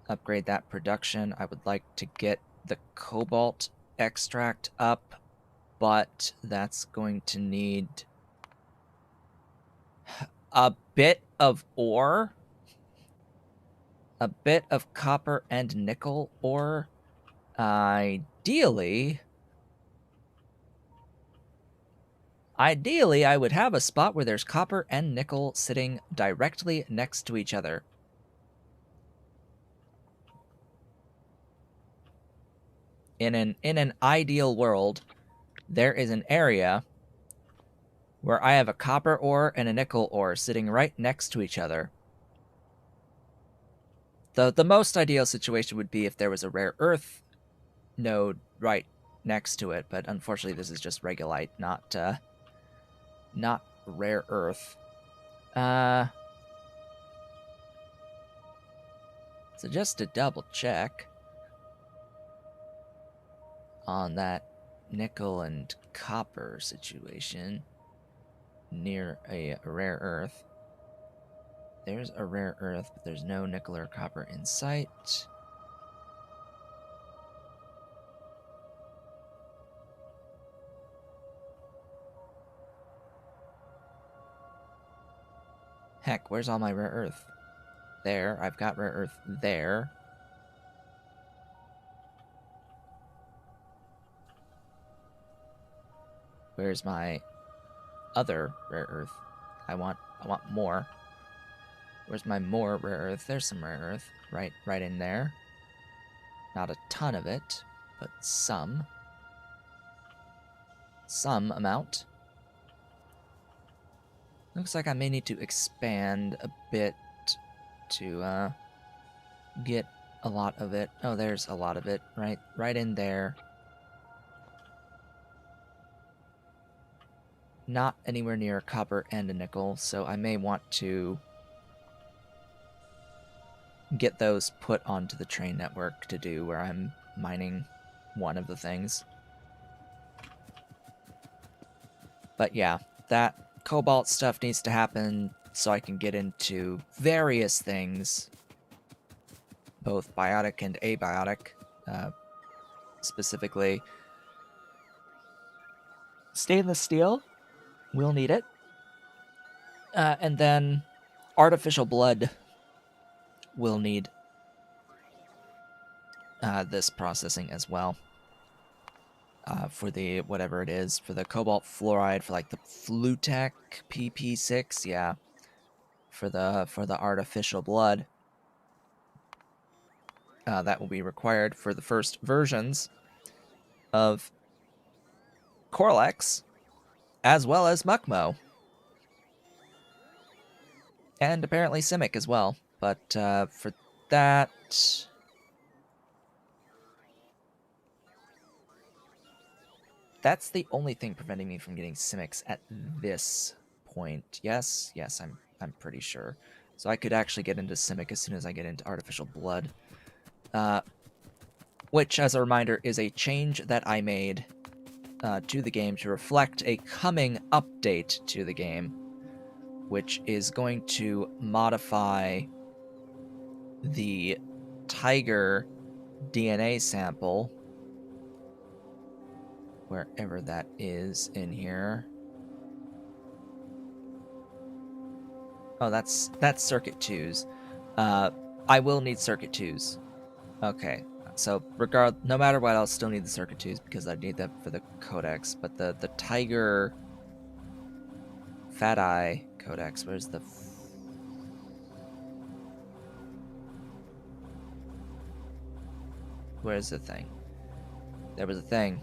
upgrade that production. I would like to get the cobalt extract up, but that's going to need a bit of ore, a bit of copper and nickel ore. Ideally, I would have a spot where there's copper and nickel sitting directly next to each other. In an ideal world, there is an area where I have a copper ore and a nickel ore sitting right next to each other. The most ideal situation would be if there was a rare earth node right next to it, but unfortunately this is just regolite, not rare earth. So just to double check on that nickel and copper situation near a rare earth. There's a rare earth, but there's no nickel or copper in sight. Heck, where's all my rare earth? there. I've got rare earth there. Where's my other rare earth? I want more. Where's my more rare earth? There's some rare earth right in there. Not a ton of it, but some amount. Looks like I may need to expand a bit to get a lot of it. Oh, there's a lot of it right in there. Not anywhere near a copper and a nickel, so I may want to get those put onto the train network to do where I'm mining one of the things. But yeah, that cobalt stuff needs to happen so I can get into various things, both biotic and abiotic, specifically stainless steel. We'll need it. And then artificial blood will need this processing as well. For the whatever it is, for the cobalt fluoride, for like the Flutec PP6, yeah. For the artificial blood. That will be required for the first versions of Corlex, as well as Muckmo. And apparently Simic as well. But for that... That's the only thing preventing me from getting Simics at this point. Yes, I'm pretty sure. So I could actually get into Simic as soon as I get into Artificial Blood. Which, as a reminder, is a change that I made to the game to reflect a coming update to the game, which is going to modify the Tiger DNA sample, wherever that is in here. Oh, that's Circuit 2s. I will need Circuit 2s. Okay, so no matter what, I'll still need the Circuit 2s because I need that for the Codex. But the Tiger Fat Eye Codex, where's the... Where's the thing? There was a thing.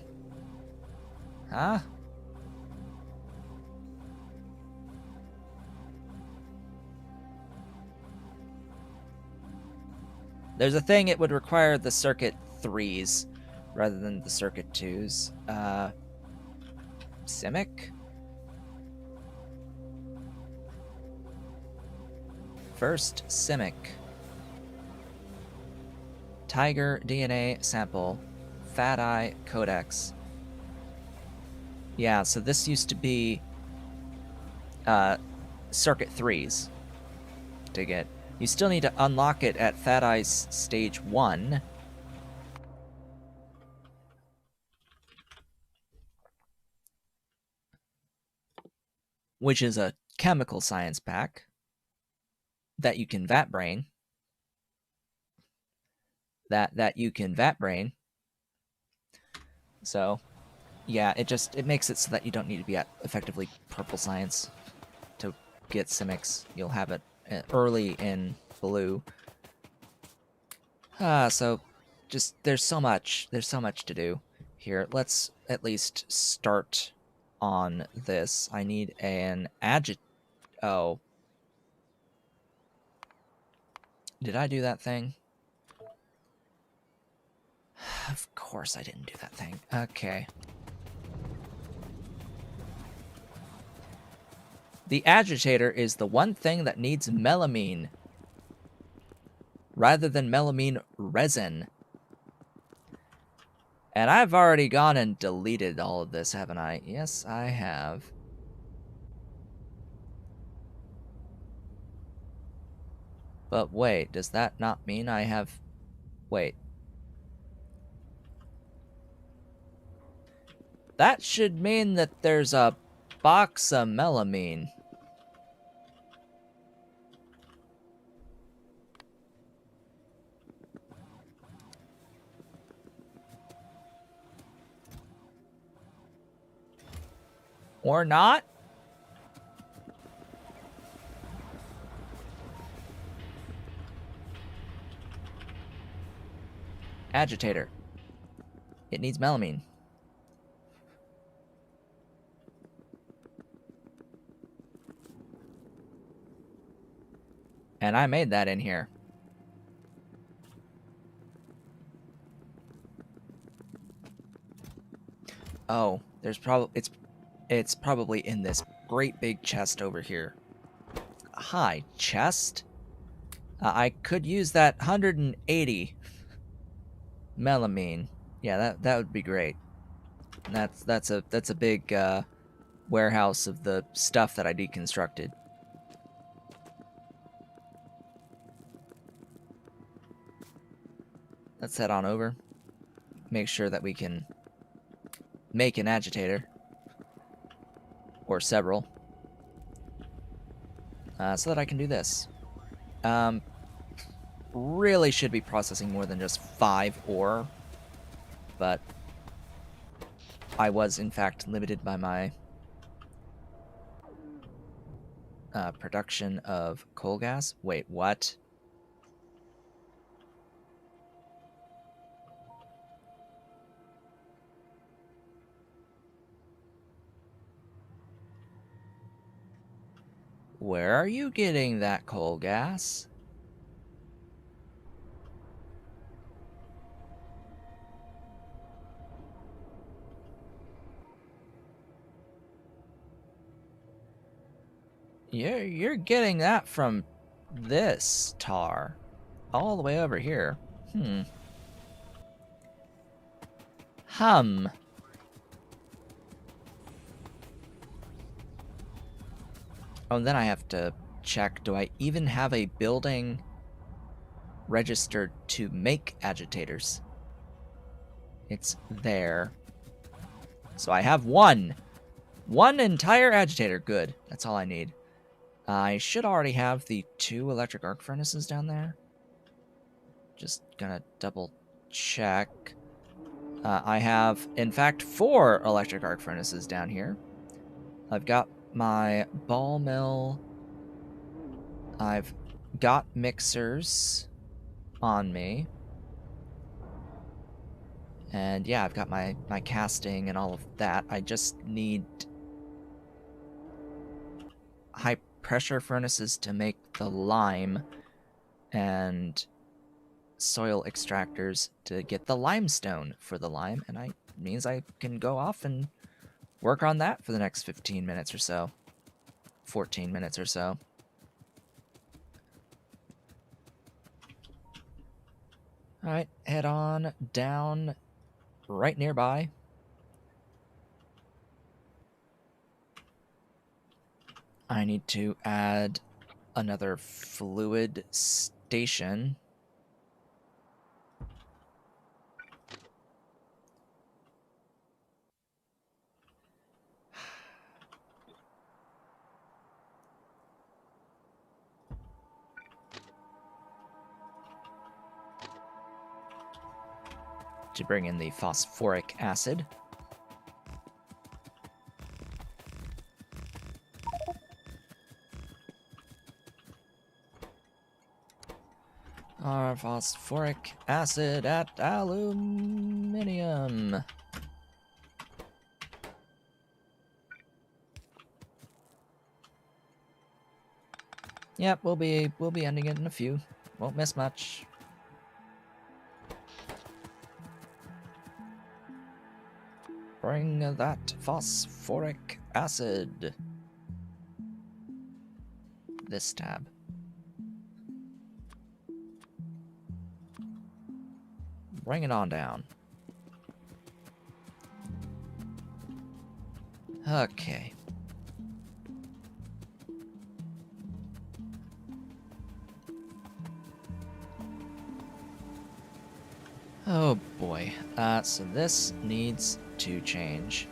Huh? There's a thing, it would require the Circuit 3s rather than the Circuit 2s. Simic? First, Simic. Tiger DNA sample. Fat Eye Codex. Yeah, so this used to be Circuit 3s to get. You still need to unlock it at Fat Eye's Stage 1. Which is a chemical science pack that you can vat brain. That you can vat brain. So, yeah, it makes it so that you don't need to be at effectively purple science to get Simics. You'll have it early in blue. So just there's so much to do here. Let's at least start on this. I need an Oh. Did I do that thing? Of course I didn't do that thing. Okay. The agitator is the one thing that needs melamine rather than melamine resin. And I've already gone and deleted all of this, haven't I? Yes, I have. But wait, does that not mean I have... Wait. That should mean that there's a box of melamine. Or not. Agitator. It needs melamine. And I made that in here. Oh, there's probably it's probably in this great big chest over here. Hi, chest. I could use that 180 melamine. Yeah, that would be great. That's a big warehouse of the stuff that I deconstructed. Let's head on over. Make sure that we can make an agitator. Or several. So that I can do this. Really should be processing more than just 5 ore. But I was, in fact, limited by my production of coal gas. Wait, what? Where are you getting that coal gas? You're getting that from this tar. All the way over here. Hum. Oh, and then I have to check, do I even have a building registered to make agitators? It's there. So I have one. One entire agitator. Good. That's all I need. I should already have the 2 electric arc furnaces down there. Just gonna double check. I have, in fact, 4 electric arc furnaces down here. I've got my ball mill. I've got mixers on me. And yeah, I've got my casting and all of that. I just need high pressure furnaces to make the lime and soil extractors to get the limestone for the lime, and it means I can go off and work on that for the next 15 minutes or so. 14 minutes or so. Alright, head on down right nearby. I need to add another fluid station. To bring in the phosphoric acid. Our phosphoric acid at aluminium. Yep, we'll be ending it in a few. Won't miss much. Bring that phosphoric acid. This tab. Bring it on down. Okay. Oh boy. So this needs to change.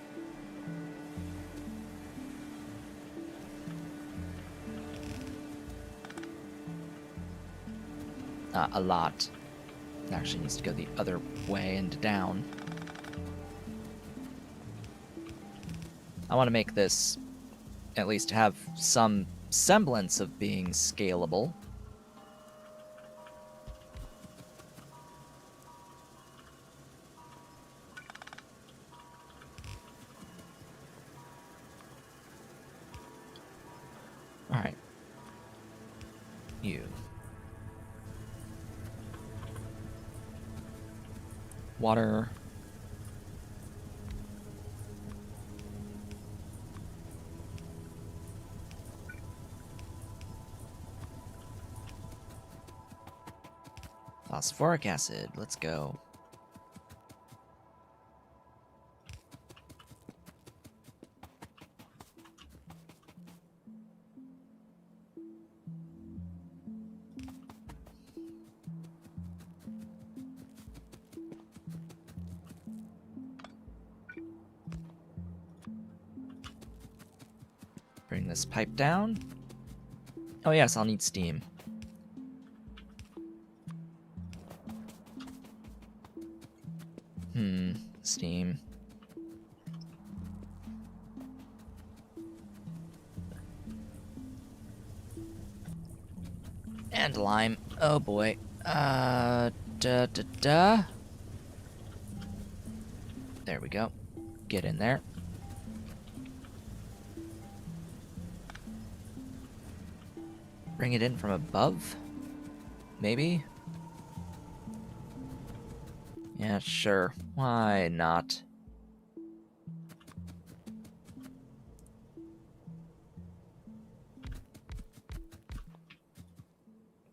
A lot. It actually needs to go the other way and down. I want to make this at least have some semblance of being scalable. All right. You. Water. Phosphoric acid. Let's go. Bring this pipe down. Oh yes, I'll need steam. Steam. And lime. Oh boy. There we go. Get in there. Bring it in from above? Maybe? Yeah, sure. Why not?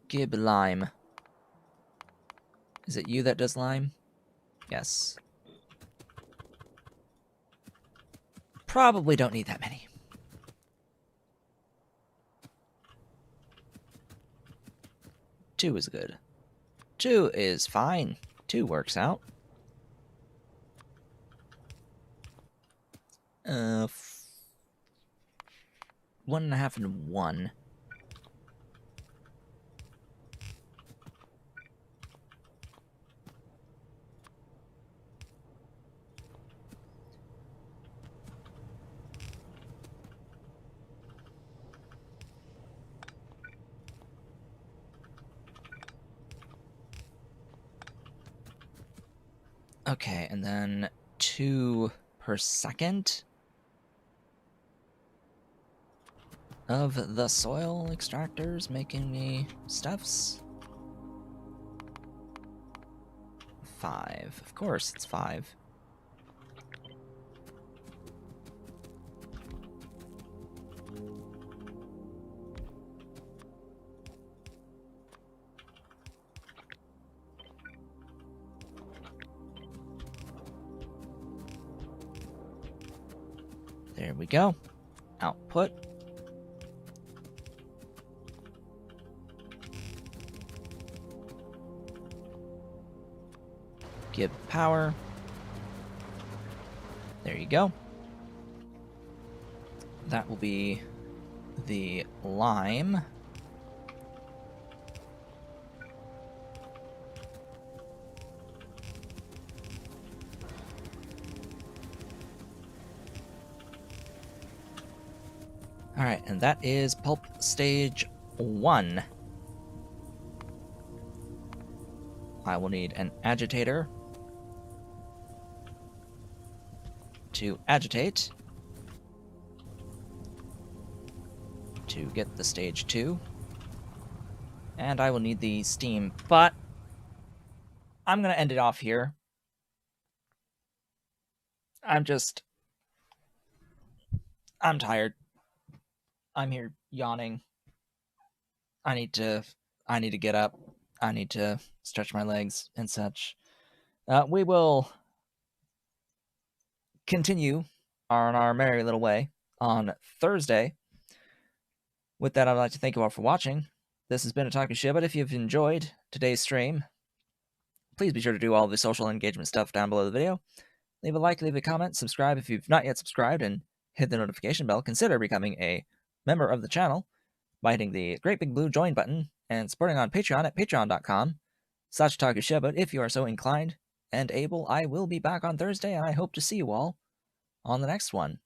Gib lime. Is it you that does lime? Yes. Probably don't need that many. Two is good. 2 is fine. 2 works out. 1.5 and 1. Okay, and then 2 per second of the soil extractors making me stuffs. 5. Of course, it's 5. There we go. Output. Give power. There you go. That will be the lime. Alright, and that is pulp stage 1. I will need an agitator to agitate to get the stage 2. And I will need the steam, but I'm going to end it off here. I'm tired. I'm here yawning. I need to get up. I need to stretch my legs and such. We will continue on our merry little way on Thursday. With that, I'd like to thank you all for watching. This has been Otaku Shibut. If you've enjoyed today's stream, please be sure to do all the social engagement stuff down below the video. Leave a like, leave a comment, subscribe if you've not yet subscribed, and hit the notification bell. Consider becoming a member of the channel by hitting the great big blue join button and supporting on Patreon at patreon.com/OtakuShibut. If you are so inclined and able, I will be back on Thursday, and I hope to see you all on the next one.